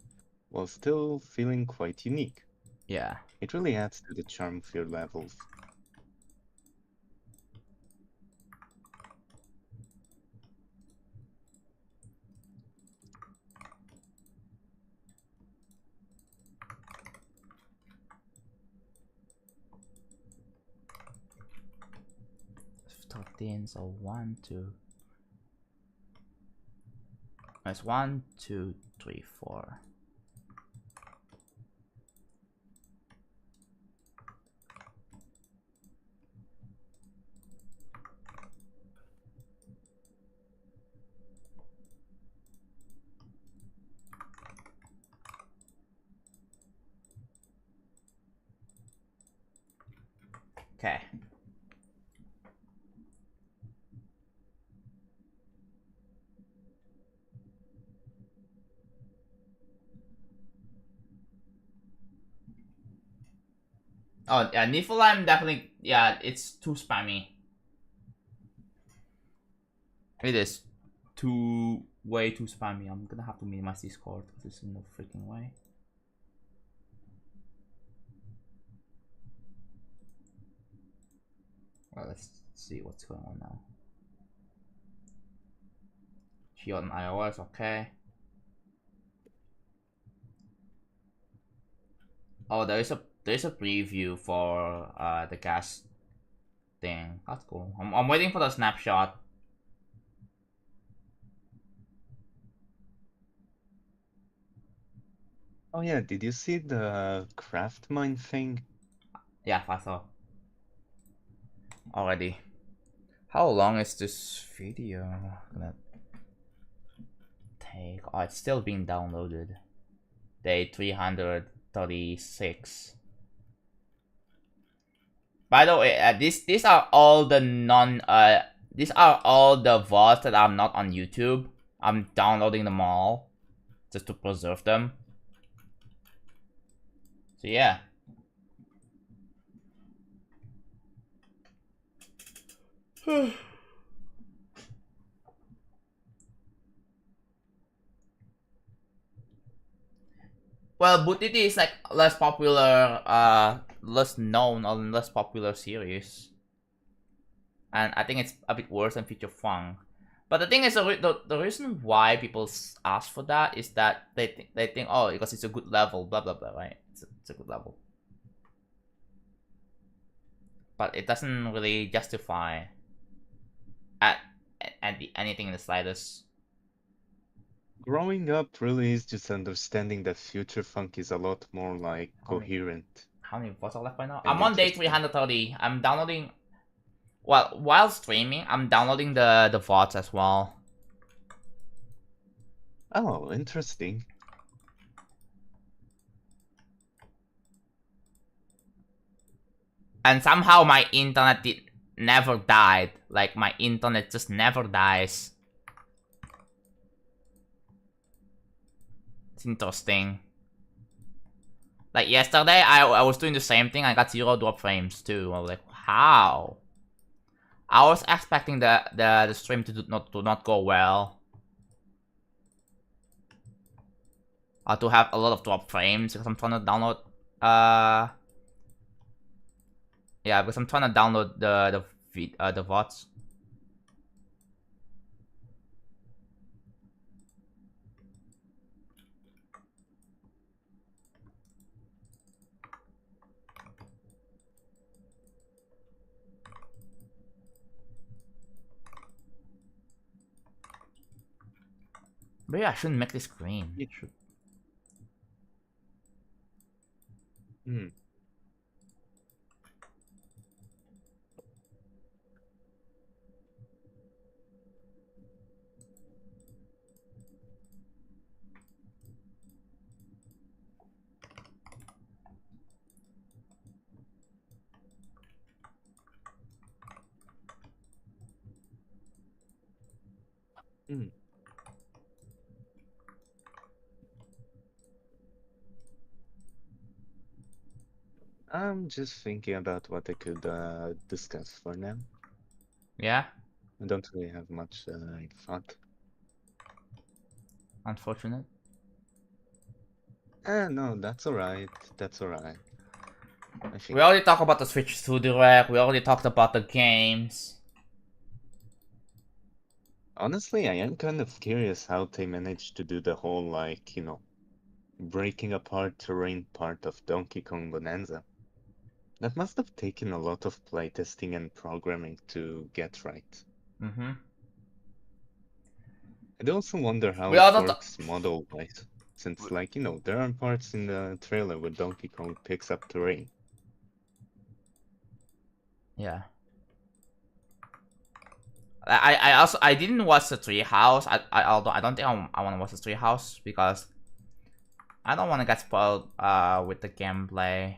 while still feeling quite unique. Yeah. It really adds to the charm of your levels. So 1, 2. That's 1, 2, 3, 4. Okay. Oh yeah, Niflheim definitely. Yeah, it's too spammy. It is way too spammy. I'm gonna have to minimize Discord because it's in no freaking way. Well, let's see what's going on now. She on iOS, okay. Oh, there's a preview for the gas thing. That's cool. I'm waiting for the snapshot. Oh yeah, did you see the craft mine thing? Yeah, I saw. Already. How long is this video gonna take? Oh, it's still being downloaded. Day 336. By the way, these are all the these are all the VODs that are not on YouTube. I'm downloading them all just to preserve them. So yeah. Well, Butiti is like less popular, less known or less popular series, and I think it's a bit worse than Future Funk. But the thing is, the reason why people ask for that is that they think, oh, because it's a good level, blah blah blah, right? It's a good level, but it doesn't really justify anything in the slightest. Growing up really is just understanding that Future Funk is a lot more like coherent. How many votes are left right now? And I'm on day interesting. 330. I'm downloading. Well, while streaming, I'm downloading the VODs as well. Oh, interesting. And somehow my internet never died. Like, my internet just never dies. It's interesting. Like, yesterday, I was doing the same thing. I got 0 drop frames, too. I was like, how? I was expecting the stream to not go well. To have a lot of drop frames, because I'm trying to download, yeah, because I'm trying to download the VODs. Maybe I shouldn't make this green. Yeah. Hmm. Hmm. I'm just thinking about what I could discuss for now. Yeah? I don't really have much thought. Unfortunate. No, that's alright. That's alright. I think. We already talked about the Switch 2 Direct. We already talked about the games. Honestly, I am kind of curious how they managed to do the whole, like, you know, breaking apart terrain part of Donkey Kong Bonanza. That must have taken a lot of playtesting and programming to get right. Mm-hmm. I'd also wonder how We it also works model-wise, since, like, you know, there are parts in the trailer where Donkey Kong picks up terrain. Yeah. I didn't watch the Treehouse. I don't think I want to watch the Treehouse because I don't want to get spoiled with the gameplay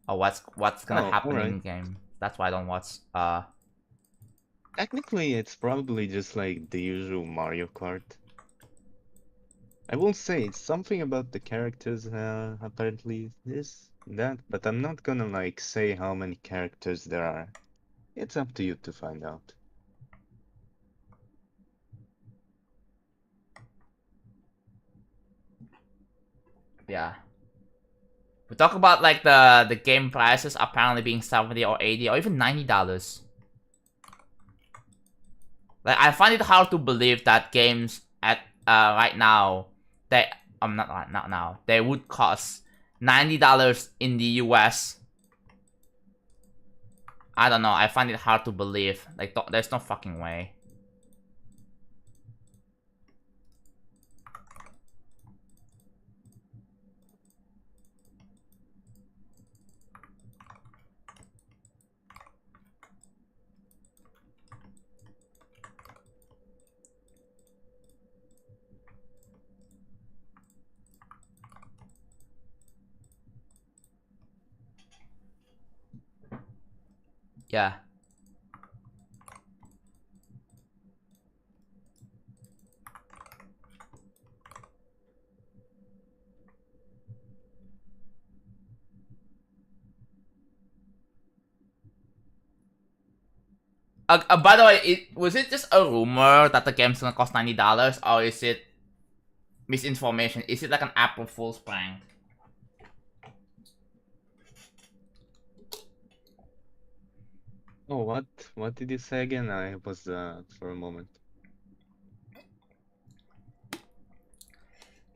or what's gonna happen in game. That's why I don't watch. Technically, it's probably just like the usual Mario Kart. I will say something about the characters apparently this, that, but I'm not gonna like say how many characters there are. It's up to you to find out. Yeah. We talk about like the game prices apparently being $70 or $80 or even $90. Like, I find it hard to believe that games at right now not now, they would cost $90 in the US. I don't know, I find it hard to believe. Like, there's no fucking way. Yeah. By the way, was it just a rumor that the game's gonna cost $90, or is it misinformation? Is it like an April Fool's prank? Oh, what? What did you say again? I was for a moment.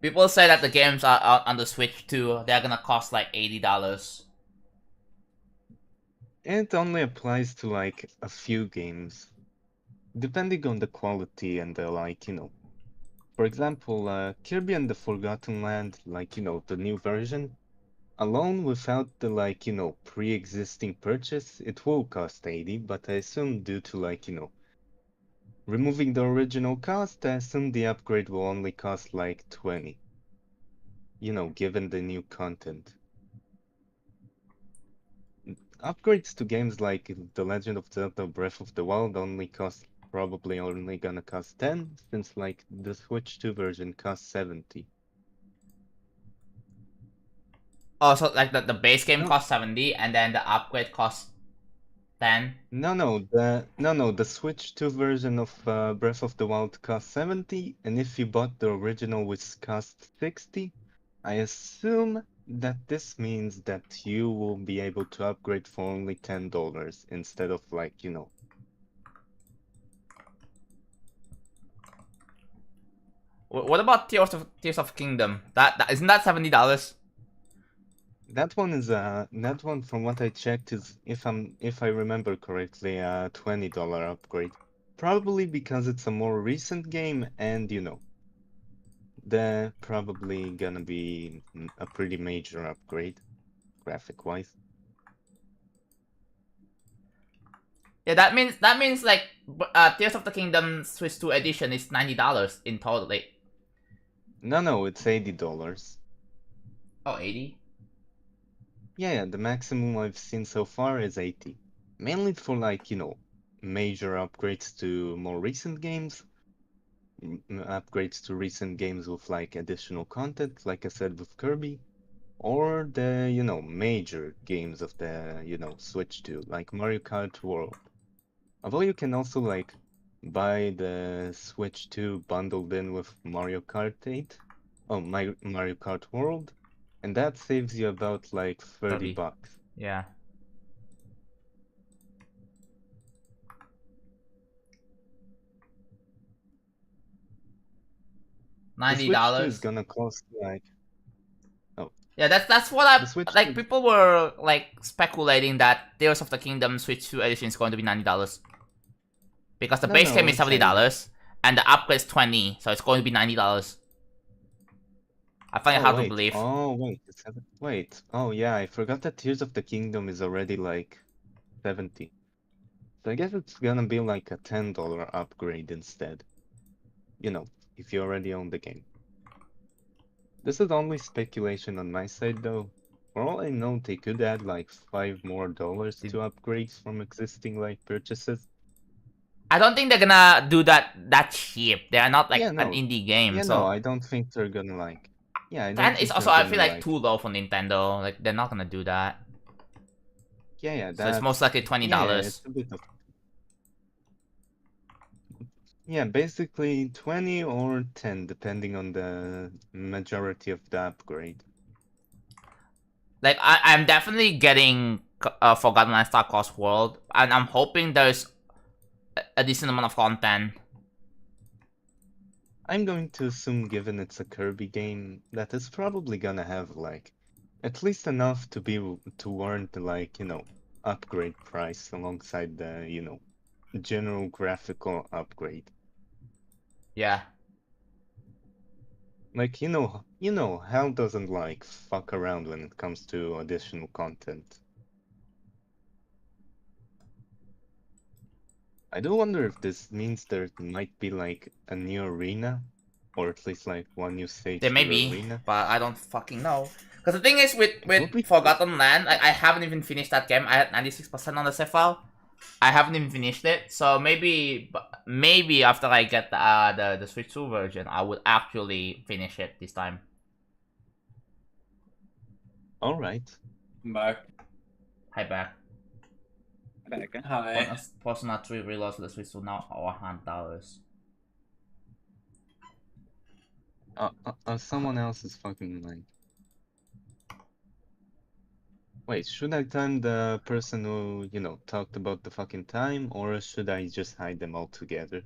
People say that the games are out on the Switch too. They're gonna cost like $80. It only applies to like a few games, depending on the quality and the For example, Kirby and the Forgotten Land, the new version, alone without the pre-existing purchase, it will cost 80, but I assume due to removing the original cost, I assume the upgrade will only cost like 20. Given the new content. Upgrades to games like The Legend of Zelda Breath of the Wild probably only gonna cost 10, since like the Switch 2 version costs 70. Oh, so like the base game No. costs 70 and then the upgrade costs 10? No, the Switch 2 version of Breath of the Wild costs 70, and if you bought the original which costs 60, I assume that this means that you will be able to upgrade for only $10 instead of What about Tears of Kingdom? That isn't that $70? That one from what I checked is if I remember correctly a $20 upgrade. Probably because it's a more recent game and they're probably gonna be a pretty major upgrade graphic wise. Yeah, that means like Tears of the Kingdom Switch 2 edition is $90 in total. No, it's $80. Oh, 80? Yeah, the maximum I've seen so far is 80. Mainly for major upgrades to more recent games. Upgrades to recent games with additional content, like I said with Kirby. Or the, major games of the, Switch 2, like Mario Kart World. Although you can also buy the Switch 2 bundled in with Mario Kart 8. Oh, Mario Kart World. And that saves you about like 30 bucks. Yeah. $90. The Switch 2 is gonna cost Yeah, that's what people were speculating that Tears of the Kingdom Switch 2 edition is going to be $90. Because the base game is $70 and the upgrade is 20, so it's going to be $90. I find it hard to believe. Oh wait. Oh yeah, I forgot that Tears of the Kingdom is already 70. So I guess it's gonna be like a $10 upgrade instead. If you already own the game. This is only speculation on my side though. For all I know, they could add $5 more to upgrades from existing purchases. I don't think they're gonna do that cheap. They are not an indie game. Yeah, so no, I don't think they're gonna Yeah, that is also I feel too low for Nintendo. They're not gonna do that. Yeah, so it's most likely $20. Yeah, it's a bit of... Yeah, basically 20 or 10, depending on the majority of the upgrade. I'm definitely getting Forgotten Land Star Cross World, and I'm hoping there's a decent amount of content. I'm going to assume, given it's a Kirby game, that it's probably gonna have at least enough to warrant the upgrade price alongside the general graphical upgrade. Yeah. Hell doesn't fuck around when it comes to additional content. I do wonder if this means there might be a new arena, or at least one new stage. There may be, arena. But I don't fucking know. Because the thing is with Forgotten Land, I haven't even finished that game. I had 96% on the save file. I haven't even finished it, so maybe after I get the Switch 2 version, I would actually finish it this time. All right. I'm back. Hi back. Back. Hi. Persona 3 Reload for the Switch 2 now $100. Someone else is fucking like. Wait, should I time the person who, you know, talked about the fucking time, or should I just hide them all together?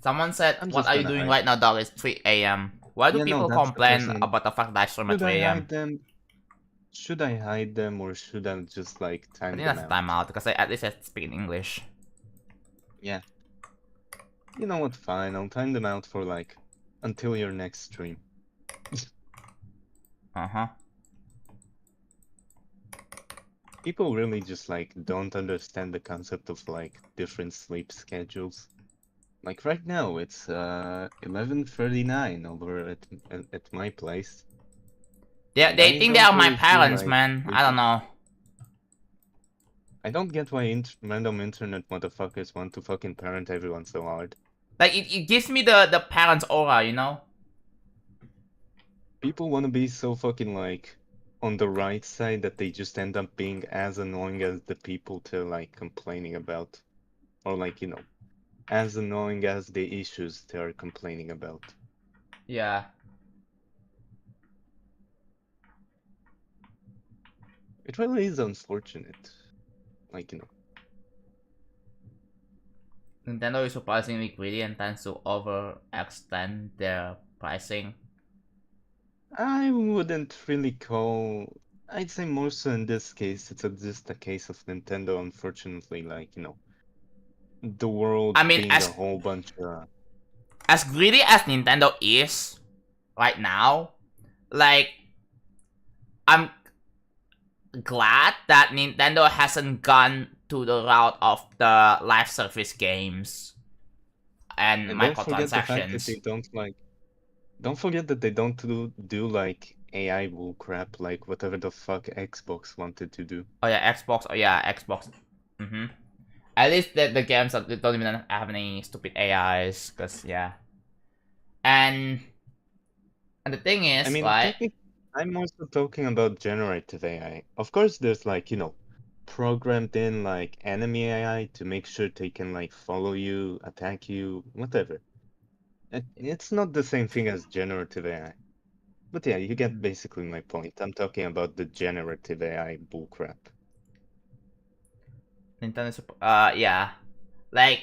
Someone said, I'm "What just are you gonna doing hide right now, dog? It's 3 a.m. Why do Yeah, no, people that's the complain person. about the fact that I stream at Should 3 I a.m.? hide them? Should I hide them, or should I just like I time think them that's out? timeout because at least I speak in English. Yeah. You know what? Fine, I'll time them out for like until your next stream. Uh-huh. People really just like don't understand the concept of like different sleep schedules. Like right now, it's 11:39 over at my place. They And they I think they don't are my really feel parents, like man. I don't sleeping. know. I don't get why random internet motherfuckers want to fucking parent everyone so hard. Like it gives me the parents aura, you know? People want to be so fucking like on the right side that they just end up being as annoying as the people they're like complaining about. Or like, you know, as annoying as the issues they're complaining about. Yeah. It really is unfortunate. Like, you know. Nintendo is surprisingly greedy and tends to overextend their pricing. I wouldn't really call. I'd say more so in this case, it's just a case of Nintendo, unfortunately, like, you know, the world I mean, being a whole bunch of. as greedy as Nintendo is right now, like I'm glad that Nintendo hasn't gone to the route of the live service games and And don't forget the fact that microtransactions. they don't like. Don't forget that they don't do like AI bull crap, like whatever the fuck Xbox wanted to do. Oh yeah, Xbox. Oh yeah, Xbox. Mm-hmm. At least the games that don't even have any stupid AIs, cause yeah. And the thing I is, mean, like, technically, I'm also talking about generative AI. Of course, there's like, you know, programmed in like enemy AI to make sure they can like follow you, attack you, whatever. It's not the same thing as generative AI. But yeah, you get basically my point. I'm talking about the generative AI bullcrap. Nintendo. Yeah. Like,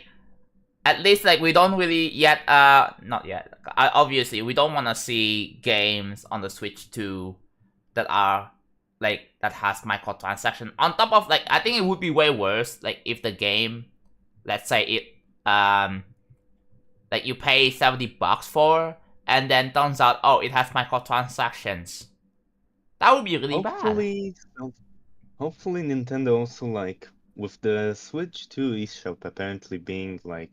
at least like we don't really yet. Not yet. Obviously, we don't want to see games on the Switch 2 that are like that has microtransaction. On top of like, I think it would be way worse. Like if the game, let's say it like you pay $70 for, and then turns out, oh, it has microtransactions. That would be really bad. Hopefully Nintendo also like with the Switch 2 eShop apparently being like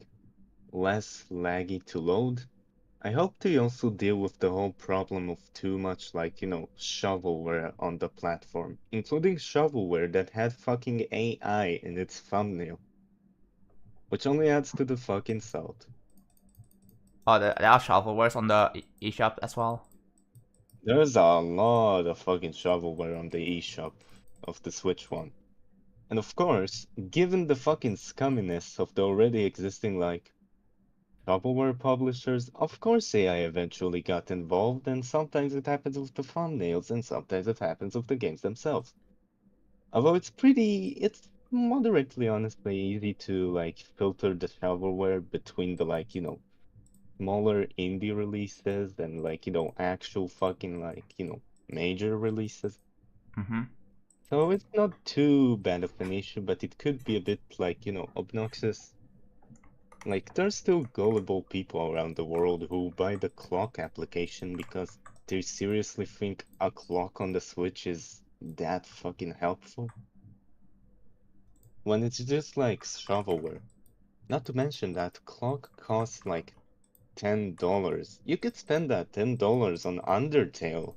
less laggy to load. I hope they also deal with the whole problem of too much like, you know, shovelware on the platform, including shovelware that had fucking AI in its thumbnail, which only adds to the fucking salt. Oh, there are shovelwares on the eShop as well. There's a lot of fucking shovelware on the eShop of the Switch one. And of course, given the fucking scumminess of the already existing like shovelware publishers, of course AI eventually got involved, and sometimes it happens with the thumbnails, and sometimes it happens with the games themselves. Although it's moderately honestly easy to like filter the shovelware between the like, you know, smaller indie releases and like, you know, actual fucking like, you know, major releases. Mm-hmm. So it's not too bad of an issue, but it could be a bit like, you know, obnoxious. Like, there's still gullible people around the world who buy the clock application because they seriously think a clock on the Switch is that fucking helpful. When it's just like shovelware. Not to mention that clock costs like $10. You could spend that $10 on Undertale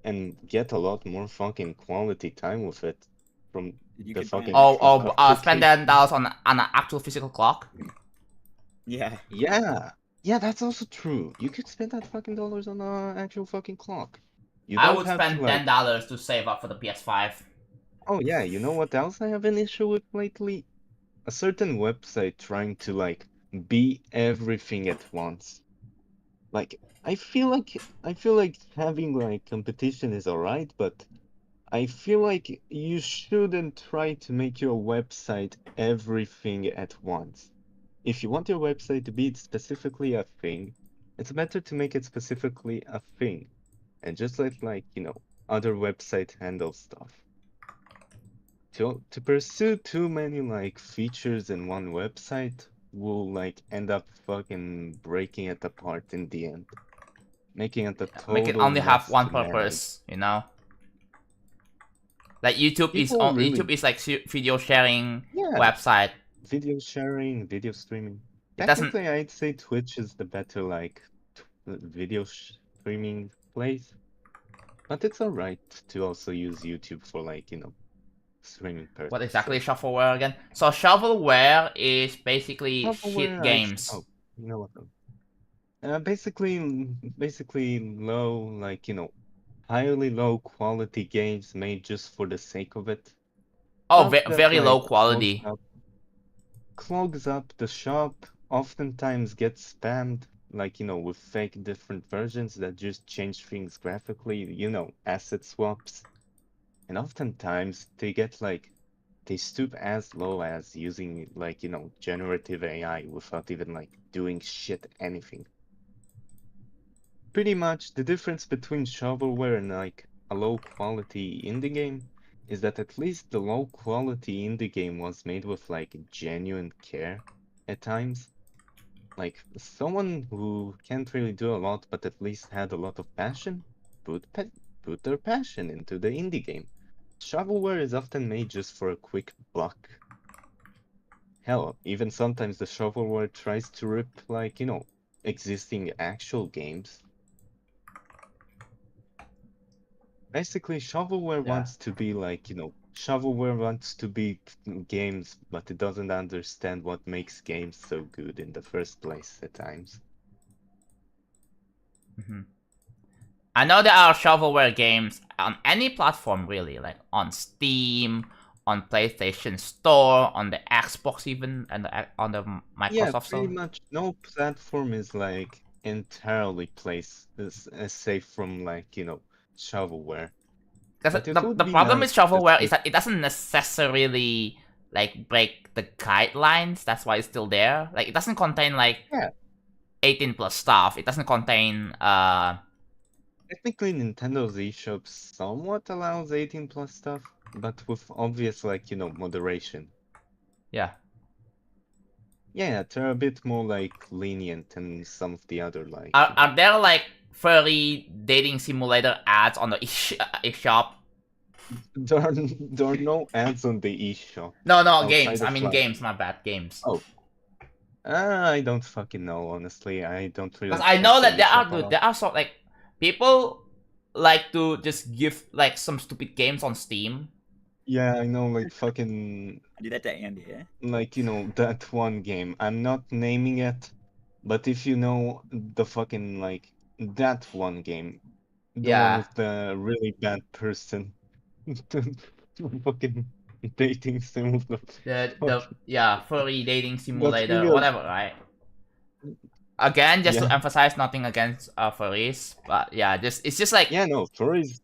and get a lot more fucking quality time with it from You The could buy fucking- Oh, spend $10 on an actual physical clock. Yeah. Yeah, that's also true. You could spend that fucking dollars on an actual fucking clock. You I don't would have spend to, like... $10 to save up for the PS5. Oh yeah, you know what else I have an issue with lately? A certain website trying to like be everything at once. Like I feel like having like competition is alright, but I feel like you shouldn't try to make your website everything at once. If you want your website to be specifically a thing, it's better to make it specifically a thing. And just like, other website handle stuff. To pursue too many like features in one website will like end up fucking breaking it apart in the end. Making it a total Make it only have mess one to manage. purpose, you know? Like YouTube People really- YouTube is like video sharing Yeah. website. Video sharing, video streaming. It doesn't- Technically, I'd say Twitch is the better like video streaming place, but it's alright to also use YouTube for like streaming purposes. What exactly is shovelware again? So shovelware is basically shit Shovelware, games. Oh, you know what? Basically low, like highly low quality games made just for the sake of it. Oh, Stuff that, very low like, quality. Clogs up the shop, oftentimes gets spammed, like, with fake different versions that just change things graphically, asset swaps. And oftentimes they get like, they stoop as low as using like, generative AI without even like doing shit anything. Pretty much the difference between shovelware and like a low quality indie game is that at least the low quality indie game was made with like genuine care at times. Like someone who can't really do a lot but at least had a lot of passion put their passion into the indie game. Shovelware is often made just for a quick buck. Hell, even sometimes the shovelware tries to rip like, existing actual games. Basically, shovelware wants to be like, shovelware wants to be games, but it doesn't understand what makes games so good in the first place at times. I know there are shovelware games on any platform really, like on Steam, on PlayStation Store, on the Xbox even, and on the Microsoft Yeah, Store. pretty much no platform is like entirely safe from like, shovelware. Because But it the would be problem nice with shovelware to is that it doesn't necessarily like break the guidelines. That's why it's still there. Like it doesn't contain like 18 plus stuff. It doesn't contain Technically, Nintendo's eShop somewhat allows 18 plus stuff, but with obvious like, moderation. Yeah. Yeah, they're a bit more like lenient than some of the other like. Are there like furry dating simulator ads on the eShop? There are no ads on the eShop. No, outside games. of, I mean like- games. My bad, games. Oh. I don't fucking know, honestly. I don't really. Because I check know the that there eShop a are lot. there are sort like people like to just give like some stupid games on Steam. Yeah, I know, like fucking. I do that to Andy, yeah? Like, that one game. I'm not naming it, but if you know the fucking, like, that one game. The one with the really bad person. The fucking dating simulator. The furry dating simulator, really- whatever, right? Again, just to Yeah. emphasize, nothing against furries, but yeah, it's just like Yeah, no, furries.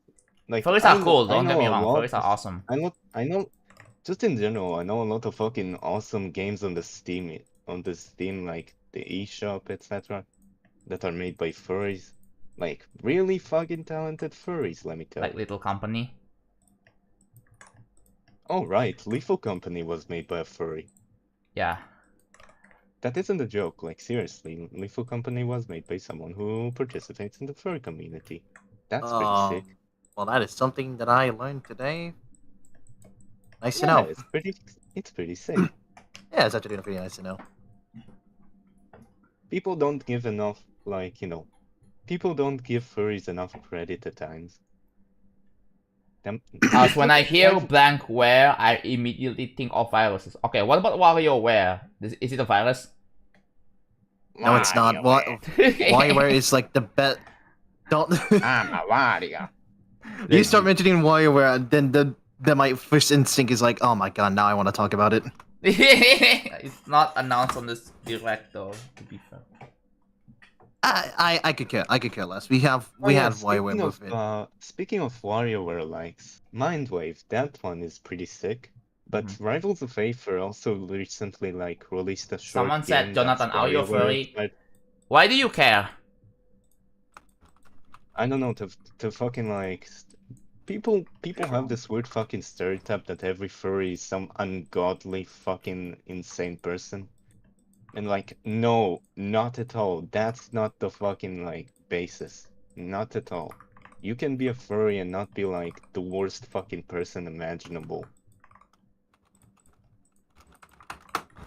Like, furries I are know- cool. I Don't get know me a wrong, lot furries are of- awesome. I know, just in general, I know a lot of fucking awesome games on the Steam, like the eShop, etc., that are made by furries. Like, really fucking talented furries, let me tell Like you. Little Company. Oh, right, Lethal Company was made by a furry. Yeah. That isn't a joke, like, seriously, Lethal Company was made by someone who participates in the furry community. That's pretty sick. Well, that is something that I learned today. Nice to Yeah, know. it's pretty sick. Yeah, it's actually pretty nice to know. People don't give enough, like, people don't give furries enough credit at times. As when I hear blankware, I immediately think of viruses. Okay, what about WarioWare? Is it a virus? No, it's not. What? WarioWare is like the best. Don't. I'm a Wario. You start mentioning WarioWare, then my first instinct is like, oh my god, now I want to talk about it. It's not announced on this direct though, to be fair. I could care. I could care less. We had WarioWare movement. Speaking of WarioWare likes, Mindwave, that one is pretty sick. But Rivals of Aether also recently like released a short Someone game said, Jonathan, that's are you a WarioWare, furry? Why do you care? I don't know, to fucking like people have this weird fucking stereotype that every furry is some ungodly fucking insane person. And like, no, not at all. That's not the fucking like basis. Not at all. You can be a furry and not be like the worst fucking person imaginable.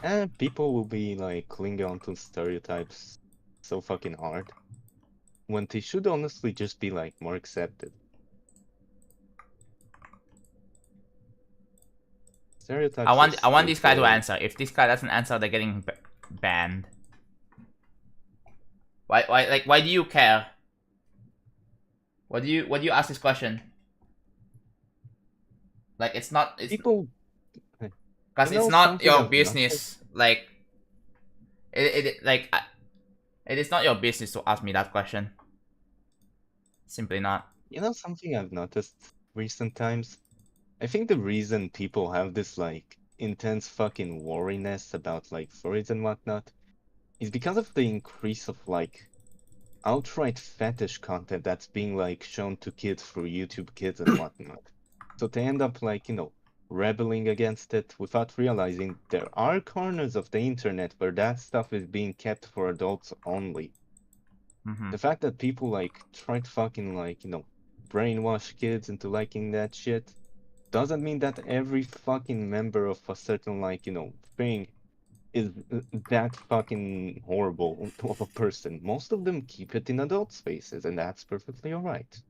And people will be like clinging onto stereotypes so fucking hard, when they should honestly just be like more accepted. Stereotypes. I want this guy to answer. If this guy doesn't answer, they're getting banned. Why do you care? What do you ask this question? Like it's people. Because it's not your business. Like it is not your business to ask me that question. Simply not. You know something I've noticed recent times? I think the reason people have this like intense fucking worriness about like furries and whatnot is because of the increase of like outright fetish content that's being like shown to kids through YouTube Kids and whatnot. So they end up like, you know, rebelling against it without realizing there are corners of the internet where that stuff is being kept for adults only. The fact that people like try to fucking like, you know, brainwash kids into liking that shit doesn't mean that every fucking member of a certain like, you know, thing is that fucking horrible of a person. Most of them keep it in adult spaces, and that's perfectly alright.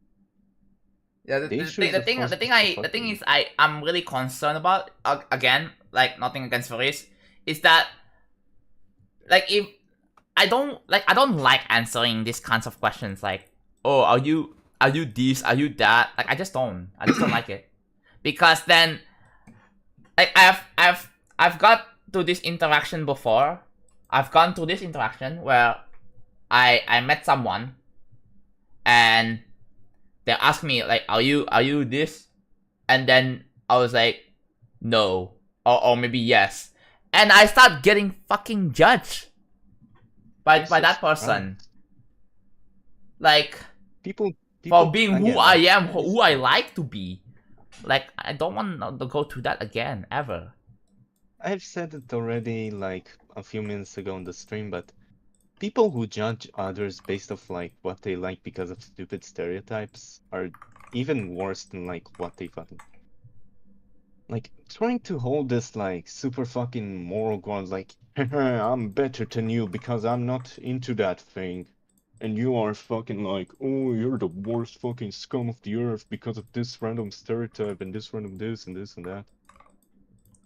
Yeah, the thing is I'm really concerned about, again, like nothing against furries, is that like if I don't like answering these kinds of questions like, oh, are you this, are you that? Like I just don't like it. Because then like I've got to this interaction before. I've gone to this interaction where I met someone and they asked me like, are you this? And then I was like, no. Or maybe yes. And I start getting fucking judged by that person. Like people for being who I am, who I like to be. Like I don't want to go through that again, ever. I've said it already like a few minutes ago on the stream, but people who judge others based off like what they like because of stupid stereotypes are even worse than like what they fucking like trying to hold this like super fucking moral ground like I'm better than you because I'm not into that thing, and you are fucking like, oh, you're the worst fucking scum of the earth because of this random stereotype and this random this and this and that.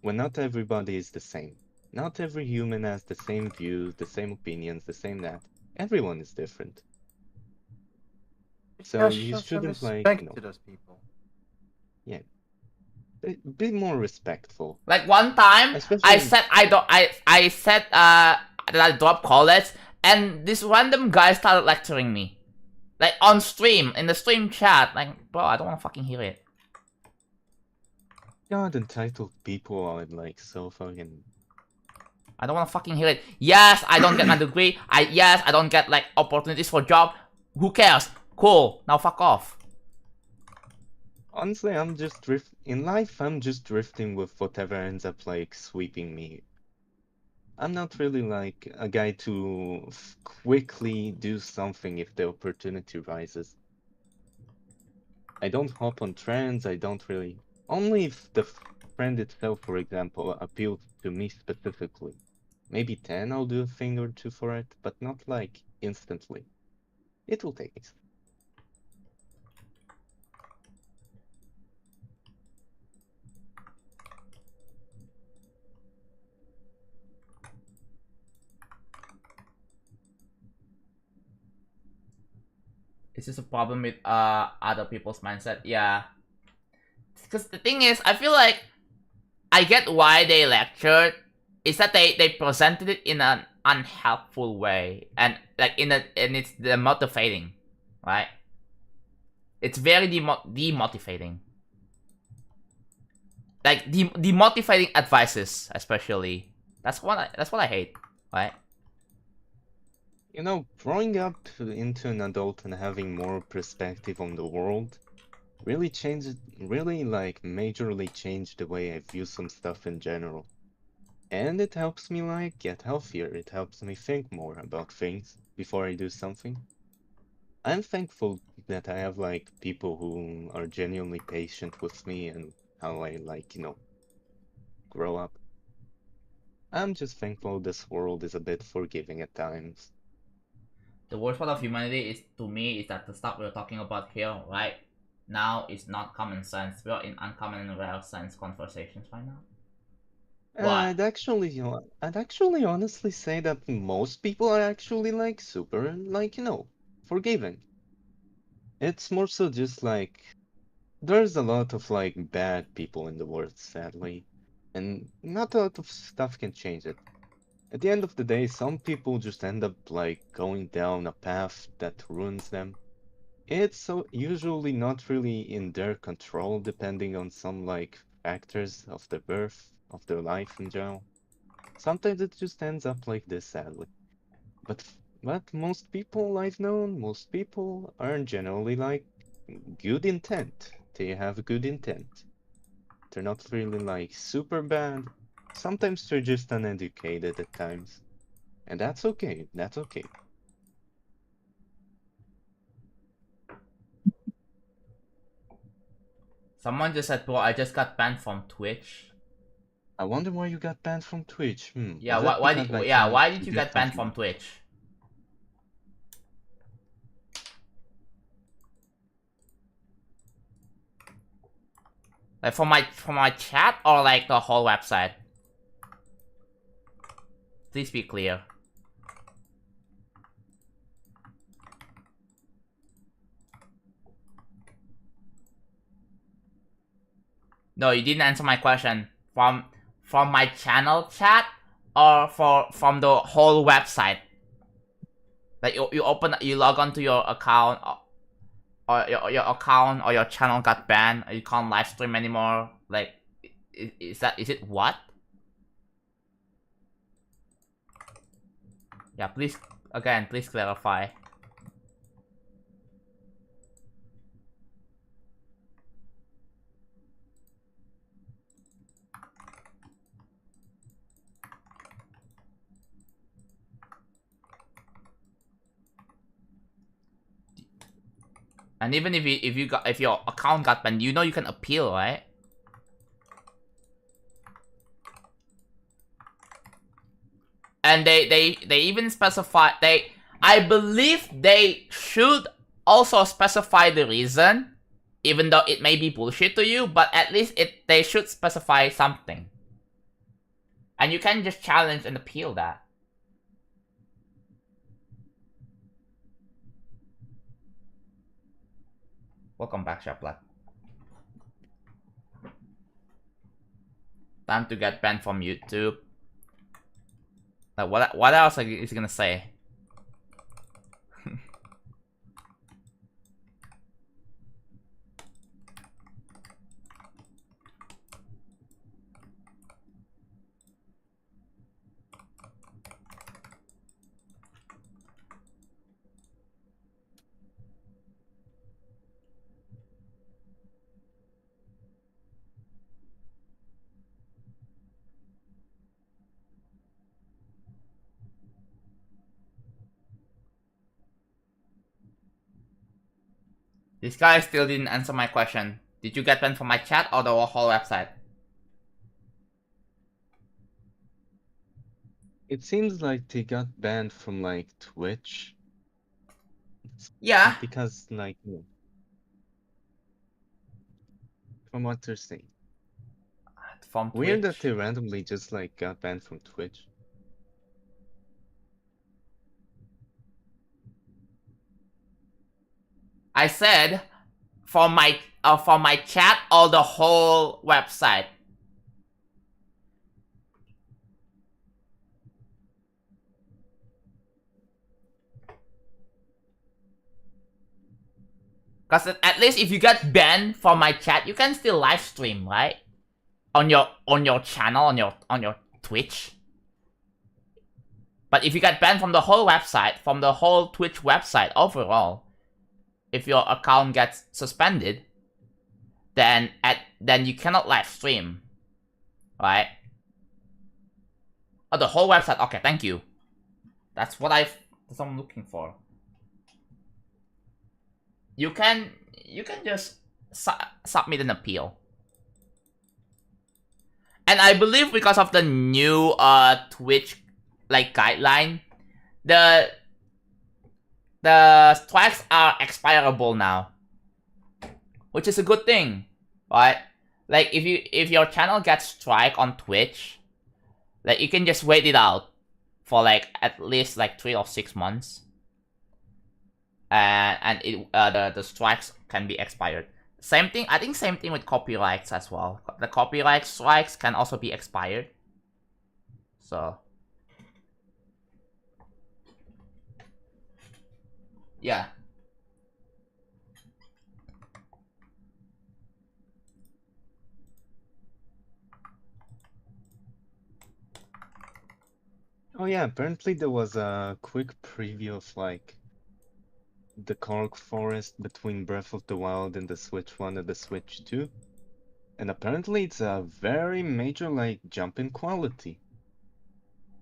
When not everybody is the same. Not every human has the same views, the same opinions, the same that. Everyone is different. So you shouldn't like, you know, to those people. Yeah. Be more respectful. Like one time, I said I said that I dropped college, and this random guy started lecturing me, like on stream in the stream chat. Like, bro, I don't want to fucking hear it. God, entitled people are like so fucking. I don't want to fucking hear it. Yes, I don't get my degree. Yes, I don't get like opportunities for job. Who cares? Cool. Now fuck off. Honestly, I'm just in life. I'm just drifting with whatever ends up like sweeping me. I'm not really like a guy to quickly do something if the opportunity rises. I don't hop on trends. I don't really. Only if the trend itself, for example, appeals to me specifically. Maybe 10 I'll do a thing or two for it, but not like instantly. It will take. It's just a problem with other people's mindset. Yeah. Because the thing is, I feel like I get why they lectured. It's that they presented it in an unhelpful way, and like and it's demotivating, right? It's very demotivating. Like demotivating advices, especially. That's what I hate, right? You know, growing up into an adult and having more perspective on the world really like majorly changed the way I view some stuff in general. And it helps me like get healthier. It helps me think more about things before I do something. I'm thankful that I have like people who are genuinely patient with me and how I like, grow up. I'm just thankful this world is a bit forgiving at times. The worst part of humanity is, to me, is that the stuff we're talking about here right now is not common sense. We're in uncommon and rare sense conversations right now. What? I'd actually honestly say that most people are actually like super, like, forgiving. It's more so just like there's a lot of like bad people in the world, sadly, and not a lot of stuff can change it. At the end of the day, some people just end up like going down a path that ruins them. It's so usually not really in their control, depending on some like factors of their birth, of their life in general. Sometimes it just ends up like this, sadly. But most people I've known, most people are generally like good intent. They have good intent. They're not really like super bad. Sometimes they're just uneducated at times. And that's okay. That's okay. Someone just said, bro, I just got banned from Twitch. I wonder why you got banned from Twitch. Yeah, Was that because, like, why did you did get banned something from Twitch? Like from my chat or like the whole website? Please be clear. No, you didn't answer my question. From my channel chat or from the whole website? Like you log on to your account or your account or your channel got banned, or you can't live stream anymore. Like, is it what? Yeah, please clarify. And even if your account got banned, you can appeal, right? And they even specify I believe they should also specify the reason, even though it may be bullshit to you, but at least they should specify something. And you can just challenge and appeal that. Welcome back, Shaplat. Time to get banned from YouTube. Like, what else is he gonna say? This guy still didn't answer my question. Did you get banned from my chat or the whole website? It seems like they got banned from like Twitch. Yeah. Because like from what they're saying. From Twitch. Weird that they randomly just like got banned from Twitch. I said for my chat or the whole website. Because at least if you get banned from my chat, you can still live stream, right? On your channel, on your Twitch. But if you get banned from the whole website, from the whole Twitch website overall, if your account gets suspended, then you cannot live stream, right? Oh, the whole website. Okay, thank you. That's what I'm looking for. You can just submit an appeal. And I believe because of the new Twitch guideline, the strikes are expirable now, which is a good thing, right? Like if your channel gets strike on Twitch, like you can just wait it out for like at least like 3 or 6 months, and the strikes can be expired. Same thing, I think same thing with copyrights as well. The copyright strikes can also be expired. So yeah. Oh yeah, apparently there was a quick preview of like the Korg forest between Breath of the Wild and the Switch 1 and the Switch 2. And apparently it's a very major like jump in quality.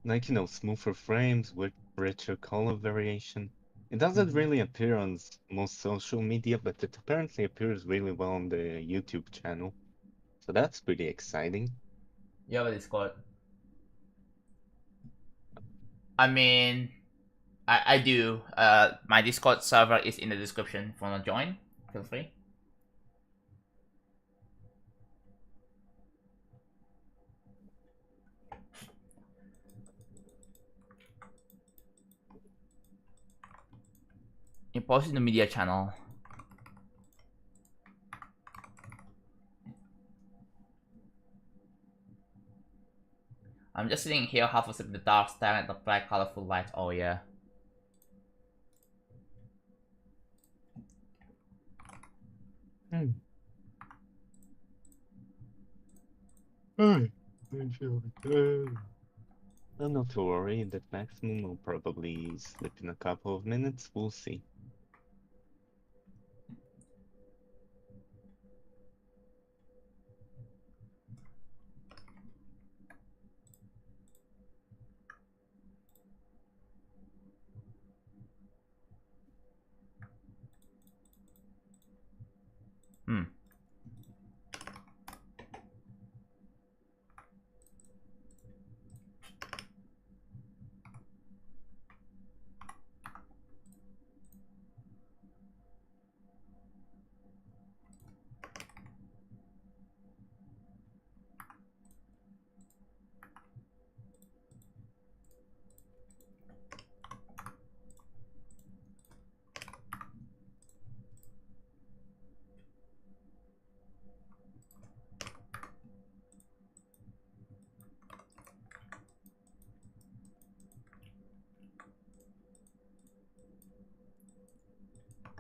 Like, you know, smoother frames with richer color variation. It doesn't really appear on most social media, but it apparently appears really well on the YouTube channel. So that's pretty exciting. You have a Discord? I mean, I do. My Discord server is in the description. If you wanna join, feel free. You post in the media channel. I'm just sitting here half asleep in the dark, staring at the bright, colorful light. Oh yeah. Not to worry, that maximum will probably slip in a couple of minutes. We'll see.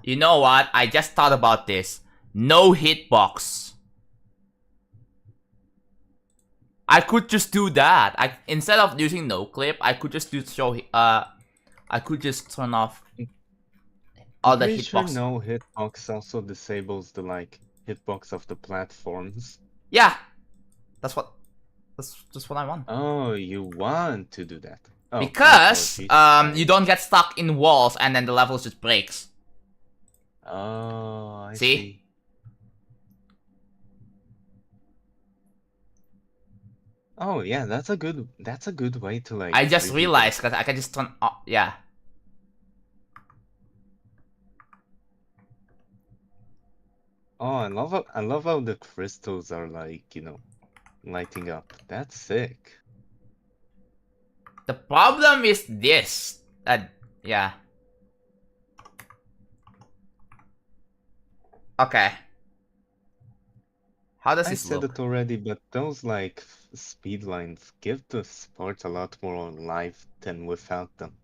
You know what? I just thought about this. No hitbox. I could just do that. Instead of using no clip, I could just I could just turn off all the Pretty sure hitbox. no hitbox also disables the like hitbox of the platforms. Yeah, that's what I want. Oh, you want to do that? Oh, Because apologies. you don't get stuck in walls and then the level just breaks. Oh, I See? see. Oh yeah, that's a good way to like. I just review realized because I can just turn off. Yeah. Oh, I love how the crystals are like, you know, lighting up. That's sick. The problem is this. Yeah. Okay. How does I this said look? it already, but those like speed lines give the sport a lot more life than without them.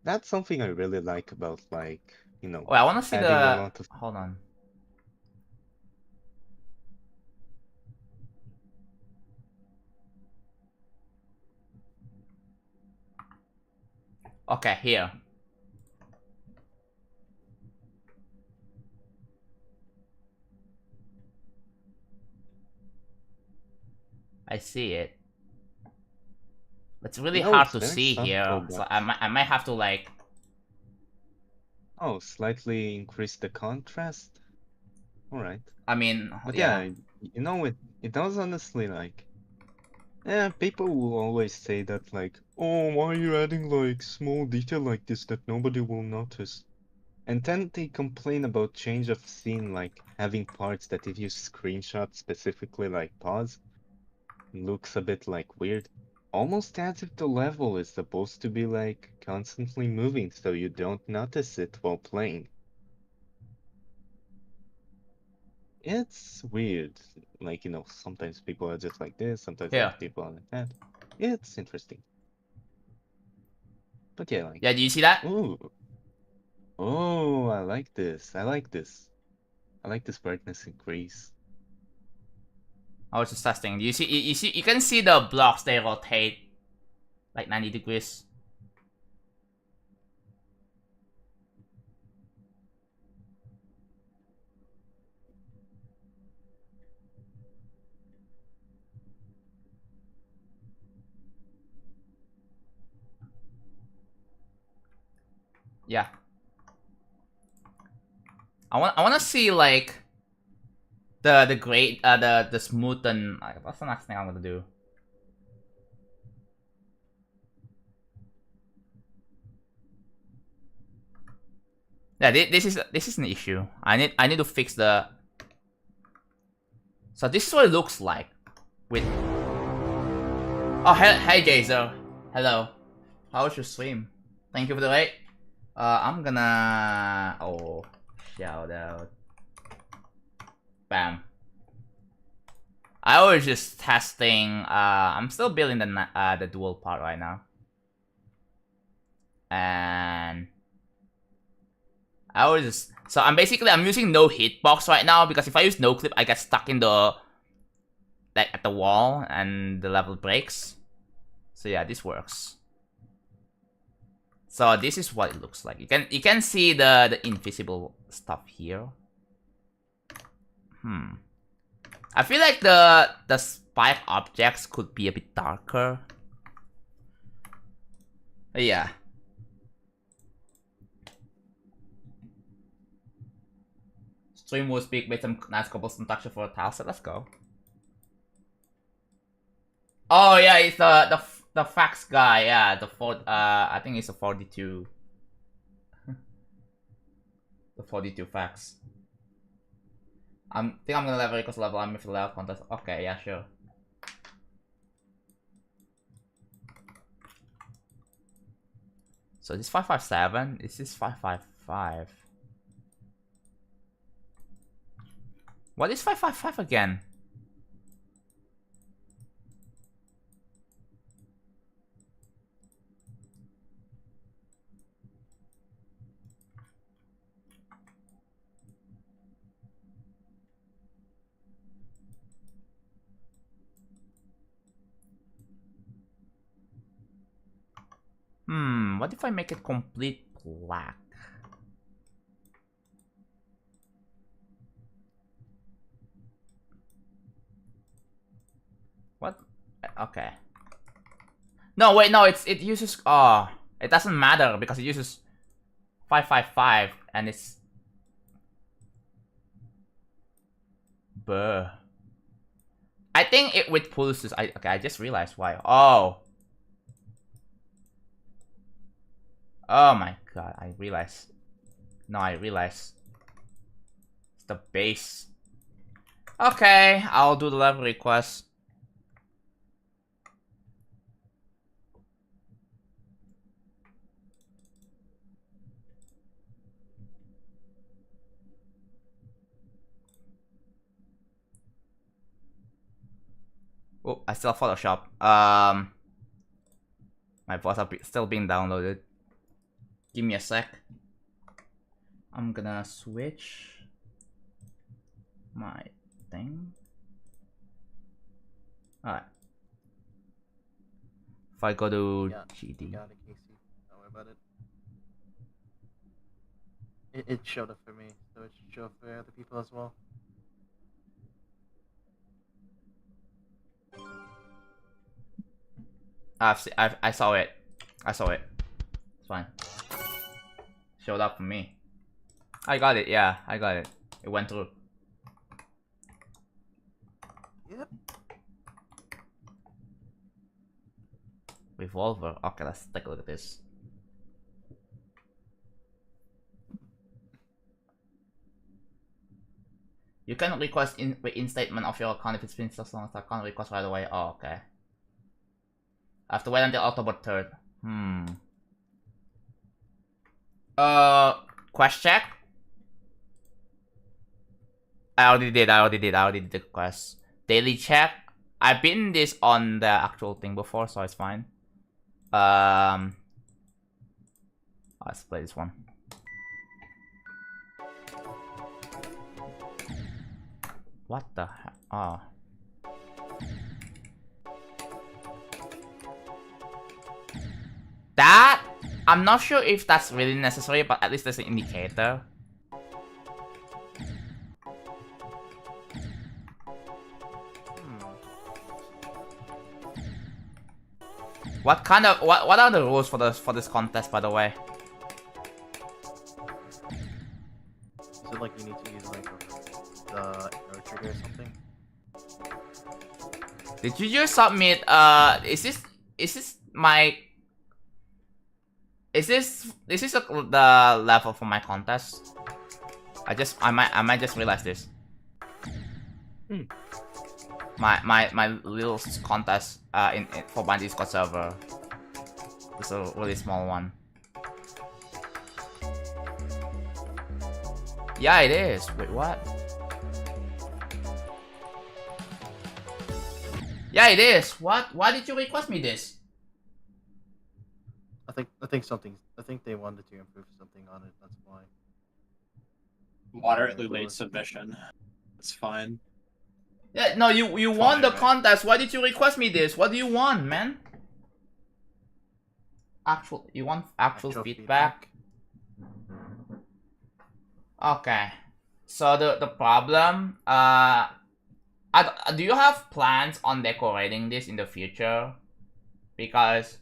That's something I really like about like, you know, Oh, I want to see adding a the. lot of. Hold on. Okay, here. I see it. It's really No, hard it's to very see subtle, here, so but I might have to like. oh, slightly increase the contrast. All right, I mean, but yeah. yeah, you know it does honestly like. Yeah, people will always say that like, oh, why are you adding like small detail like this that nobody will notice? And then they complain about change of scene, like having parts that if you screenshot specifically like pause, looks a bit like weird. Almost as if the level is supposed to be like constantly moving so you don't notice it while playing. It's weird. Like, you know, sometimes people are just like this, sometimes Here. like people are like that. It's interesting. But yeah, like, Yeah, do you see that? ooh, oh, I like this. I like this. I like this brightness increase. I was just testing. You see, you can see the blocks they rotate like 90 degrees. Yeah. I want to see like the great the smooth and what's the next thing I'm gonna do? Yeah, this is an issue. I need to fix the. So this is what it looks like with. Oh, hey Jazer. Hello. How was your stream? Thank you for the rate. I'm gonna. Oh, shout out. Bam. I was just testing. I'm still building the dual part right now, and I was just so I'm using no hitbox right now because if I use no clip, I get stuck in the like at the wall and the level breaks. So yeah, this works. So this is what it looks like. You can see the invisible stuff here. I feel like the spike objects could be a bit darker. Yeah. Stream will speak with some nice cobblestone texture for a tile set. Let's go. Oh yeah, it's the fax guy. Yeah, I think it's a 42. The 42 fax. I think I'm gonna level equals level. I'm with the level contest. Okay, yeah, sure. So this 557. This is 555. What is 555 again? What if I make it complete black? What? Okay. No, wait, no, it uses it doesn't matter because it uses 555 and it's Buh. I think it with pulses. Okay, I just realized why. Oh. Oh my god, I realized. No, I realized. It's the base. Okay, I'll do the level request. Oh, I still have Photoshop. My voice are still being downloaded. Give me a sec. I'm gonna switch my thing. Alright. If I go to GD. Got it, Casey. Don't worry about it. It showed up for me, so it should show up for other people as well. I saw it. I saw it. It's fine. Showed up for me. I got it, yeah, I got it. It went through. Yep. Revolver. Okay, let's take a look at this. You can request reinstatement of your account if it's been so long. I can't request right away. Oh, okay. I have to wait until October 3rd. Quest check? I already did the quest. Daily check? I've been this on the actual thing before, so it's fine. Let's play this one. What the heck? Oh. That? I'm not sure if that's really necessary, but at least there's an indicator. What kind of what are the rules for this contest, by the way? Is it like you need to use like the arrow trigger or something? Did you just submit is this my is this the level for my contest? I might just realize this. My little contest for my Discord server. It's a really small one. Yeah, it is. Wait, what? Yeah, it is. What? Why did you request me this? I think they wanted to improve something on it. That's why. Moderately late submission. It's fine. Yeah, no, you won the contest. Why did you request me this? What do you want, man? You want actual feedback? Okay. So the problem, do you have plans on decorating this in the future? Because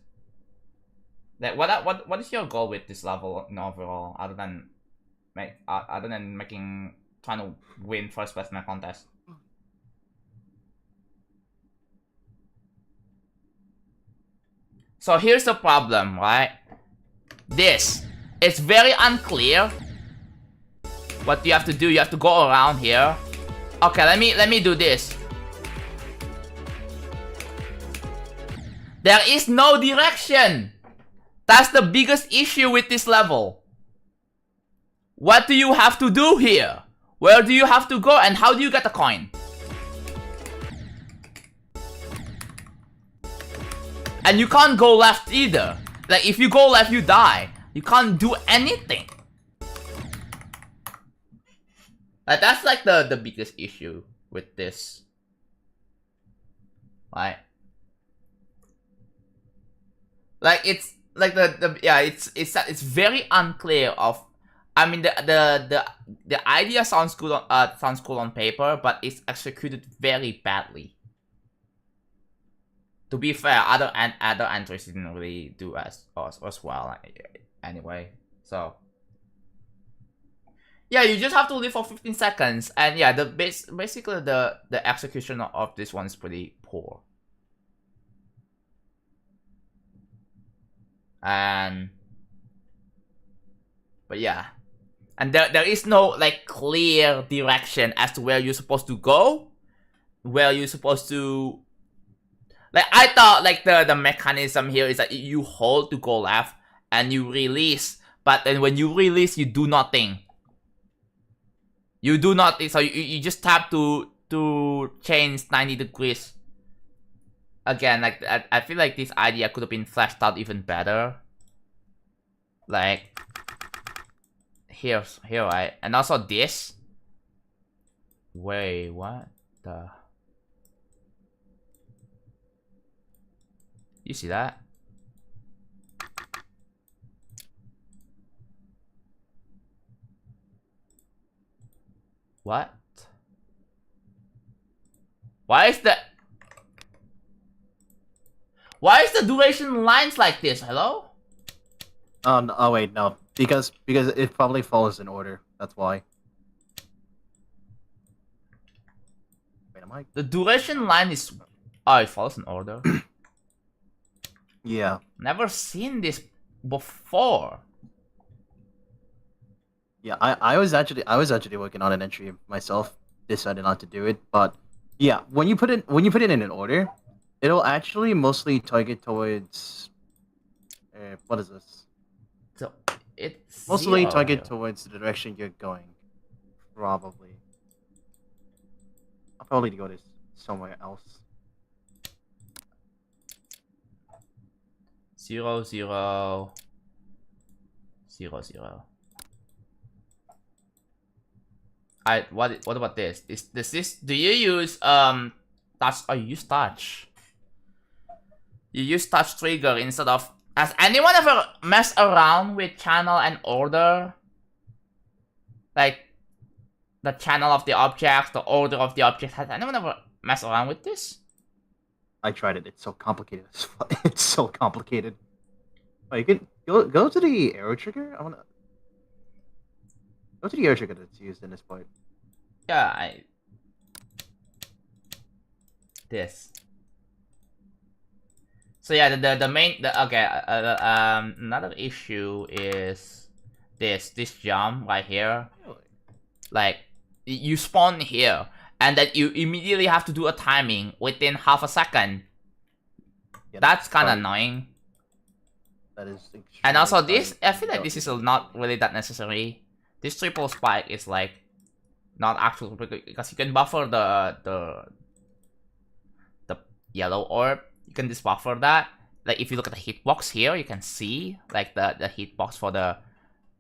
like what is your goal with this level in overall, other than trying to win first place in a contest? So here's the problem, right? It's very unclear what you have to do. You have to go around here. Okay, let me do this. There is no direction. That's the biggest issue with this level. What do you have to do here? Where do you have to go, and how do you get the coin? And you can't go left either. Like, if you go left, you die. You can't do anything. Like, that's like the biggest issue with this. Right? Like, it's like it's very unclear of. I mean, the idea sounds good on paper, but it's executed very badly. To be fair, other entries didn't really do as well anyway. So yeah, you just have to live for 15 seconds, and yeah, basically the execution of this one is pretty poor. But yeah, and there is no like clear direction as to where you're supposed to go, where you're supposed to. Like, I thought, like, the mechanism here is that you hold to go left, and you release, but then when you release, you do nothing. You do nothing, so you just tap to change 90 degrees. again, like I feel like this idea could have been fleshed out even better. Like here, right? And also this. Wait, what the? You see that? What? Why is the duration lines like this? Hello? Oh wait, no. Because it probably follows in order. That's why. Wait, am I? The duration line is... Oh, it follows in order. Yeah. Never seen this before. Yeah, I was actually working on an entry myself. Decided not to do it, but yeah, when you put it in an order, it'll actually mostly target towards what is this? So it's Mostly zero target here. towards the direction you're going. Probably. I'll probably go to somewhere else. 0, 0, 0, 0. What about this? Do you use touch? Oh, you use touch. You use touch trigger instead of... Has anyone ever messed around with channel and order? Like the channel of the object, the order of the object. Has anyone ever messed around with this? I tried it. It's so complicated. It's so complicated. Oh, you can go to the arrow trigger. I wanna go to the arrow trigger that's used in this part. Yeah, this. So yeah, the main another issue is this jump right here. Like you spawn here, and then you immediately have to do a timing within half a second. Yeah, That's kind of annoying. That is. And also this, I feel like this is not really that necessary. This triple spike is like not actual, because you can buffer the yellow orb. You can just buffer that. Like if you look at the hitbox here, you can see like the hitbox for the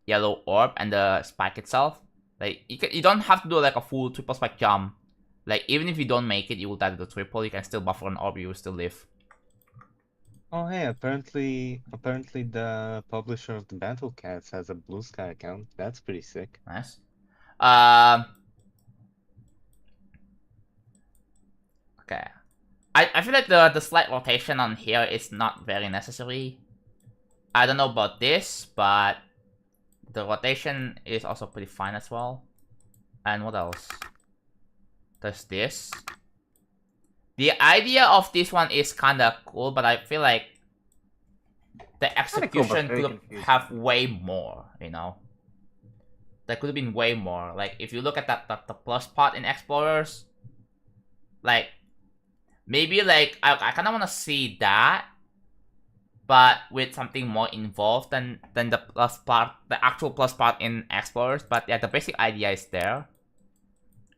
yellow orb and the spike itself. Like you don't have to do like a full triple spike jump. Like even if you don't make it, you will die to the triple. You can still buffer an orb, you will still live. Oh hey, apparently the publisher of the Battle Cats has a Blue Sky account. That's pretty sick. Nice. Okay. I feel like the slight rotation on here is not very necessary. I don't know about this, but the rotation is also pretty fine as well. And what else? There's this. The idea of this one is kinda cool, but I feel like the execution could have way more, you know? There could have been way more. Like, if you look at the plus part in Explorers, like, maybe, like, I kinda wanna see that, but with something more involved than the plus part, the actual plus part in Explorers. But yeah, the basic idea is there.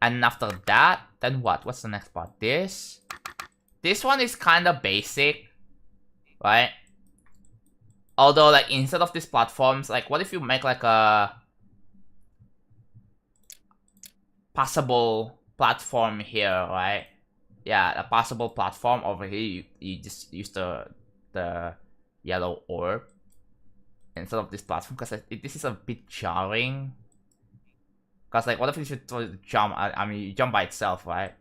And after that, then what? What's the next part? This one is kind of basic, right? Although, like, instead of these platforms, like, what if you make like a passable platform here, right? Yeah, a passable platform over here. You just use the yellow orb instead of this platform, because this is a bit jarring. Because, like, what if you should jump? I mean, you jump by itself, right?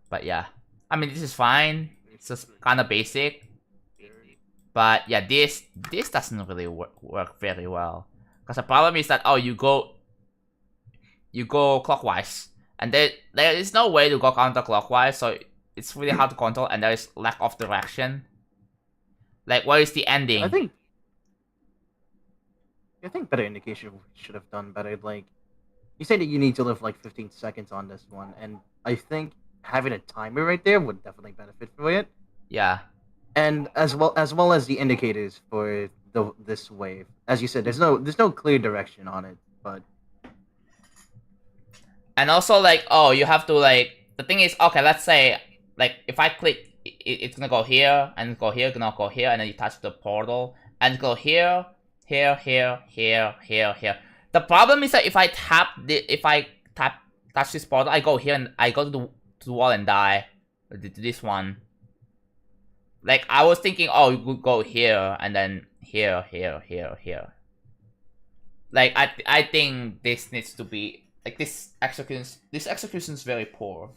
But yeah, I mean, this is fine. It's just kind of basic. But yeah, this doesn't really work very well. Because the problem is that, oh, you go clockwise, and there is no way to go counterclockwise, so it's really hard to control, and there is lack of direction. Like, where is the ending? I think Better Indication should have done better. Like, you say that you need to live like 15 seconds on this one, and I think having a timer right there would definitely benefit for it. Yeah. And as well as the indicators for this wave. As you said, there's no clear direction on it, but and also, like, oh, you have to, like, the thing is, okay, let's say, like, if I click it's gonna go here and go here, gonna go here, and then you touch the portal and go here, here, here, here, here, here. The problem is that if I touch this portal, I go here and I go to the wall and die. To this one. Like I was thinking, oh, you could go here and then here, here, here, here. Like I think this needs to be like this execution. This execution is very poor.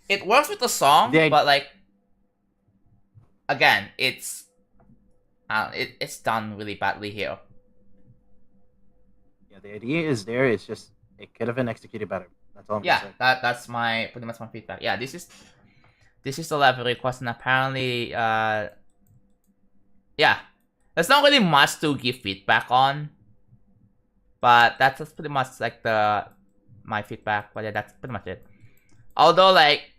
It works with the song, but like again, it's done really badly here. Yeah, the idea is there. It's just it could have been executed better. That's all I'm Yeah, saying. that's my pretty much my feedback. Yeah, this is the level request, and apparently, yeah, there's not really much to give feedback on, but that's pretty much like my feedback. But yeah, that's pretty much it. Although, like,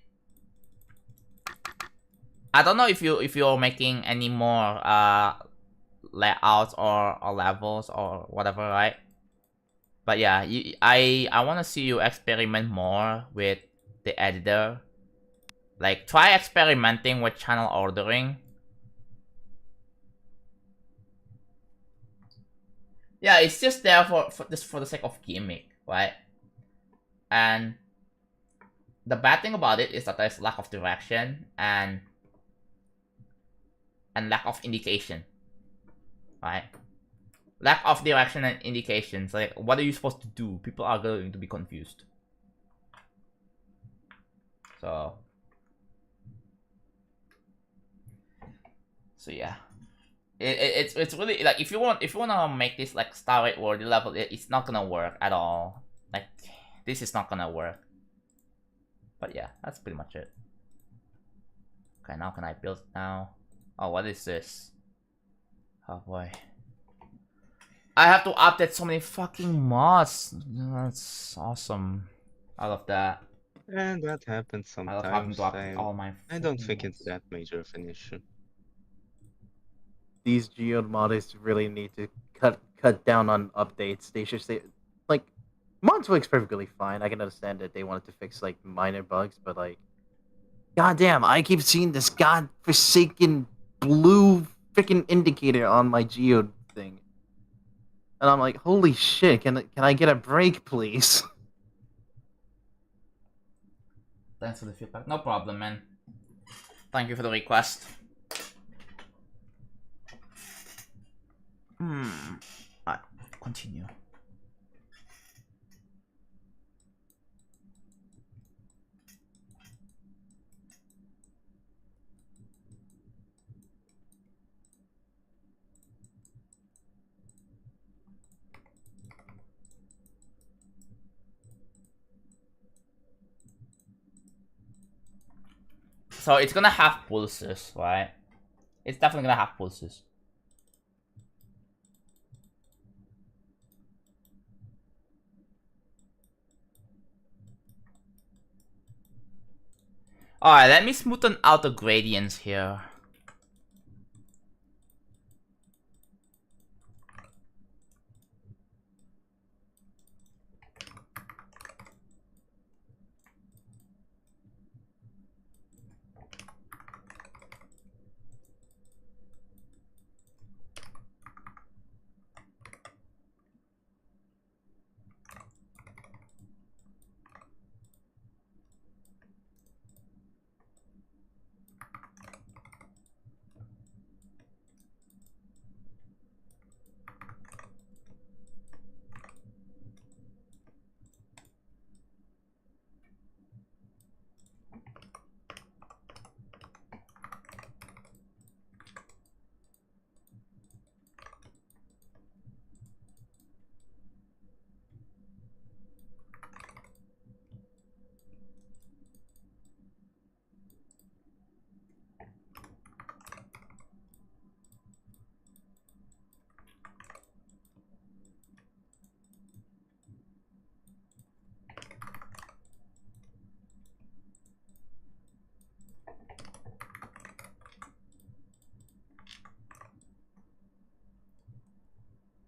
I don't know if you're making any more layouts or levels or whatever, right? But yeah, I want to see you experiment more with the editor. Like, try experimenting with channel ordering. Yeah, it's just there for the sake of gimmick, right? And the bad thing about it is that there's lack of direction and lack of indication, right? Lack of direction and indications. Like, what are you supposed to do? People are going to be confused. So yeah, it's really like if you wanna make this like Star Rate worthy level, it's not gonna work at all. Like, this is not gonna work. But yeah, that's pretty much it. Okay, now can I build now? Oh, what is this? Oh boy. I have to update so many fucking mods. That's awesome. I love that. And that happens I love having sometimes. to update all my I don't fucking think it's mods. that major of an issue. These geode modders really need to cut down on updates. They should say, like, mods works perfectly fine. I can understand that they wanted to fix like minor bugs, but like, goddamn, I keep seeing this godforsaken blue freaking indicator on my geode thing, and I'm like, holy shit! Can I get a break, please? Thanks for the feedback. No problem, man. Thank you for the request. Alright, continue. So it's gonna have pulses, right? It's definitely gonna have pulses. Alright, let me smoothen out the gradients here.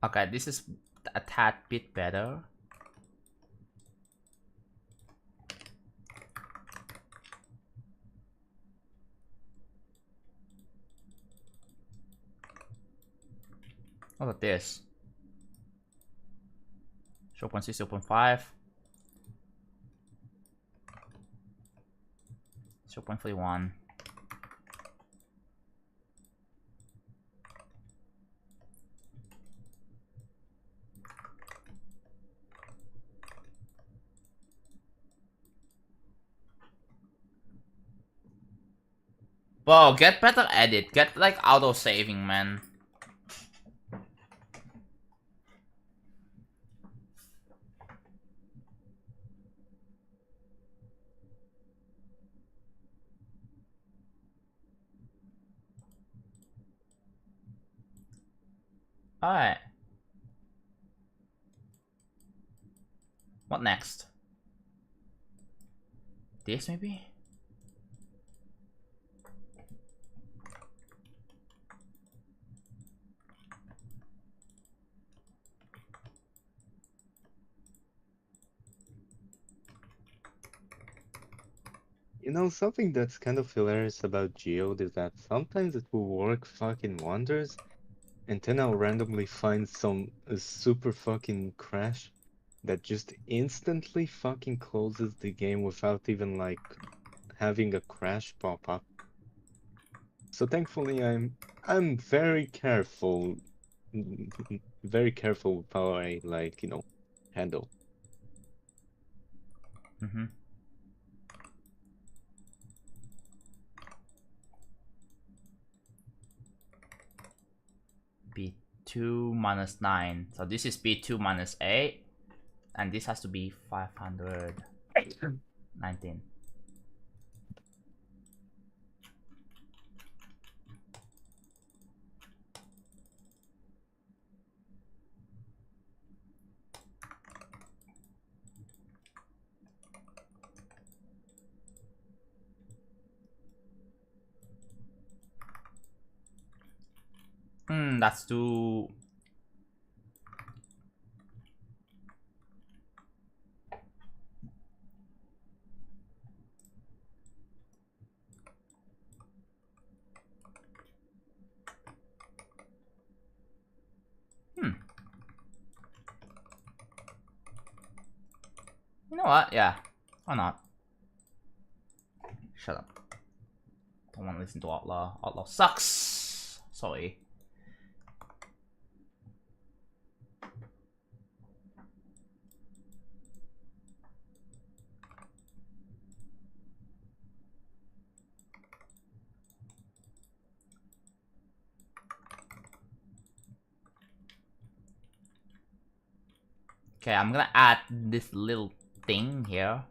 Okay, this is a tad bit better. What about this? 0.6, 0.5. 0.31. Whoa, get better edit. Get like auto saving, man. Alright. What next? This maybe? You know, something that's kind of hilarious about Geode is that sometimes it will work fucking wonders, and then I'll randomly find some super fucking crash that just instantly fucking closes the game without even like having a crash pop up. So thankfully I'm very careful, very careful with how I like, you know, handle. Mm-hmm. B2 minus 9. So this is B2 minus 8. And this has to be 519. That's too... You know what? Yeah. Why not? Shut up. Don't want to listen to Outlaw. Outlaw sucks. Sorry. Okay, I'm gonna add this little thing here.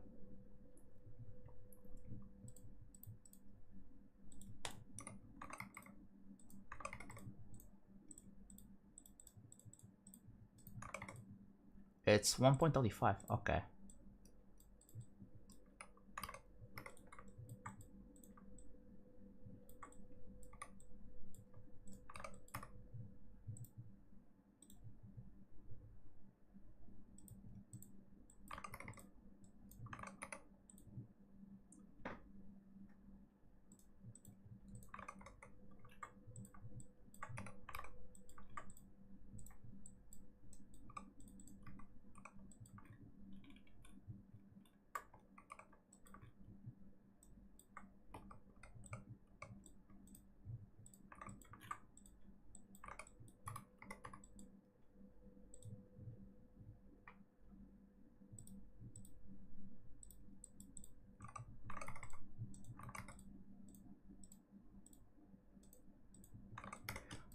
It's 1.35. Okay.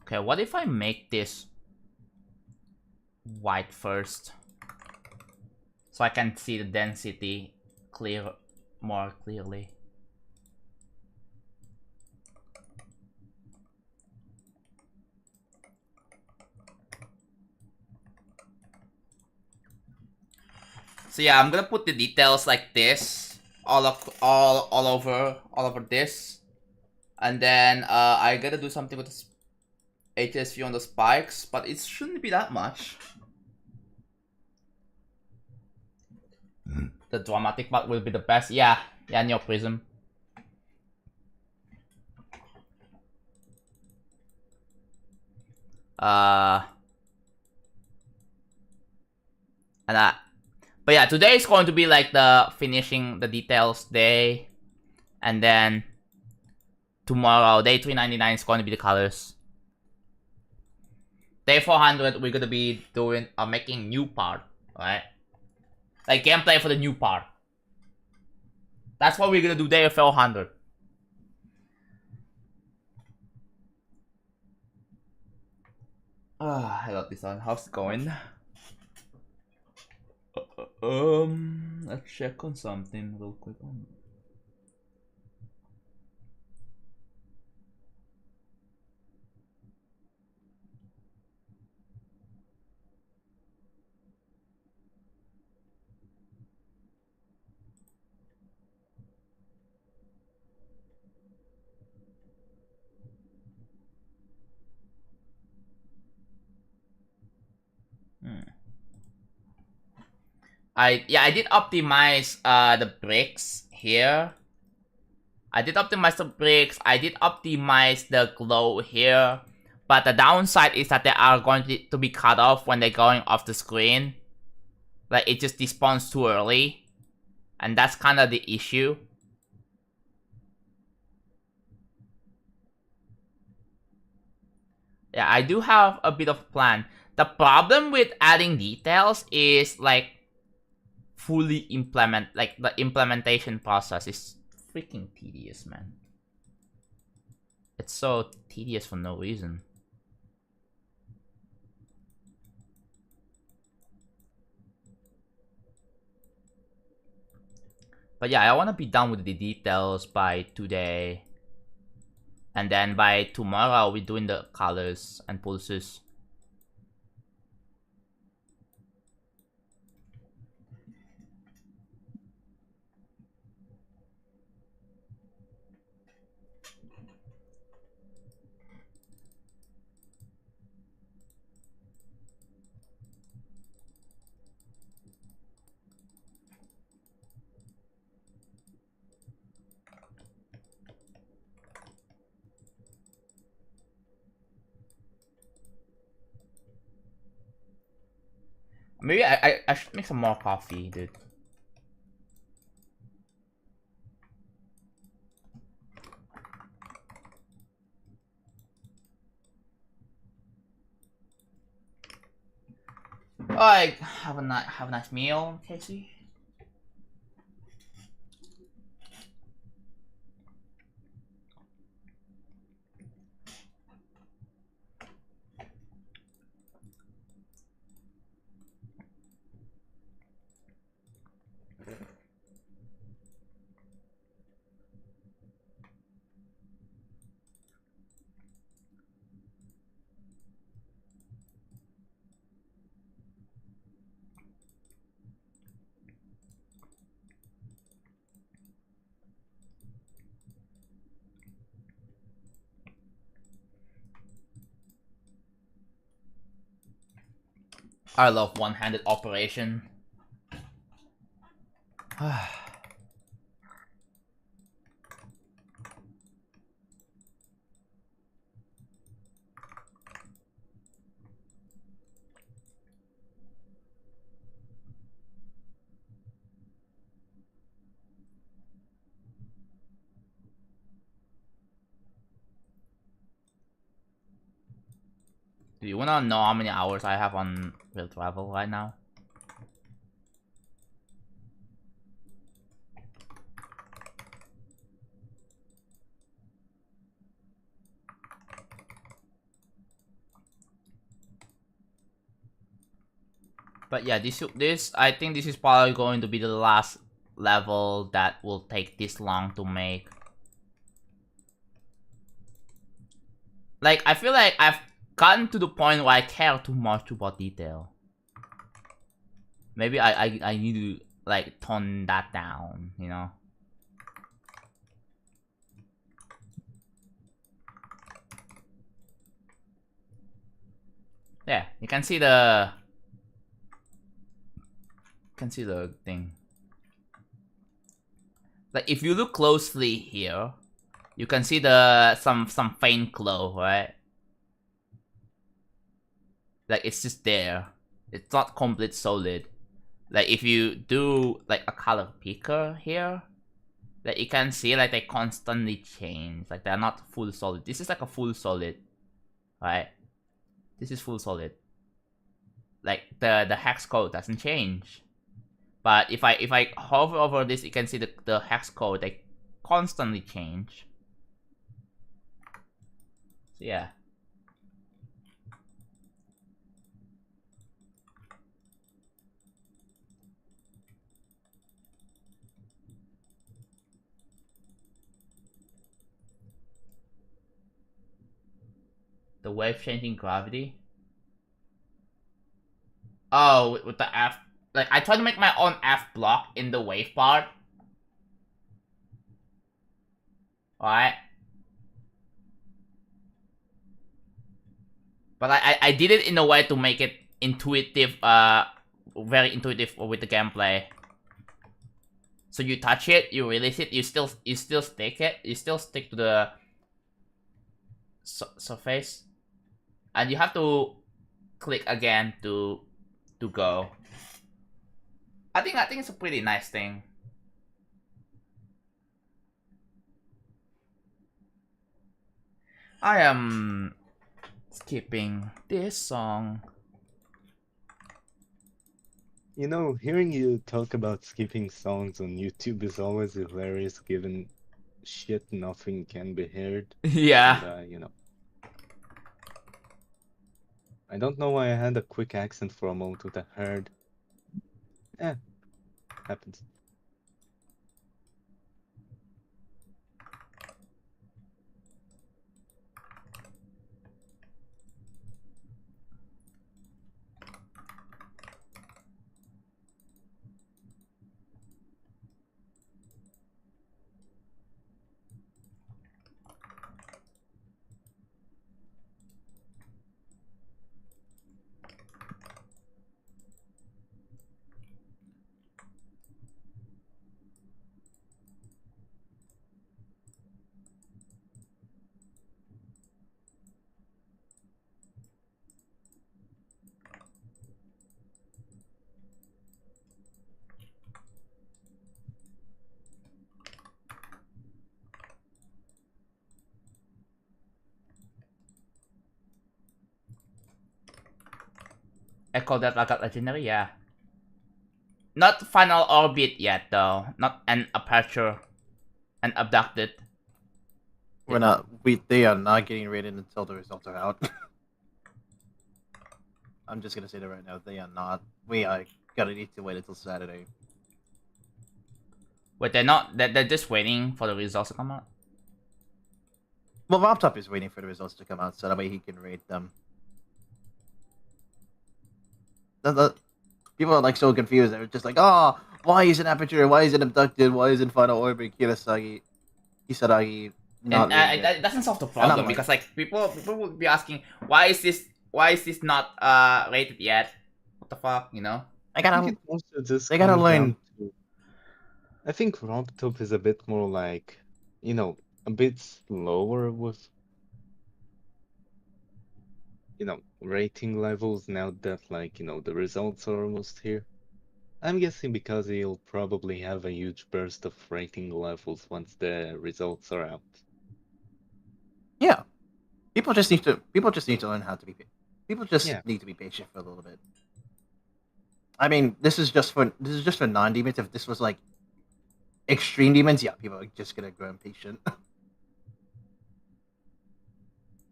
Okay, what if I make this white first? So I can see the density more clearly. So yeah, I'm gonna put the details like this all over this, and then I gotta do something with the HSV on the spikes, but it shouldn't be that much. The dramatic part will be the best. Yeah, Neoprism. And but yeah, today is going to be like the finishing the details day, and then tomorrow, day 399 is going to be the colors. Day 400, we're gonna be doing making new part, right? Like gameplay for the new part. That's what we're gonna do day 400. I got this on. How's it going? Let's check on something real quick. I did optimize the bricks here. I did optimize the bricks. I did optimize the glow here. But the downside is that they are going to be cut off when they're going off the screen. Like it just despawns too early. And that's kind of the issue. Yeah, I do have a bit of a plan. The problem with adding details is like fully implement, like the implementation process is freaking tedious, man. It's so tedious for no reason. But yeah, I want to be done with the details by today. And then by tomorrow, we're doing the colors and pulses. Maybe I should make some more coffee, dude. Alright, have a nice meal, Casey. I love one-handed operation. Do you wanna know how many hours I have on Real Travel right now? But yeah, this I think this is probably going to be the last level that will take this long to make. Like, I feel like I've gotten to the point where I care too much about detail. Maybe I need to like tone that down, you know? Yeah, you can see the thing. Like if you look closely here, you can see the some faint glow, right? Like it's just there. It's not complete solid. Like if you do like a color picker here, like you can see like they constantly change. Like they're not full solid. This is like a full solid, right? This is full solid. Like the hex code doesn't change. But if I hover over this, you can see the hex code they constantly change. So yeah. The wave changing gravity. Oh, with the F. Like, I tried to make my own F block in the wave part. Alright. But I did it in a way to make it intuitive, very intuitive with the gameplay. So you touch it, you release it, you still stick it, you still stick to the surface. And you have to click again to go. I think it's a pretty nice thing. I am skipping this song. You know, hearing you talk about skipping songs on YouTube is always hilarious given shit nothing can be heard. Yeah. And, you know. I don't know why I had a quick accent for a moment with a herd. Happens. Echo that I got legendary, yeah. Not final orbit yet though. Not an aperture. And abducted. They are not getting rated until the results are out. I'm just gonna say that right now. They are not. We are gonna need to wait until Saturday. Wait, they're just waiting for the results to come out? Well, Laptop is waiting for the results to come out so that way he can rate them. People are like so confused. They're just like, oh, why is it Aperture? Why is it Abducted? Why is it Final Orbit? Kisaragi not And that doesn't solve the problem because like people would be asking, why is this not rated yet? What the fuck, you know? I gotta learn. I think RobTop is a bit more like, you know, a bit slower with, you know, rating levels now that, like, you know, the results are almost here. I'm guessing because he'll probably have a huge burst of rating levels once the results are out. Yeah, people just need to learn how to be. People just need to be patient for a little bit. I mean, this is just for non-demons. If this was like extreme demons, yeah, people are just gonna grow impatient.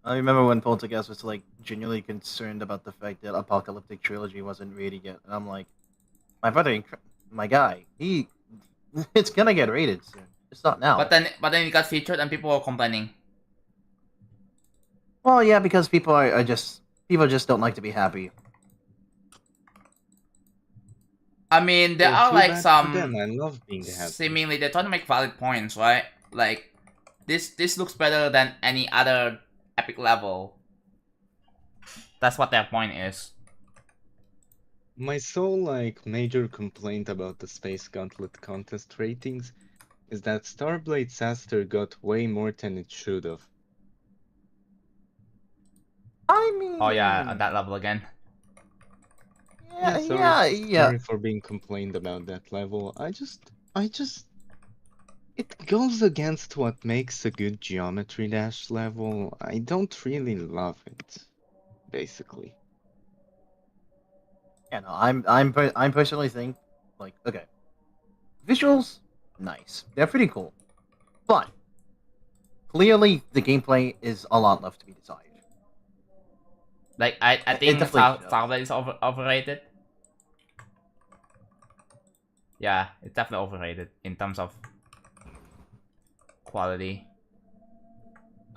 I remember when Poltergeist was like genuinely concerned about the fact that Apocalyptic Trilogy wasn't rated yet, and I'm like, my brother, my guy, it's gonna get rated soon. It's not now. But then it got featured and people were complaining. Well, yeah, because people just don't like to be happy. I mean, there are like some I love being happy. Seemingly they're trying to make valid points, right? Like this looks better than any other epic level. That's what their point is. My sole like major complaint about the Space Gauntlet contest ratings is that Starblade Saster got way more than it should have. I mean, oh yeah, on that level again. Yeah, sorry for being complained about that level. I just, it goes against what makes a good Geometry Dash level. I don't really love it, basically. Yeah, no, I'm personally think like okay, visuals nice, they're pretty cool, but clearly the gameplay is a lot left to be desired. Like I It think definitely does. Starlight is overrated. Yeah, it's definitely overrated in terms of quality.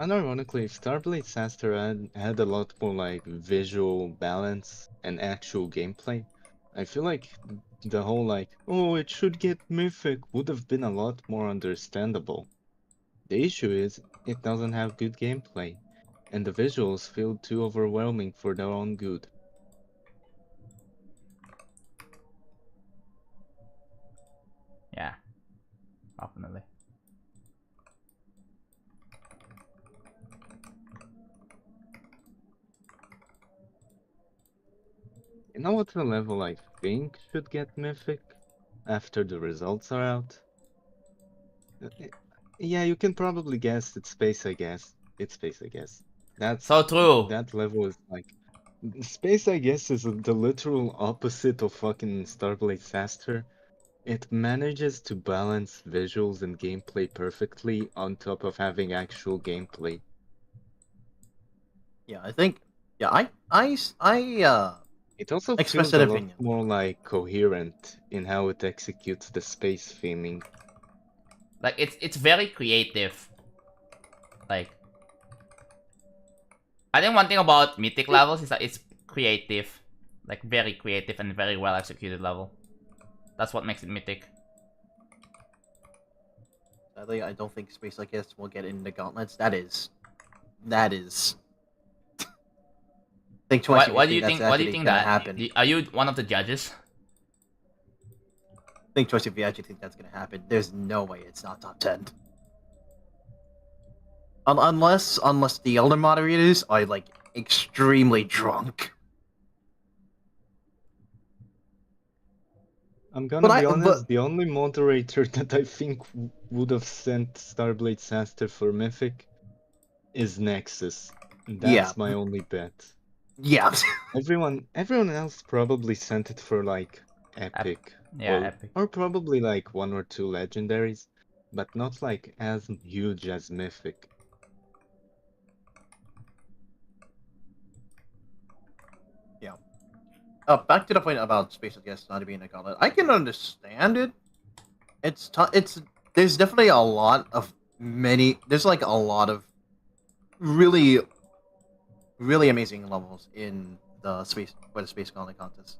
Unironically, if Starblade Saster had a lot more like visual balance and actual gameplay, I feel like the whole like, oh, it should get mythic would have been a lot more understandable. The issue is, it doesn't have good gameplay, and the visuals feel too overwhelming for their own good. Yeah, definitely. You know what level I think should get mythic after the results are out? Yeah, you can probably guess. It's space, I guess. It's space, I guess. That's So true. That level is like space, I guess, is the literal opposite of fucking Starblade Saster. It manages to balance visuals and gameplay perfectly on top of having actual gameplay. Yeah, I think. Yeah, I It also expressed feels that a lot opinion. more like coherent in how it executes the space theming. Like it's very creative. Like I think one thing about mythic levels is that it's creative. Like very creative and very well executed level. That's what makes it mythic. Sadly, I don't think Space Like This will get in the gauntlets. That is. Think twice if What do you you think think? that's What do you actually think gonna that? happen. Are you one of the judges? Think twice if you actually think that's gonna happen. There's no way it's not top 10. Unless the elder moderators are like extremely drunk. I'm gonna But be I- honest, but- the only moderator that I think would have sent Starblade Saster for Mythic is Nexus. That's Yeah. my only bet. Yeah. Everyone else probably sent it for like Epic. Yeah, epic. Or probably like 1 or 2 legendaries, but not like as huge as Mythic. Yeah. Back to the point about Space I guess not being a gauntlet. I can understand it. There's definitely a lot of there's like a lot of really amazing levels in the Space Gauntlet contest.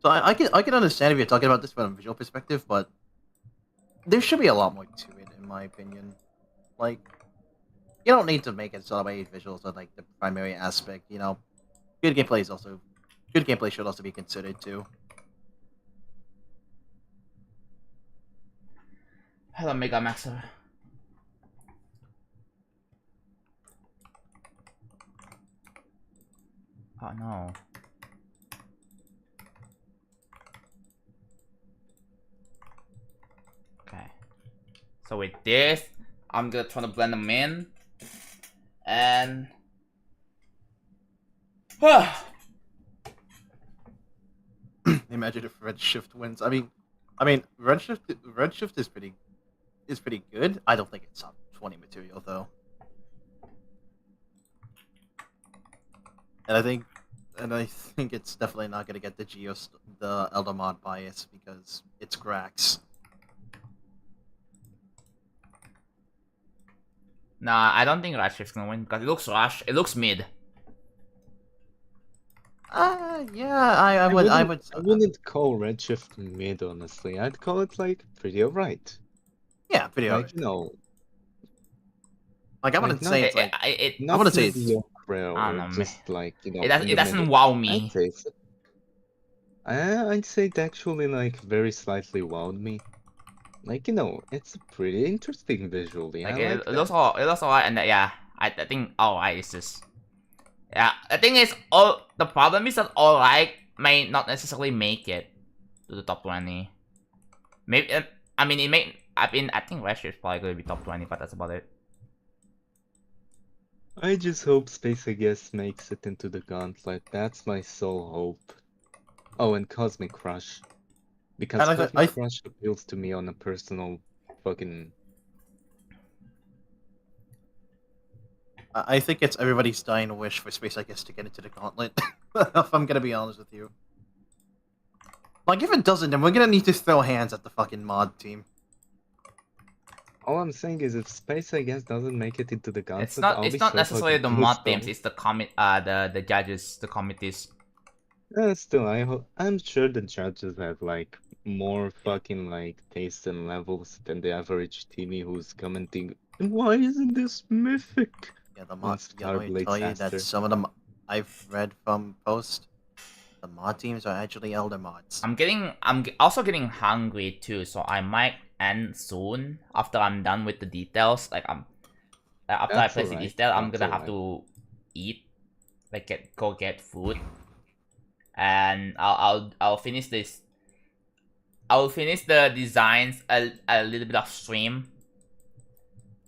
So I can understand if you're talking about this from a visual perspective, but there should be a lot more to it, in my opinion. Like, you don't need to make it so that visuals are like the primary aspect. You know, good gameplay should also be considered too. Hello, Mega Maxer. Oh no. Okay. So with this, I'm gonna try to blend them in. And Imagine if Redshift wins. I mean, Redshift is pretty good. I don't think it's top 20 material though. And I think it's definitely not gonna get the Elder mod bias because it's Grax. nah, I don't think Redshift's gonna win because it looks rush. It looks mid. Yeah, I wouldn't call Redshift mid, honestly. I'd call it like pretty alright. Yeah, pretty Like, alright. you know, Like I wouldn't say it's like I wouldn't say it's mediocre I or don't know, just like, you know, it doesn't wow me. I'd say it actually like very slightly wowed me. Like, you know, it's pretty interesting visually. Like I it like looks that. all it looks alright, and yeah, I think alright is just. Yeah, the thing is, the problem is that alright may not necessarily make it to the top 20. Maybe I mean it may. I think Rush is probably gonna be top 20, but that's about it. I just hope Space I Guess makes it into the gauntlet. That's my sole hope. Oh, and Cosmic Crush. Because Cosmic Crush appeals to me on a personal fucking... I think it's everybody's dying wish for Space I Guess to get into the gauntlet. If I'm gonna be honest with you. Like, if it doesn't, then we're gonna need to throw hands at the fucking mod team. All I'm saying is if Space I Guess doesn't make it into the gauntlet, It's not necessarily the mod teams, it's the the judges, the committees. Still, I'm sure the judges have like more fucking like taste and levels than the average teamie who's commenting. Why isn't this mythic? Yeah, the mods. Yeah, let me tell you that some of them I've read from post, the mod teams are actually elder mods. I'm also getting hungry too, so I might end soon after I'm done with the details. Like after I place the detail, I'm gonna have to eat, like go get food, and I'll finish this. I'll finish the designs a little bit off stream,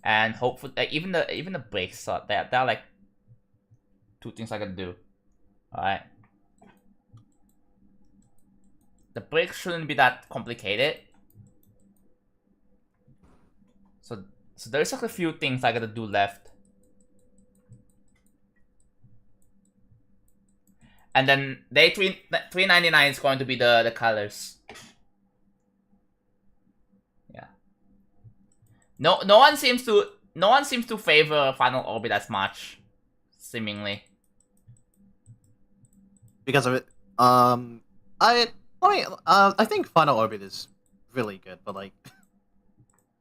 and hopefully even the breaks. So there are like 2 things I can do. All right. The break shouldn't be that complicated. So there's like a few things I gotta do left. And then day 399 is going to be the colors. Yeah. No one seems to favor Final Orbit as much, seemingly. Because of it. I think Final Orbit is really good, but like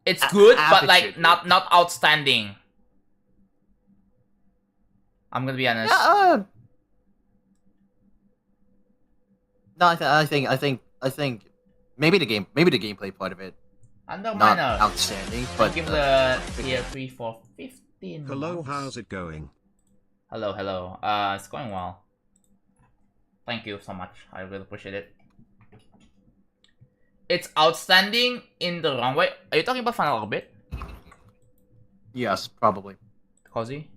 it's good, but like not outstanding. I'm gonna be honest. Yeah, no, I think maybe the gameplay part of it not outstanding, but give the tier 3 for 15. Hello, how's it going? Hello. It's going well. Thank you so much. I really appreciate it. It's outstanding in the wrong way. Are you talking about Final Orbit? Yes, probably. Cozy?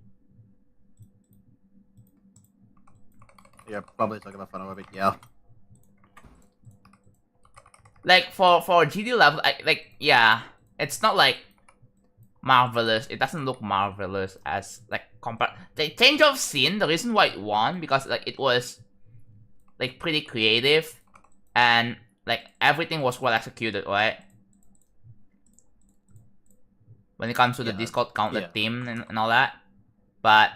Yeah, probably talking about Final Orbit. Yeah. Like for GD level, yeah, it's not like marvelous. It doesn't look marvelous as like compared. The change of scene. The reason why it won because like it was like pretty creative and like everything was well executed, right? When it comes to the Discord Gauntlet team and all that, but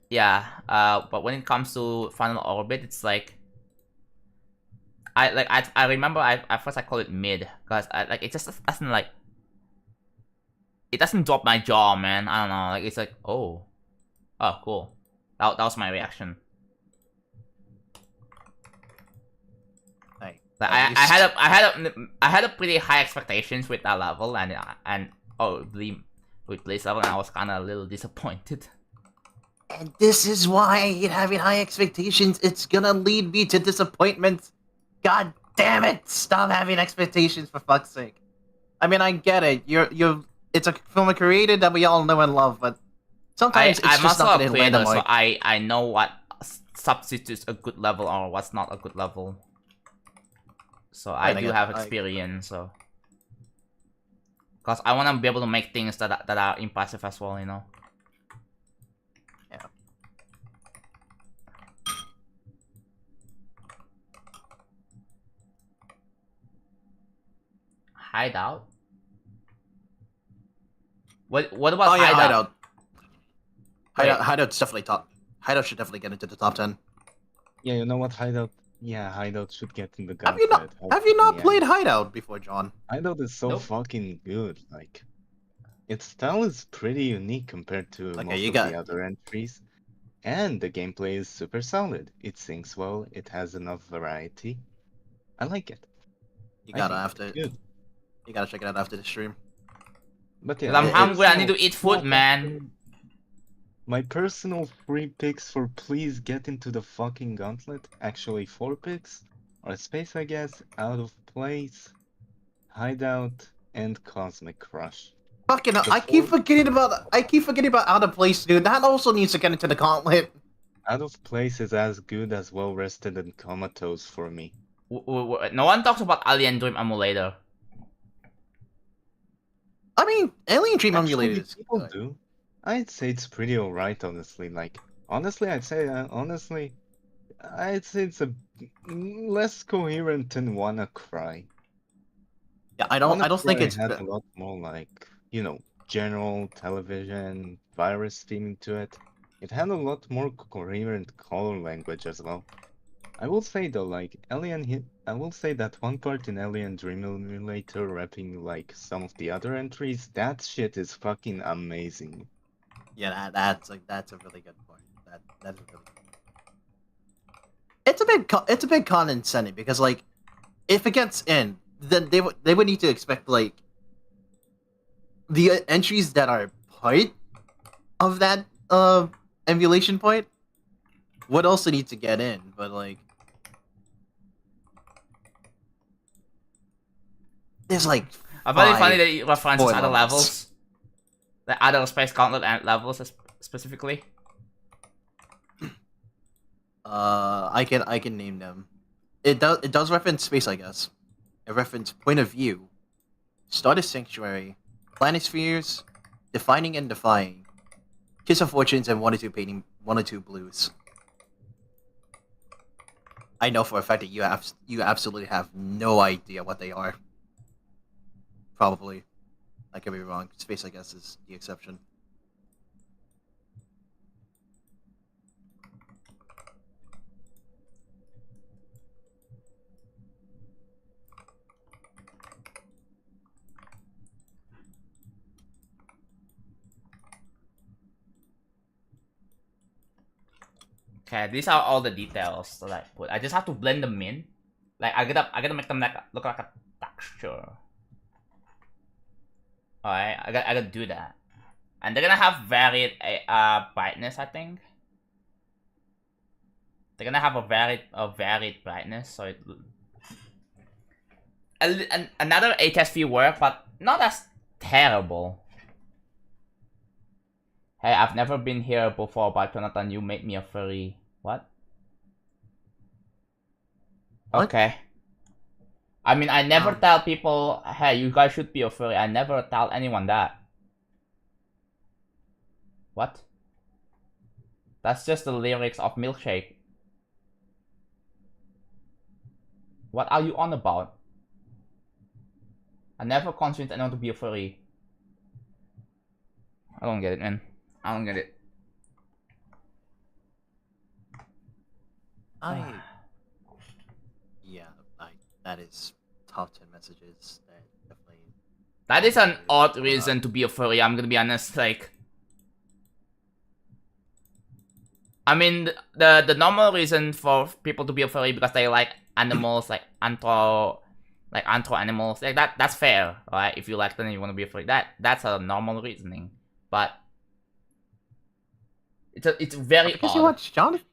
yeah, but when it comes to Final Orbit, it's like I remember at first I call it mid because it just doesn't like it doesn't drop my jaw, man. I don't know, like it's like oh cool. That was my reaction. Like I had a pretty high expectations with that level and with this level and I was kind of a little disappointed. And this is why I hate having high expectations. It's gonna lead me to disappointment. God damn it! Stop having expectations for fuck's sake. I mean, I get it. It's a film created that we all know and love, but sometimes it's just not gonna land on so I know what substitutes a good level or what's not a good level. So I do have experience, so because I want to be able to make things that are impressive as well, you know. Yeah. Hideout. What about Hideout? Hideout's definitely top. Hideout should definitely get into the top 10. Yeah, you know what, Hideout? Yeah, Hideout should get in the gauntlet. Have you not played Hideout before, John? Hideout is so fucking good. Like, its style is pretty unique compared to most of the other entries. And the gameplay is super solid. It syncs well, it has enough variety. I like it. You gotta check it out after the stream. But yeah, I'm hungry, I need to eat food, man. My personal 3 picks for please get into the fucking gauntlet, actually 4 picks, are Space, I guess, Out of Place, Hideout, and Cosmic Crush. Fucking, The I keep four- forgetting about Out of Place, dude. That also needs to get into the gauntlet. Out of Place is as good as Well Rested and Comatose for me. No one talks about Alien Dream Emulator. I mean, Alien Dream Actually, Emulator is people good. do. I'd say it's pretty alright, honestly. Like, honestly, I'd say it's a less coherent than WannaCry. Yeah, I don't think WannaCry it's had good. a lot more like, general television virus theme to it. It had a lot more coherent color language as well. I will say though, like I will say that one part in Alien Dream Emulator rapping like some of the other entries, that shit is fucking amazing. Yeah, that's a really good point. That's a really good point. It's a big condescending because like if it gets in, then they would need to expect like the entries that are part of that emulation point would also need to get in, but like there's like I find it funny 5 that it references more other levels. levels. The other Space Gauntlet and levels specifically. I can name them. It does reference space, I guess. It reference point of view, Stardust Sanctuary, Planispheres, Defining and Defying, Kiss of Fortunes, and 1 or 2 painting 1 or 2 blues. I know for a fact that you absolutely have no idea what they are. Probably. I could be wrong. Space, I guess, is the exception. Okay, these are all the details that I put. I just have to blend them in. Like I gotta make them look like a texture. Alright, I gotta do that. And they're gonna have varied brightness, I think. They're gonna have a varied brightness, so it another HSV work, but not as terrible. Hey, I've never been here before, but Jonathan, you made me a furry. What? What? Okay. I mean, I never tell people, hey, you guys should be a furry. I never tell anyone that. What? That's just the lyrics of Milkshake. What are you on about? I never convinced anyone to be a furry. I don't get it, man. I don't get it. Yeah, that is top 10 messages that definitely. That is an odd reason to be a furry, I'm gonna be honest, like... I mean, the normal reason for people to be a furry because they like animals, like antro animals, like that's fair, right? If you like them and you want to be a furry, that's a normal reasoning. But it's very because odd. you watch Jonathan.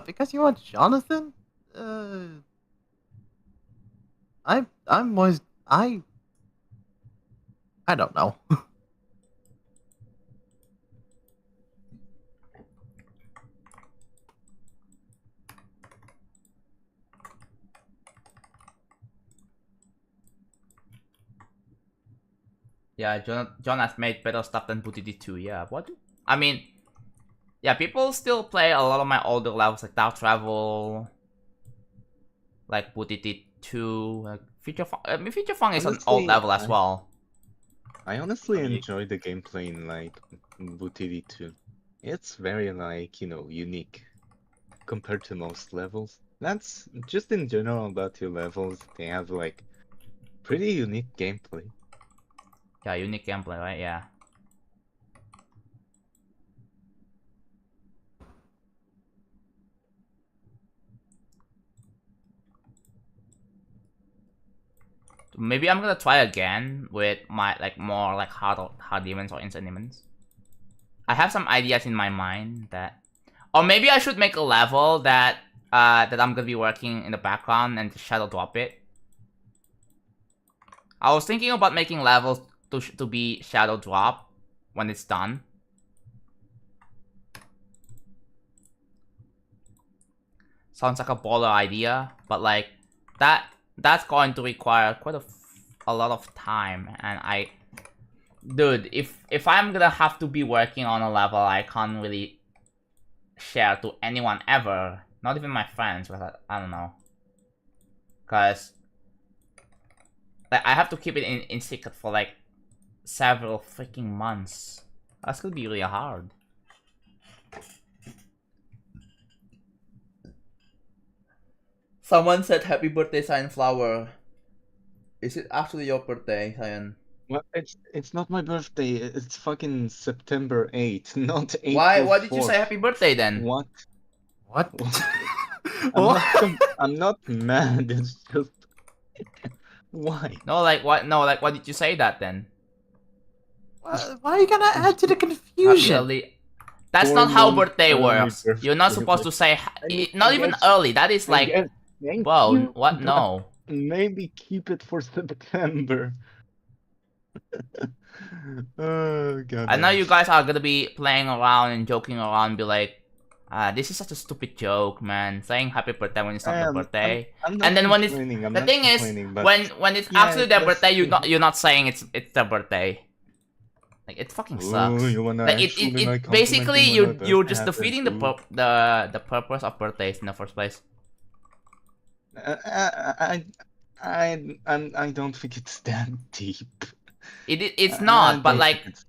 Because you watch Jonathan. I don't know. Yeah, John has made better stuff than Booty 2. Yeah, what? I mean, yeah, people still play a lot of my older levels like Dark Travel, like Booty 2, like Future Funk. I mean, Future Funk is an old Honestly, level as well. I honestly enjoy the gameplay in like Booty 2. It's very like, unique compared to most levels. That's just in general about your levels. They have like pretty unique gameplay. Yeah, unique gameplay, right? Yeah. Maybe I'm gonna try again with my like more like hard demons or instant demons. I have some ideas in my mind that, or maybe I should make a level that that I'm gonna be working in the background and shadow drop it. I was thinking about making levels to be shadow drop when it's done. Sounds like a baller idea, but like that's going to require quite a lot of time, and dude, if I'm gonna have to be working on a level I can't really share to anyone ever, not even my friends, but I don't know, cause like I have to keep it in secret for like several freaking months. That's gonna be really hard. Someone said happy birthday, Cyan Flower. Is it actually your birthday, Cyan? Well, it's not my birthday. It's fucking September 8th, not April Why did you 4th. say happy birthday then? What? What? I'm not mad. It's just why? No, like what? No, like why did you say that then? Why are you gonna add to the Happy confusion? early. That's 4 not how months birthday early works. You're not birthday. supposed to say I not even guess- early. That is I like, guess- thank whoa, you, what? but No. Maybe keep it for September. Oh god. I know you guys are gonna be playing around and joking around, be like, this is such a stupid joke, man. Saying happy birthday when it's not their birthday. I'm not And then when it's complaining, I'm the not thing is, complaining, but when it's yeah, actually their let's birthday, see. you're not saying it's their birthday. Like it fucking sucks. Ooh, you wanna Like actually, like, compliment basically them on their you're just birthday? defeating Ooh. the purpose of birthdays in the first place. I don't think it's that deep. It's I not, but don't like think it's-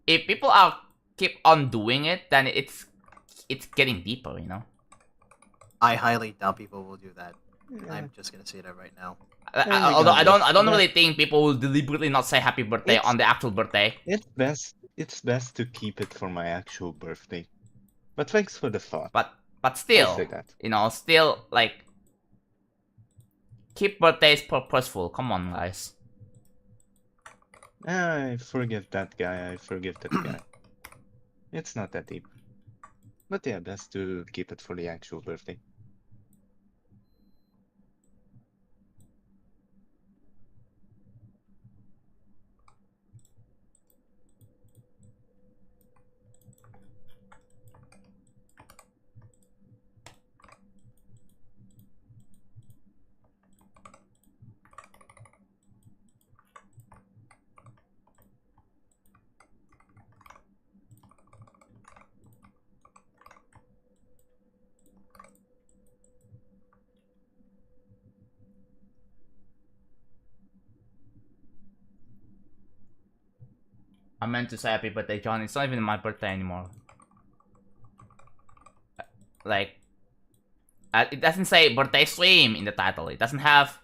if people are keep on doing it, then it's getting deeper, you know. I highly doubt people will do that. yeah. I'm just gonna say that right now. Although I don't Regardless, really think people will deliberately not say happy birthday on the actual birthday. It's best to keep it for my actual birthday. But thanks for the thought. But I'll still, say that. you know, still like keep birthdays purposeful. Come on, guys. I forget that guy. I forget that guy. It's not that deep. But yeah, best to keep it for the actual birthday. I meant to say happy birthday, John. It's not even my birthday anymore. Like, it doesn't say birthday stream in the title. It doesn't have.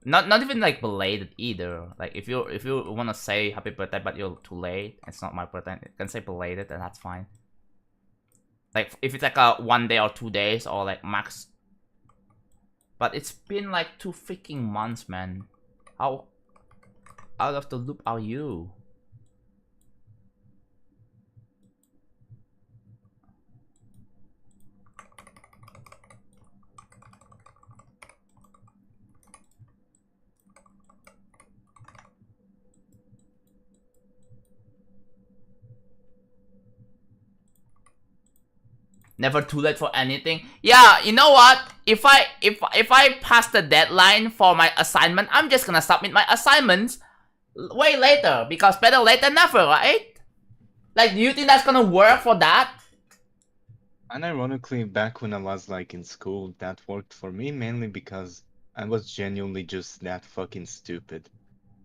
Not even like belated either. Like if you wanna say happy birthday but you're too late, it's not my birthday. It can say belated and that's fine. Like if it's like a 1 day or 2 days or like max. But it's been like 2 freaking months, man. How out of the loop are you? Never too late for anything. Yeah, you know what? If I pass the deadline for my assignment, I'm just gonna submit my assignments way later because better late than never, right? Like, do you think that's gonna work for that? And ironically, back when I was like in school, that worked for me mainly because I was genuinely just that fucking stupid.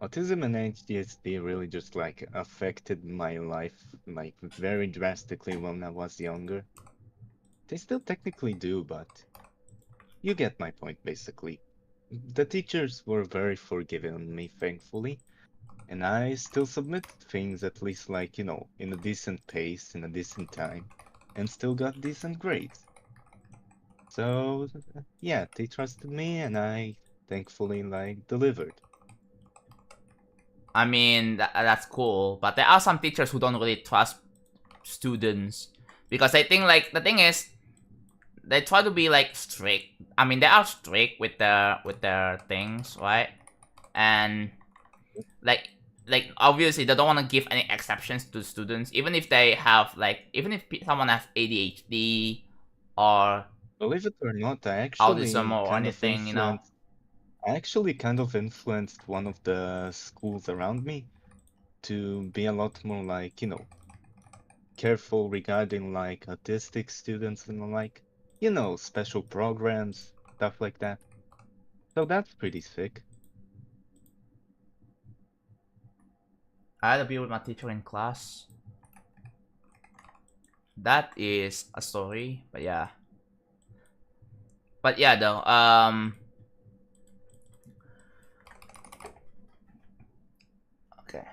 Autism and ADHD really just like affected my life like very drastically when I was younger. They still technically do, but you get my point basically. The teachers were very forgiving on me, thankfully, and I still submitted things at least like, you know, in a decent pace, in a decent time, and still got decent grades. So yeah, they trusted me and I thankfully like delivered. I mean, that's cool, but there are some teachers who don't really trust students because they think like the thing is they try to be like strict. I mean, they are strict with their things, right? And like obviously they don't want to give any exceptions to students, even if they have like even if someone has ADHD or Believe it or not, I actually autism or kind of anything, you know. influenced. I actually kind of influenced one of the schools around me to be a lot more like, you know, careful regarding like autistic students and the like, you know, special programs, stuff like that. So that's pretty sick. I had a beer with my teacher in class. That is a story, but yeah. But yeah, though, okay.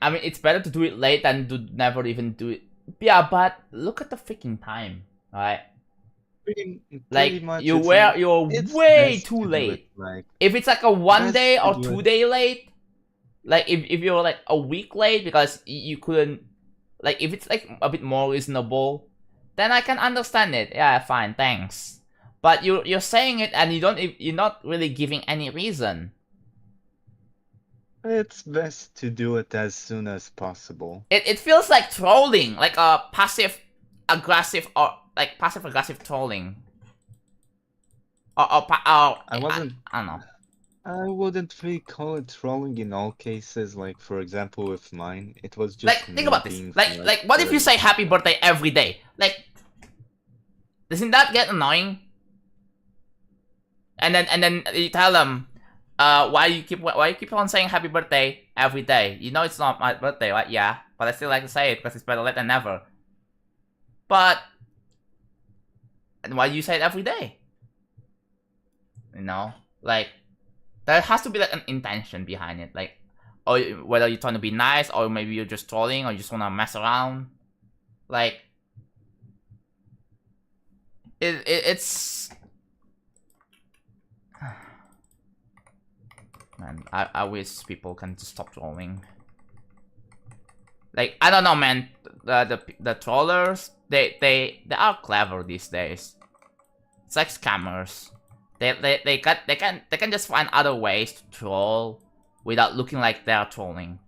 I mean, it's better to do it late than to never even do it. Yeah, but look at the freaking time, right? Like much you're it's way best too to do late. it, like, If it's like a 1 best day to or do 2 it. day late, like if you're like a week late because you couldn't, like if it's like a bit more reasonable, then I can understand it. Yeah, fine, thanks. But you're saying it and you're not really giving any reason. It's best to do it as soon as possible. It feels like trolling, like a passive aggressive trolling. I wasn't. I don't know. I wouldn't really call it trolling in all cases. Like for example, with mine, it was just Like think about this. being Like what if you say happy birthday every day? Like, doesn't that get annoying? And then you tell them, why you keep on saying happy birthday every day? You know it's not my birthday, right? Yeah, but I still like to say it because it's better late than never. But and why do you say it every day? You know, like there has to be like an intention behind it, like, or whether you're trying to be nice or maybe you're just trolling or you just want to mess around. Like, it's. Man, I wish people can just stop trolling. Like, I don't know, man. The trollers, they are clever these days. It's like scammers. They can just find other ways to troll without looking like they're trolling.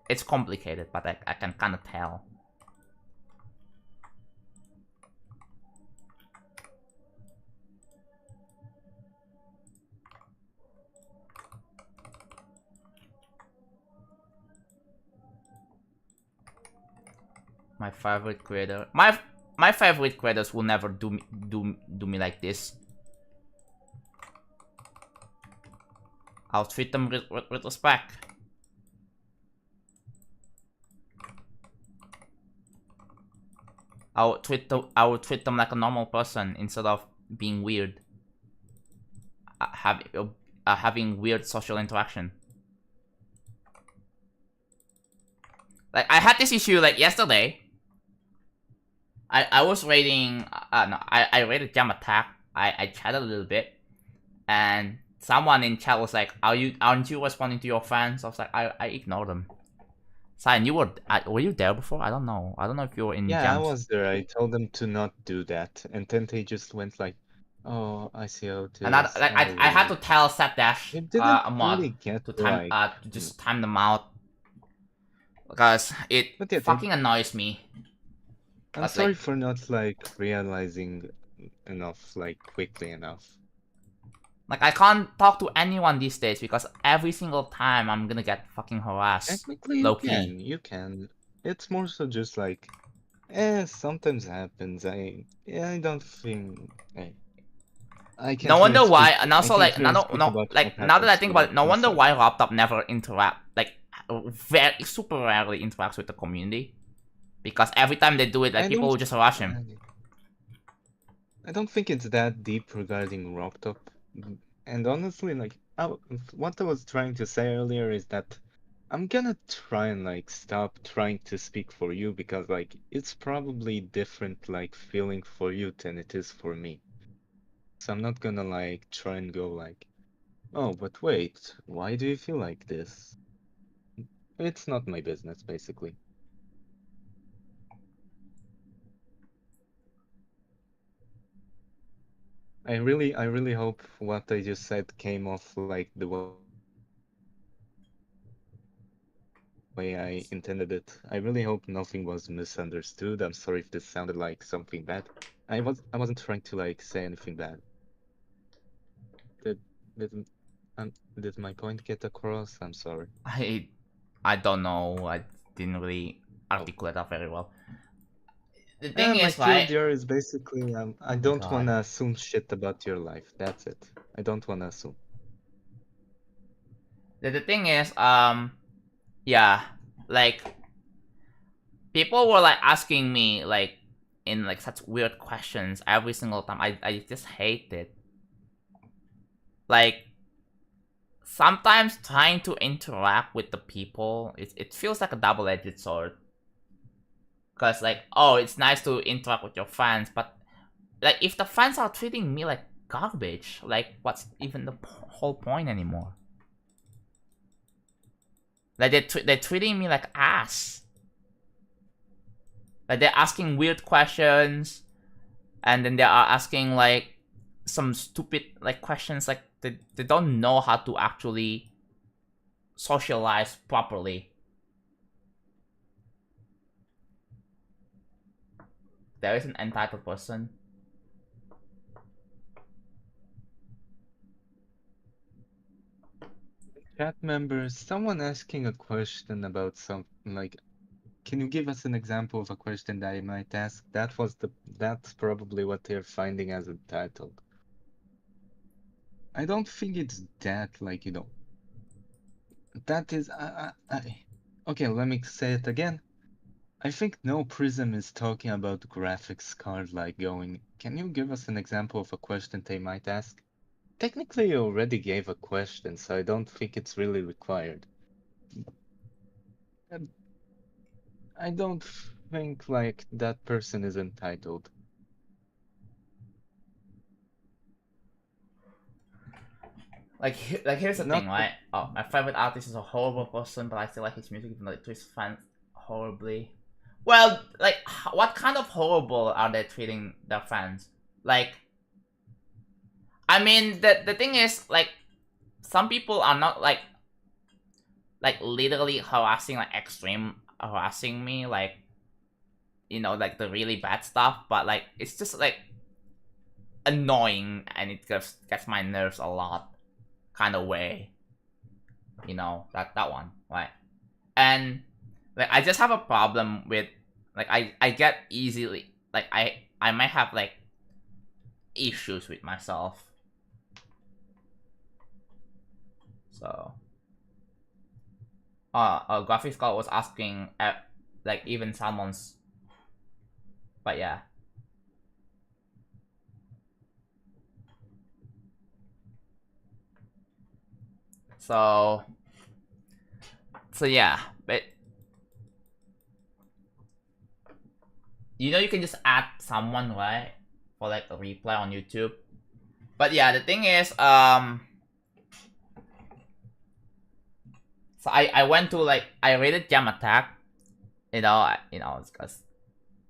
It's complicated, but I can kind of tell. My favorite creator. My favorite creators will never do me like this. I'll treat them with respect. I will treat them like a normal person instead of being weird. Having weird social interaction. Like I had this issue like yesterday. I was raiding. No, I raided Jam Attack. I chatted a little bit, and someone in chat was like, aren't you responding to your fans? I was like, I ignored them. Cyan, were you there before? I don't know. I don't know if you were in. Yeah, Jams. I was there. I told them to not do that, and then they just went like, "Oh, I see how it is." And I had to tell Sapdash a mod really get to time like, to just time them out because it yeah, fucking annoys me. I'm But, sorry like, for not like realizing enough, like quickly enough. Like I can't talk to anyone these days because every single time I'm gonna get fucking harassed. Technically, you can. It's more so just like, sometimes happens. I don't think. I can't. No wonder really why, speak- and I also can't like really now speak about what now that I happens think to, about it, like, no wonder myself. why Laptop never super rarely interacts with the community, because every time they do it, like people will just harass him. I don't think it's that deep regarding Rocktop. And honestly, like, what I was trying to say earlier is that I'm gonna try and like stop trying to speak for you because like it's probably different like feeling for you than it is for me. So I'm not gonna like try and go like, oh, but wait, why do you feel like this? It's not my business, basically. I really hope what I just said came off like the way I intended it. I really hope nothing was misunderstood. I'm sorry if this sounded like something bad. I wasn't trying to like say anything bad. Did did did my point get across? I'm sorry. I don't know. I didn't really articulate that very well. The thing My is, right? TLDR is basically I don't God. wanna assume shit about your life. That's it. I don't wanna assume. The thing is, yeah, like people were like asking me like in like such weird questions every single time. I just hate it. Like sometimes trying to interact with the people, it feels like a double-edged sword. Cause like, oh, it's nice to interact with your fans, but like if the fans are treating me like garbage, like what's even the whole point anymore? Like they're treating me like ass. Like they're asking weird questions, and then they are asking like some stupid like questions, like they don't know how to actually socialize properly. There is an entitled person. Chat members, someone asking a question about something like, can you give us an example of a question that I might ask? That's probably what they're finding as a title. I don't think it's that, like, you know, that is, okay, let me say it again. I think no Prism is talking about graphics card, like going, can you give us an example of a question they might ask? Technically, you already gave a question, so I don't think it's really required. I don't think, like, that person is entitled. Like here's the thing, right? Oh, my favorite artist is a horrible person, but I still like his music even though it treats fans horribly. Well, like, what kind of horrible are they treating their fans? Like, I mean, the thing is, like, some people are not like literally harassing, like extreme harassing me, like, you know, like the really bad stuff, but like it's just like annoying and it gets my nerves a lot, kind of way. You know, that one, right? And like I just have a problem with like I get easily like I might have like issues with myself. So graphics card was asking like even someone's, but yeah. So yeah, but you know you can just add someone, right, for like a replay on YouTube. But yeah, the thing is, so I went to like I rated Jam Attack, you know, it's because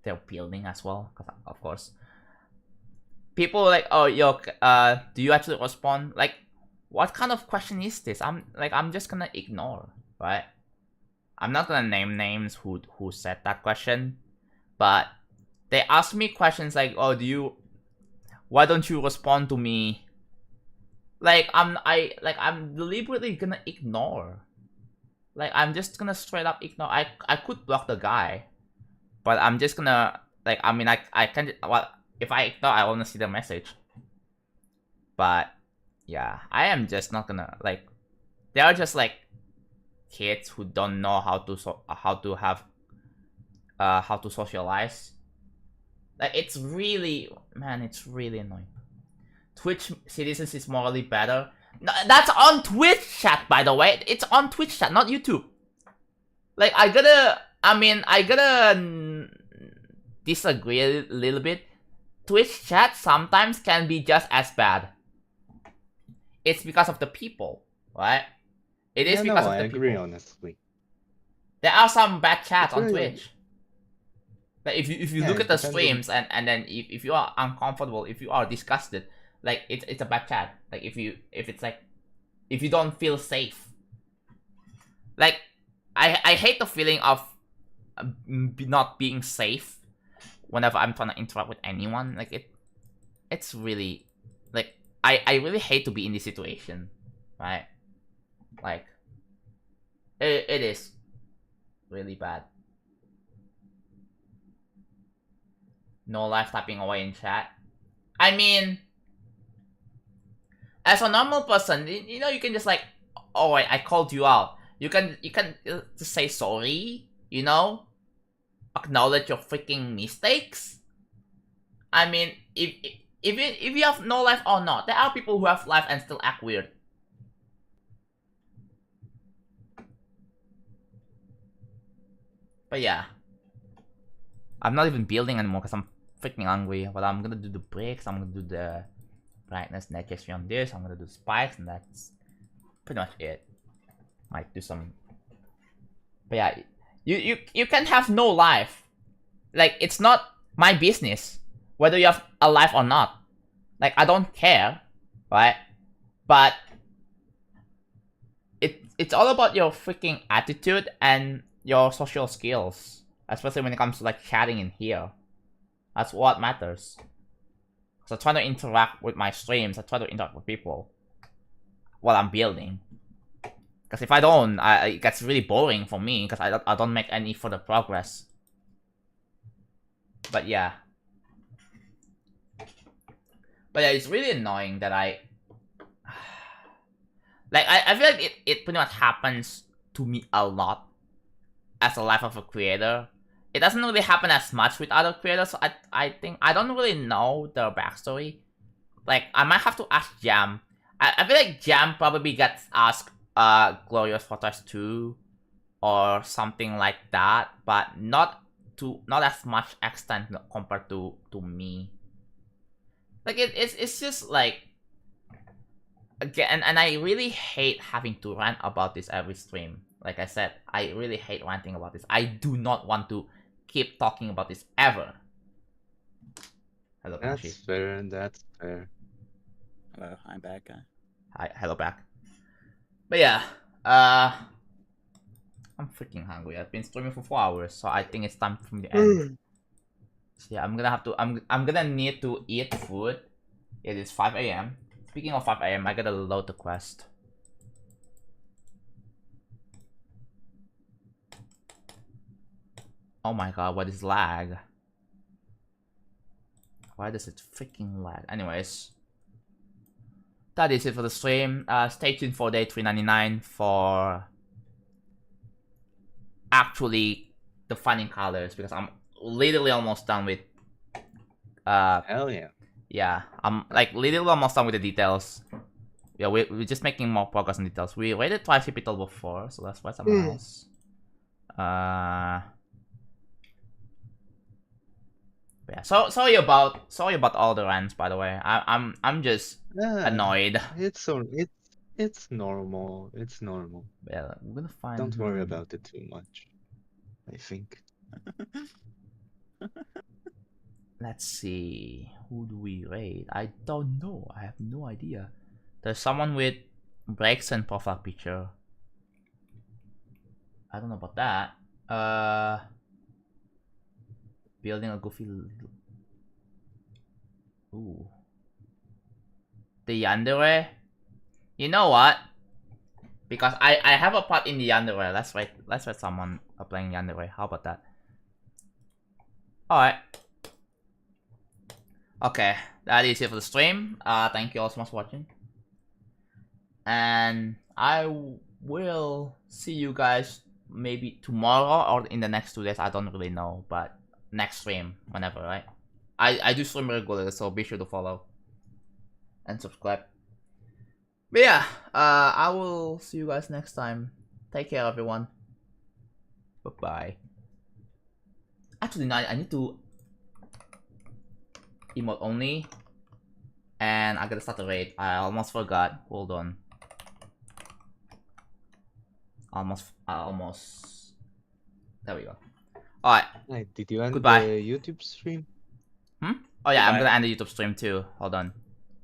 they're building as well, because of course people were like, oh yo, do you actually respond? Like, what kind of question is this? I'm just gonna ignore, right? I'm not gonna name names who said that question, but they asked me questions like, oh, why don't you respond to me? Like I'm deliberately gonna ignore. Like I'm just gonna straight up ignore. I could block the guy, but I'm just gonna like I mean I can, well, if I ignore I wanna see the message. But yeah, I am just not gonna like. They are just like kids who don't know how to socialize. Like it's really, man, it's really annoying. Twitch citizens is morally better. No, that's on Twitch chat, by the way. It's on Twitch chat, not YouTube. Like I gotta disagree a little bit. Twitch chat sometimes can be just as bad. It's because of the people, right? It is because of the people. I agree, honestly. There are some bad chats It's on really- Twitch. Like if you Yeah, look it at the depends on- streams and then if you are uncomfortable, if you are disgusted, like it's a bad chat. Like if it's like if you don't feel safe. Like I hate the feeling of not being safe whenever I'm trying to interact with anyone. Like it's really like I really hate to be in this situation, right? Like it is really bad. No life typing away in chat. I mean, as a normal person, you know, you can just like, oh, I called you out. You can just say sorry, you know, acknowledge your freaking mistakes. I mean, if you have no life or not, there are people who have life and still act weird. But yeah, I'm not even building anymore because I'm freaking hungry. But I'm gonna do the bricks. I'm gonna do the brightness net gesture on this. I'm gonna do spikes, and that's pretty much it. Might do some. But yeah, you can have no life. Like it's not my business whether you have a life or not. Like I don't care, right? But it's all about your freaking attitude and your social skills, especially when it comes to like chatting in here. That's what matters. So I try to interact with my streams. I try to interact with people while I'm building. Because if I don't, it gets really boring for me. Because I don't make any further progress. But yeah. But yeah, it's really annoying that I feel like it pretty much happens to me a lot as a life of a creator. It doesn't really happen as much with other creators. So I think I don't really know their backstory. Like I might have to ask Jam. I feel like Jam probably gets asked Glorious Fortress 2 or something like that, but not as much extent compared to me. Like it's just like again, and I really hate having to rant about this every stream. Like I said, I really hate ranting about this. I do not want to keep talking about this ever. Hello, That's Kashi. fair. That's fair. Hello, I'm back. Hi, hello back. But yeah, I'm freaking hungry. I've been streaming for 4 hours, so I think it's time for me to end. So yeah, I'm gonna need to eat food. It is 5 a.m. Speaking of 5 a.m., I gotta load the quest. Oh my god, what is lag? Why does it freaking lag? Anyways, that is it for the stream. Stay tuned for day 399 for actually defining colors because I'm literally almost done with. Hell yeah. Yeah, I'm like literally almost done with the details. Yeah, we're just making more progress on details. We rated twice capital before, so let's try something else. Yeah, sorry about all the rants, by the way. I'm just annoyed. It's normal. It's normal. Yeah, we're gonna find. Don't worry about it too much. I think. Let's see. Who do we rate? I don't know. I have no idea. There's someone with breaks and profile picture. I don't know about that. Building a goofy. Ooh. The yandere. You know what? Because I have a part in the yandere. Let's write someone playing yandere. How about that? Alright. Okay, that is it for the stream. Thank you all so much for watching. And I will see you guys maybe tomorrow or in the next 2 days. I don't really know, but next stream, whenever, right? I do stream regularly, so be sure to follow and subscribe. But yeah, I will see you guys next time. Take care, everyone. Bye-bye. Actually, no, I need to emote only, and I gotta start the raid. I almost forgot. Hold on. I almost There we go. Alright. Hey, did you end Goodbye. the YouTube stream? Oh yeah, I'm Goodbye. gonna end the YouTube stream too. Hold on.